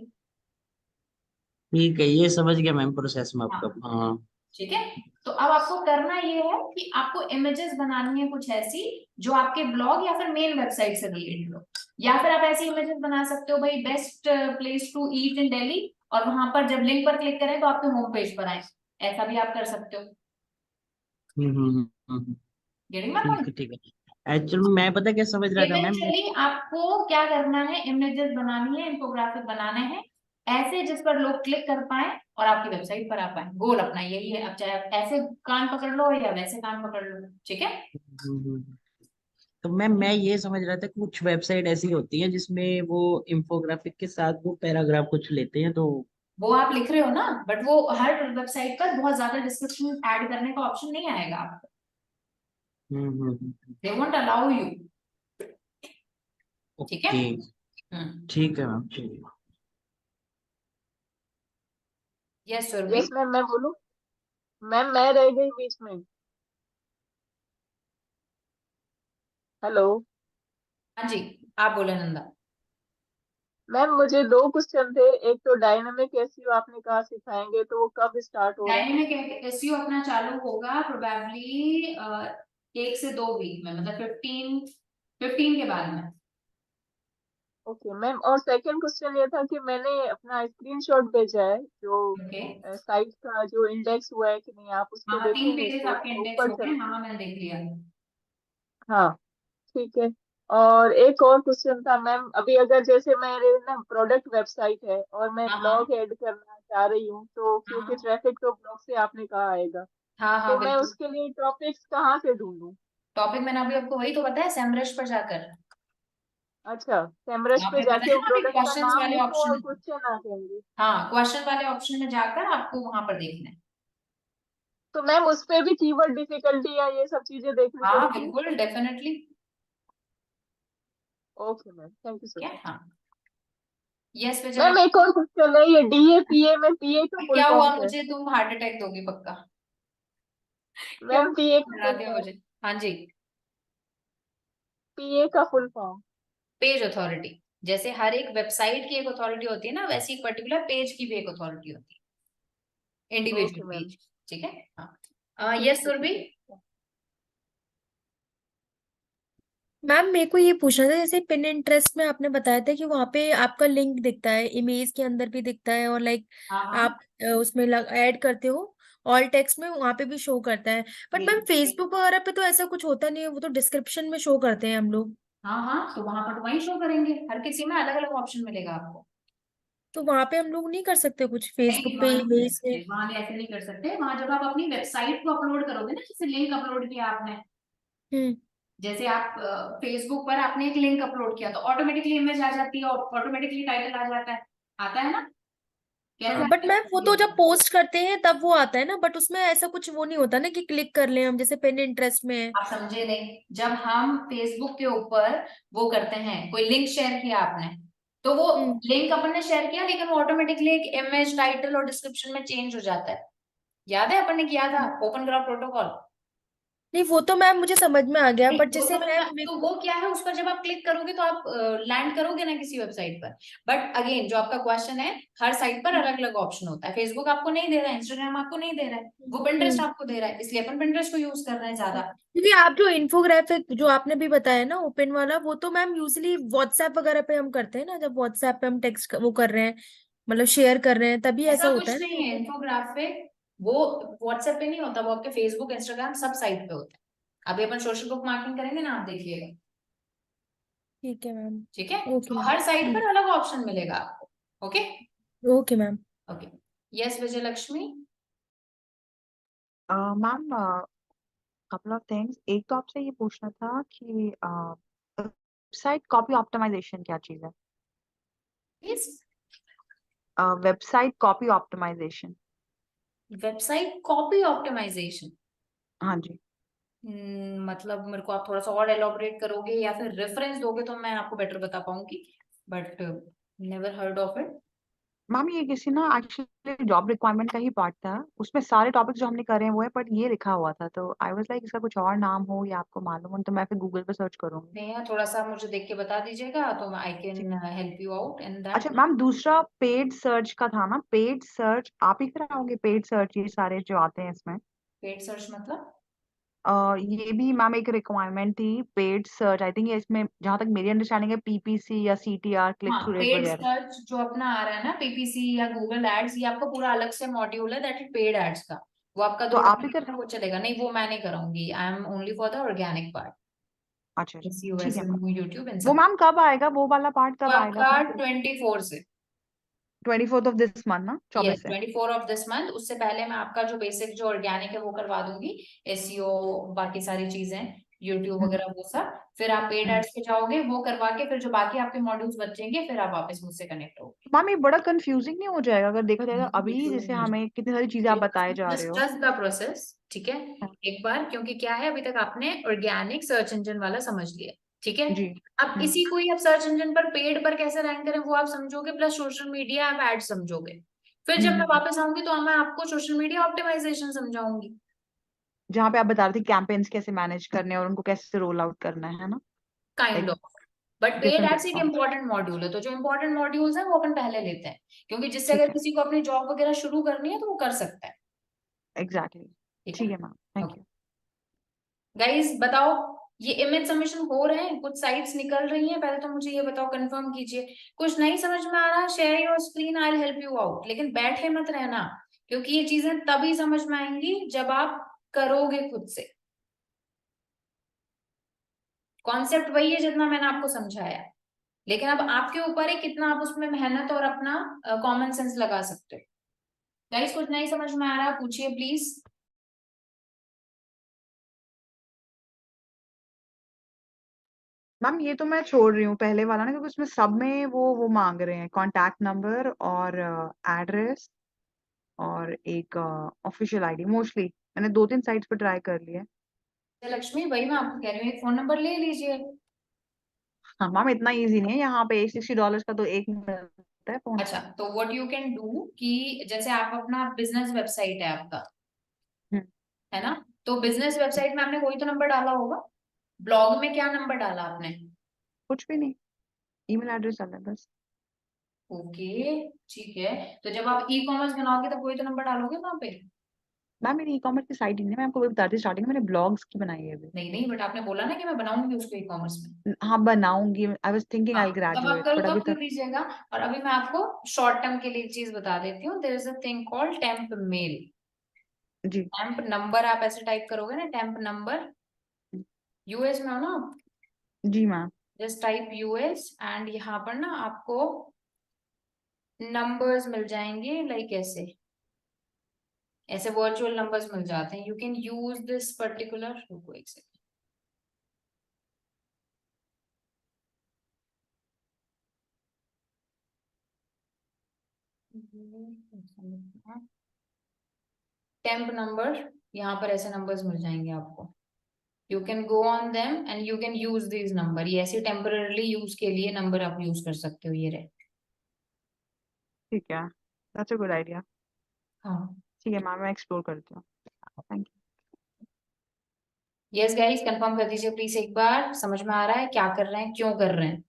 ठीक है, ये समझ गया मैम प्रोसेस में आपका। हाँ हाँ। ठीक है। तो अब आपको करना ये है कि आपको इमेजेस बनानी है कुछ ऐसी जो आपके ब्लॉग या फिर मेन वेबसाइट से रिलेटेड हो, या फिर आप ऐसी इमेजेस बना सकते हो भाई, best place to eat in Delhi, और वहां पर जब लिंक पर क्लिक करें तो आपके होम पेज पर आए, ऐसा भी आप कर सकते हो। हम्म। गेटिंग माय ठीक पॉइंट। है ठीक है। एक्चुअली मैं पता क्या समझ रहा था मैम, मैं इवेंचुअली आपको क्या करना है, इमेजेस बनानी है, इन्फोग्राफिक बनाने हैं, ऐसे जिस पर लोग क्लिक कर पाए और आपकी वेबसाइट पर आ पाए, गोल अपना यही है। अब चाहे आप ऐसे कान पकड़ लो या वैसे कान पकड़ लो, ठीक है। हम्म, तो मैम मैं ये समझ रहा था कि कुछ वेबसाइट ऐसी होती है जिसमें वो इंफोग्राफिक के साथ वो पैराग्राफ कुछ लेते हैं तो। वो आप लिख रहे हो ना, बट वो हर वेबसाइट पर बहुत ज्यादा डिस्क्रिप्शन ऐड करने का ऑप्शन नहीं आएगा आपको, दे वोंट अलाउ यू, ठीक है। ओके। हम्म। ठीक है मैम ठीक है। यस सुरभि। यस मैम, मैं बोलूँ? मैम मैं रह गई बीच में। हेलो हाँ जी, आप बोले नंदा। मैम, मुझे दो क्वेश्चन थे। एक तो डायनामिक एसईओ आपने कहा सिखाएंगे, तो वो कब स्टार्ट हो रहा है? डायनेमिक एसईओ अपना चालू होगा प्रोबेबली 1 से 2 वीक में, मतलब 15 के बाद में। ओके मैम, और सेकंड क्वेश्चन ये था कि मैंने अपना स्क्रीनशॉट भेजा है जो ओके। साइट का जो इंडेक्स हुआ है कि नहीं, आप उसको हाँ 3 देखेंगे पेजेस तो आपके इंडेक्स ऊपर हो गए, चल। हाँ मैंने देख लिया। हाँ ठीक है। और एक और क्वेश्चन था मैम, अभी अगर जैसे मेरे ना प्रोडक्ट वेबसाइट है और मैं हाँ हाँ ब्लॉग ऐड करना चाह रही हूँ, तो क्योंकि हाँ ट्रैफिक तो ब्लॉग से आपने कहा आएगा, हाँ हाँ तो मैं बिल्कुल। उसके लिए टॉपिक्स कहाँ से ढूंढूं? टॉपिक मैंने अभी आपको वही तो बताया, सेमरश पर जाकर। अच्छा, सेमरश वहां पे पे जाके बताया वो ना अभी, प्रोडक्ट का क्वेश्चंस नाम वाले लिखो और ऑप्शन। क्वेश्चन आ जाएंगे। हाँ, क्वेश्चन वाले ऑप्शन में जाकर आपको वहां पर देखना है। तो मैम उस पे भी कीवर्ड डिफिकल्टी या ये सब चीजें देखनी हाँ पड़ती है? बिल्कुल, definitely. Okay ma'am, thank you so क्या, मच। हाँ। यस पे चले। मैम एक और क्वेश्चन है, ये डीएपीए में पीए का फुल क्या फॉर्म हुआ, क्या है? मुझे तुम हार्ट अटैक दोगी पक्का। क्या मैम पीए का डरा फुल दिया फॉर्म। मुझे। हाँ जी। पीए का फुल फॉर्म। पेज अथॉरिटी, जैसे हर एक वेबसाइट की एक अथॉरिटी होती है ना, वैसी एक पर्टिकुलर पेज की भी एक अथॉरिटी होती है, इंडिविजुअल ओके मैम, पेज, ठीक है। हाँ ठीक यस है ठीक सुरभि। है। मैम मेरे को ये पूछना था, जैसे पिन इंटरेस्ट में आपने बताया था कि वहां पे आपका लिंक दिखता है, इमेज के अंदर भी दिखता है, और लाइक हाँ हाँ आप उसमें ऐड करते हो ऑल टेक्स्ट में, वहां पे भी शो करता है। बट मैम फेसबुक वगैरह पे तो ऐसा कुछ होता नहीं है, वो तो डिस्क्रिप्शन में शो करते हैं हम लोग। हाँ हाँ, तो वहां पर तो वही शो करेंगे, हर किसी में अलग अलग ऑप्शन मिलेगा आपको। तो वहां पे हम लोग नहीं कर सकते कुछ नहीं फेसबुक पे वहां नहीं कर इमेज में? सकते, वहां ऐसे नहीं कर सकते। वहां जब आप अपनी वेबसाइट को अपलोड करोगे ना, जैसे लिंक अपलोड किया आपने, हम्म। जैसे आप फेसबुक पर आपने एक लिंक अपलोड किया, तो ऑटोमेटिकली इमेज आ जाती है और ऑटोमेटिकली टाइटल आ जाता है, आता है ना। कैसे हाँ बट मैम वो तो जब आएगा? पोस्ट करते हैं तब वो आता है ना, बट उसमें ऐसा कुछ वो नहीं होता ना कि क्लिक कर लें हम, जैसे पिन इंटरेस्ट में है। आप समझे नहीं, जब हम फेसबुक के ऊपर वो करते हैं, कोई लिंक शेयर किया आपने, तो वो हम्म लिंक अपन ने शेयर किया, लेकिन वो ऑटोमेटिकली एक इमेज, टाइटल और डिस्क्रिप्शन में चेंज हो जाता है। याद है अपन ने किया था ओपन ग्राफ प्रोटोकॉल? नहीं वो तो मैम मुझे समझ में आ गया, नहीं, बट वो जैसे समझ मैम में, तो वो क्या है, उस पर जब आप क्लिक करोगे तो आप लैंड करोगे ना किसी वेबसाइट पर। बट अगेन जो आपका क्वेश्चन है, हर साइट पर अलग अलग ऑप्शन होता है। फेसबुक आपको नहीं दे रहा है, इंस्टाग्राम आपको नहीं दे रहा है, वो पिंटरेस्ट आपको दे रहा है, इसलिए अपन पिंटरेस्ट को यूज कर रहे हैं ज्यादा। क्योंकि आप जो इन्फोग्राफिक जो आपने भी बताया ना ओपन वाला, वो तो मैम यूजली व्हाट्सएप वगैरह पे हम करते हैं ना, जब व्हाट्सएप पे हम टेक्स्ट वो कर रहे हैं, मतलब शेयर कर रहे हैं, तभी ऐसा ऐसा होता कुछ है ना नहीं है, इन्फोग्राफिक वो व्हाट्सएप पे नहीं होता, वो आपके फेसबुक, इंस्टाग्राम सब साइट पे होता है। अभी अपन सोशल बुक मार्किंग करेंगे ना, आप देखिएगा। ठीक है मैम। ठीक है, ओके तो मैम। हर साइट पर अलग ऑप्शन मिलेगा आपको। Okay okay ma'am. Okay. Yes Vijay Lakshmi. Ma'am couple of things, एक तो आपसे ये पूछना था कि वेबसाइट कॉपी ऑप्टिमाइजेशन क्या चीज है? Please. Website copy optimization. Website copy optimization? हाँ जी। मतलब मेरे को आप थोड़ा सा और एलोबरेट करोगे या फिर रेफरेंस दोगे तो मैं आपको बेटर बता पाऊंगी, but never heard of it. Ma'am ये किसी ना एक्चुअली जॉब रिक्वायरमेंट का ही पार्ट था, उसमें सारे टॉपिक्स जो हमने करे हैं वो है, बट ये लिखा हुआ था, तो आई वाज लाइक इसका कुछ और नाम हो या आपको मालूम हो तो मैं फिर गूगल पे सर्च करूंगी। नेहा, थोड़ा सा मुझे देख के बता दीजिएगा तो आई ठीक। Can help you out in अच्छा दैट। मैम, दूसरा पेड सर्च का था ना, पेड सर्च आप ही कराओगे? पेड सर्च ये सारे जो आते हैं इसमें, पेड सर्च मतलब? ये भी मैम एक रिक्वायरमेंट थी, पेड सर्च। आई थिंक ये इसमें जहां तक मेरी अंडरस्टैंडिंग है पीपीसी या सीटीआर, क्लिक हाँ, थ्रू रेट पेड वगैरह। सर्च जो अपना आ रहा है ना, पीपीसी या गूगल एड्स, ये आपका पूरा अलग से मॉड्यूल है, दैट इज पेड एड्स का। वो आपका तो आप ही कर। $2 वो चलेगा नहीं, वो मैं नहीं कराऊंगी। I am only for the organic part, अच्छा अच्छा, एसईओ, ठीक है मैम। एसईओ, यूट्यूब इन वो सब। मैम कब आएगा, वो वाला पार्ट वो कब आएगा आपका अपने? 24 से। 24th ऑफ दिस मंथ ना, यस, 24 से। 24 ऑफ दिस मंथ। उससे पहले मैं आपका जो बेसिक जो ऑर्गेनिक है वो करवा दूंगी, एसईओ, बाकी सारी चीजें, यूट्यूब हम्म, वगैरह वो सब। फिर आप पेड हम्म। एड्स पे जाओगे, वो करवा के फिर जो बाकी आपके मॉड्यूल्स बचेंगे, फिर आप वापस मुझसे कनेक्ट होगे। मैम ये बड़ा कंफ्यूजिंग नहीं हो जाएगा अगर देखा जाए तो? नहीं, अभी बिल्कुल जैसे नहीं। हमें कितनी सारी चीजें आप बताए जा रहे जस्ट हो। ट्रस्ट द प्रोसेस, ठीक है? हाँ, एक बार, क्योंकि क्या है, अभी तक आपने ऑर्गेनिक सर्च इंजन वाला समझ लिया, ठीक है? जी। अब इसी को ही आप सर्च इंजन पर पेड पर कैसे रैंक करें वो आप समझोगे, प्लस सोशल मीडिया आप एड समझोगे। फिर जब मैं हम्म। वापस आऊंगी तो मैं आपको सोशल मीडिया ऑप्टिमाइजेशन समझाऊंगी। जहाँ पे आप बता रहे थे कैंपेन्स कैसे मैनेज करने हैं और उनको कैसे रोल आउट करना है ना? Kind like of. But paid different ads एक प्लेटफॉर्म्स। इंपॉर्टेंट मॉड्यूल है, तो जो इंपॉर्टेंट मॉड्यूल्स है वो अपन पहले लेते हैं, क्योंकि जिससे ठीक अगर है, किसी को अपनी जॉब वगैरह शुरू करनी है तो वो कर सकता है। एग्जैक्टली। ठीक है, ठीक है ma'am, thank okay. You. Guys बताओ, ये इमेज सबमिशन हो रहे हैं, कुछ साइट्स निकल रही हैं, पहले तो मुझे ये बताओ, कंफर्म कीजिए। कुछ नहीं समझ में आ रहा, share your screen, I will help you out, लेकिन बैठे मत रहना, क्योंकि ये चीजें तभी समझ में आएंगी जब आप करोगे खुद से। कॉन्सेप्ट वही है जितना मैंने आपको समझाया, लेकिन अब आपके ऊपर है कितना आप उसमें मेहनत और अपना कॉमन सेंस लगा सकते हो। गाइस कुछ नहीं समझ में आ रहा, पूछिए प्लीज। मैम ये तो मैं छोड़ रही हूँ पहले वाला ना, क्योंकि उसमें सब में वो मांग रहे हैं कॉन्टैक्ट नंबर और एड्रेस और एक ऑफिशियल आईडी। मोस्टली मैंने 2-3 साइट्स पर ट्राई कर लिया। लक्ष्मी, वही मैं आपको कह रही हूँ, एक फोन नंबर ले लीजिए। हाँ मैम, इतना इजी नहीं है, यहाँ पे $60 का तो एक मिलता है फोन। अच्छा, तो व्हाट यू कैन डू कि जैसे आप अपना बिजनेस वेबसाइट है आपका, हम्म, है ना? तो बिजनेस वेबसाइट में आपने कोई तो नंबर डाला होगा। ब्लॉग में क्या नंबर डाला आपने? कुछ भी नहीं, ईमेल एड्रेस डाला है बस। ओके, ठीक है। तो जब आप ई कॉमर्स बनाओगे तो कोई तो नंबर डालोगे वहां पे। मैम मेरी ई कॉमर्स की साइट ही नहीं है, मैं आपको वही बता रही स्टार्टिंग में, मैंने ब्लॉग्स की बनाई है अभी। नहीं नहीं, बट आपने बोला ना कि मैं बनाऊंगी उसको ई कॉमर्स में। हाँ बनाऊंगी, आई वाज थिंकिंग हाँ, आई तब आप ग्रेजुएट, करो, बट अभी तब कर तक। दीजिएगा। और अभी मैं आपको शॉर्ट टर्म के लिए एक चीज बता देती हूँ, there is a thing called temp mail. जी। टेम्प नंबर आप ऐसे टाइप करोगे ना, टेम्प नंबर, यूएस में हो ना आप, जी ma'am. Just type US and यहाँ पर ना आपको नंबर्स मिल जाएंगे, लाइक ऐसे ऐसे वर्चुअल नंबर्स मिल जाते हैं। You can use this particular, रुको एक सेकंड, टेम्प नंबर, यहाँ पर ऐसे नंबर्स मिल जाएंगे आपको। You can go on them and you can use this number. ये ऐसे टेम्पररी यूज के लिए नंबर आप यूज कर सकते हो, ये रहे। ठीक है, दैट्स अ गुड आइडिया। हाँ ठीक है मैम, मैं एक्सप्लोर करती हूँ। Thank you. Yes guys, confirm कर दीजिए प्लीज एक बार, समझ में आ रहा है क्या कर रहे हैं, क्यों कर रहे हैं।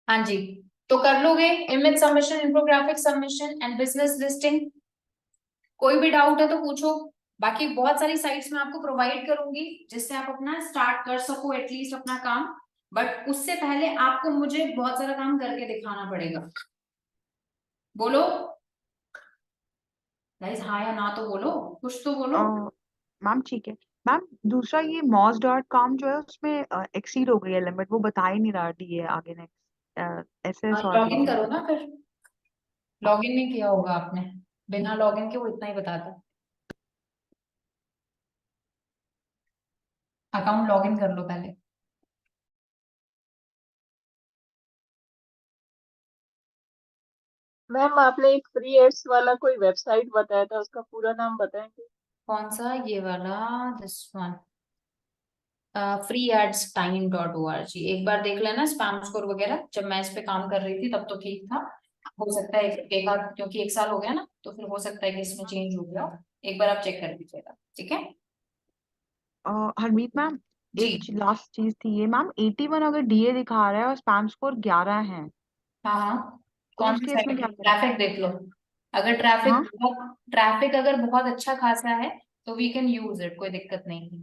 हाँ जी, तो कर लोगे image submission, infographic submission and business listing. कोई भी डाउट है तो पूछो। बाकी बहुत सारी साइट्स मैं आपको प्रोवाइड करूंगी जिससे आप अपना स्टार्ट कर सको एटलीस्ट अपना काम। बट उससे पहले आपको मुझे बहुत सारा काम करके दिखाना पड़ेगा। बोलो गाइस, हाँ या ना तो बोलो, कुछ तो बोलो। मैम ठीक है मैम, दूसरा ये moz.com जो है उसमें एक्सीड हो गई है लिमिट, वो बता ही नहीं रहा डीए आगे नेक्स्ट एसएस और लॉग इन डीए। करो ना फिर। लॉग इन नहीं किया होगा आपने, बिना लॉग इन के वो इतना ही बताता। अकाउंट लॉग इन कर लो पहले। मैम आपने एक फ्री एड्स वाला कोई वेबसाइट बताया था, उसका पूरा नाम बताएंगे? कौन सा? ये वाला, दिस वन, freeadstime.org। एक बार देख लेना स्पैम स्कोर वगैरह। जब मैं इस पे काम कर रही थी तब तो ठीक था। हो सकता है एक आध, क्योंकि एक साल हो गया ना, तो फिर हो सकता है कि इसमें चेंज हो गया हो। एक बार आप चेक कर लीजिएगा, ठीक है। हरमीत मैम, जी एक लास्ट चीज थी ये मैम, 81 अगर डीए दिखा रहा है और स्पैम स्कोर 11 है, हाँ हाँ, तो कौन उस सी केस में साइड? क्या करें? ट्रैफिक देख लो। अगर हाँ, ट्रैफिक अगर बहुत अच्छा खासा है तो वी कैन यूज इट, कोई दिक्कत नहीं है।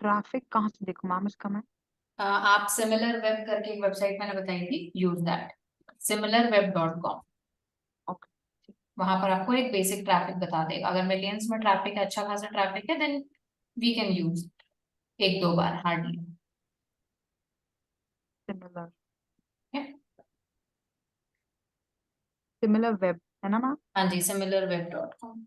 ट्रैफिक कहाँ से देखूं मैम इसका मैं? आप सिमिलर वेब करके एक वेबसाइट मैंने बताई थी, यूज दैट, similarweb.com। ओके। वहां पर आपको एक बेसिक ट्रैफिक बता देगा। अगर मिलियंस में ट्रैफिक है, अच्छा खासा ट्रैफिक है, देन वी कैन यूज एक दो बार हार्डली। सिमिलर सिमिलर वेब है ना मैम? हाँ जी, similarweb.com।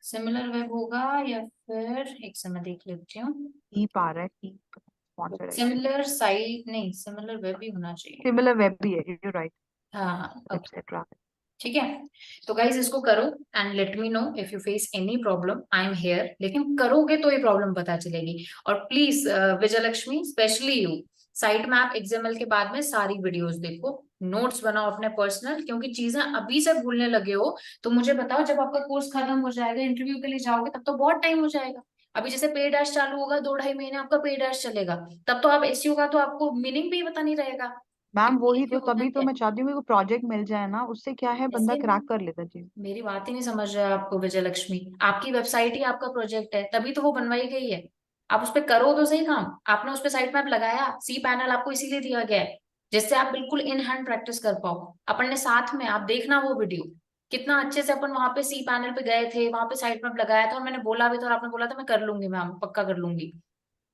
सिमिलर वेब होगा या फिर एक समय देख लेती हूँ। ई पा रहा है कि स्पॉन्सर्ड है। सिमिलर साइट नहीं, सिमिलर वेब ही होना चाहिए। सिमिलर वेब भी है, यू राइट, हाँ ओके, वेबसाइट ट्रैफिक। ठीक है। तो गाइज इसको करो and let me know if you face any problem, I am here. लेकिन करोगे तो ये प्रॉब्लम पता चलेगी। और please Vijayalakshmi, specially you, site map XML के बाद में सारी वीडियोस देखो, नोट्स बनाओ अपने पर्सनल, क्योंकि चीजें अभी से भूलने लगे हो तो मुझे बताओ जब आपका कोर्स खत्म हो जाएगा, इंटरव्यू के लिए जाओगे, तब तो बहुत टाइम हो जाएगा। अभी जैसे पेड डैश चालू होगा, 2-2.5 महीने आपका पेड डैश चलेगा, तब तो आप एसईओ का तो आपको मीनिंग भी पता नहीं रहेगा। मैम वही तो, SEO होता तभी तो क्या मैं चाहती हूँ कि प्रोजेक्ट मिल जाए ना, उससे क्या है बंदा है? क्रैक कर लेता चीज। मेरी बात ही नहीं समझ रहे आपको विजय लक्ष्मी। आपकी वेबसाइट ही आपका प्रोजेक्ट है, तभी तो वो बनवाई गई है। आप उस पर करो तो सही काम। आपने उस पर साइट मैप लगाया, सी पैनल आपको इसीलिए दिया गया है जिससे आप बिल्कुल इन हैंड प्रैक्टिस कर पाओ। अपन ने साथ में, आप देखना वो वीडियो, कितना अच्छे से अपन वहां पे सी पैनल पे गए थे, वहां पे साइट मैप लगाया था, और मैंने बोला भी था और आपने बोला था मैं कर लूंगी मैम, पक्का कर लूंगी।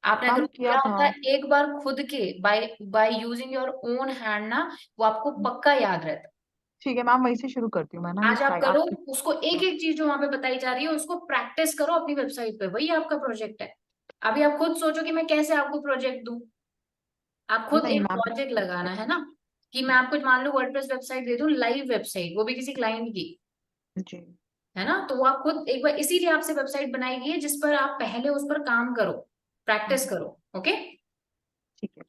आपने अगर मैम किया किया था। होता एक बार खुद के, by by using your own hand ना, वो आपको पक्का याद रहता। ठीक है मैम, वहीं से शुरू करती हूँ मैं ना, ये आज आप साइट करो, आपकी। उसको एक एक चीज जो वहां पे बताई जा रही है उसको प्रैक्टिस करो अपनी वेबसाइट पे, वही आपका प्रोजेक्ट है। अभी आप खुद सोचो कि मैं कैसे आपको प्रोजेक्ट दूं। आप खुद नहीं एक मैम, प्रोजेक्ट लगाना है ना, कि मैं आपको मान लो वर्डप्रेस वेबसाइट दे दूं, लाइव वेबसाइट, वो भी किसी क्लाइंट की, जी है ना। तो वो आप खुद एक बार, इसीलिए आपसे वेबसाइट बनाई गई है जिस पर आप पहले उस पर काम करो, प्रैक्टिस करो। ओके ठीक है।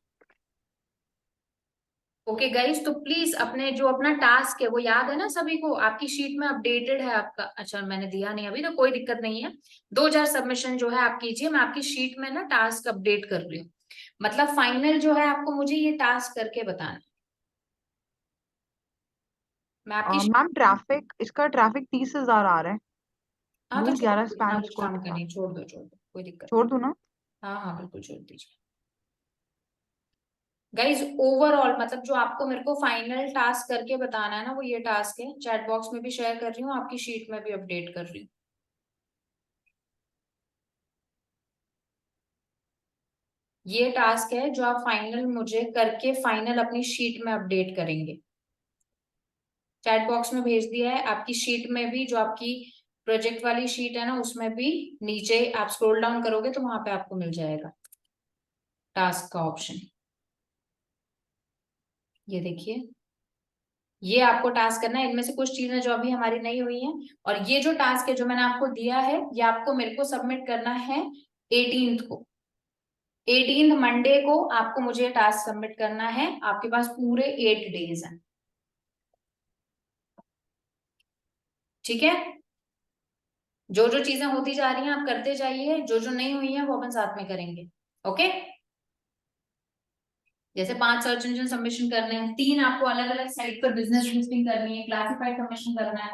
ओके गाइस, तो प्लीज अपने जो अपना टास्क है वो याद है ना सभी को, आपकी शीट में अपडेटेड है आपका। अच्छा मैंने दिया नहीं अभी, तो कोई दिक्कत नहीं है, 2000 सबमिशन जो है आप कीजिए, मैं आपकी शीट में ना टास्क अपडेट कर रही हूँ। मतलब फाइनल जो है आपको मुझे ये टास्क करके बताना है। मैं आपकी मैम ट्रैफिक, इसका ट्रैफिक 30,000 आ रहा है। हाँ तो मूल छोड़ 11 दो, इतना स्पैनिश कुछ कोड काम के का साथ। नहीं, छोड़ दो, कोई दिक्कत छोड़ नहीं। दूं ना? हाँ हाँ बिल्कुल छोड़ दीजिए। गाइज ओवरऑल मतलब जो आपको मेरे को फाइनल टास्क करके बताना है ना, वो ये टास्क है, चैट बॉक्स में भी शेयर कर रही हूँ, आपकी शीट में भी अपडेट कर रही हूँ। ये टास्क है जो आप फाइनल मुझे करके फाइनल अपनी शीट में अपडेट करेंगे। चैट बॉक्स में भेज दिया है, आपकी शीट में भी, जो आपकी प्रोजेक्ट वाली शीट है ना, उसमें भी नीचे आप स्क्रॉल डाउन करोगे तो वहां पे आपको मिल जाएगा टास्क का ऑप्शन। ये देखिए, ये आपको टास्क करना है, इनमें से कुछ चीजें जो अभी हमारी नहीं हुई हैं। और ये जो टास्क है जो मैंने आपको दिया है, ये आपको मेरे को सबमिट करना है 18th को। 18th मंडे को आपको मुझे टास्क सबमिट करना है, आपके पास पूरे 8 डेज हैं। ठीक है, जो जो चीजें होती जा रही हैं आप करते जाइए, जो जो नहीं हुई है वो अपन साथ में करेंगे। ओके, जैसे 5 सर्च इंजन सबमिशन करने हैं, 3 आपको अलग अलग साइट पर बिजनेस लिस्टिंग करनी है, क्लासिफाइड सबमिशन करना है,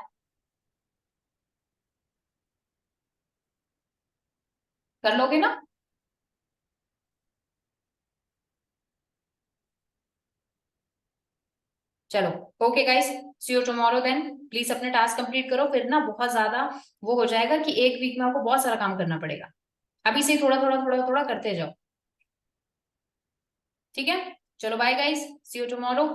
कर लोगे ना। चलो okay guys, see you tomorrow then. Please अपने टास्क कंप्लीट करो, फिर ना बहुत ज्यादा वो हो जाएगा कि एक वीक में आपको बहुत सारा काम करना पड़ेगा। अभी से थोड़ा थोड़ा थोड़ा थोड़ा करते जाओ। ठीक है, चलो bye guys, see you tomorrow.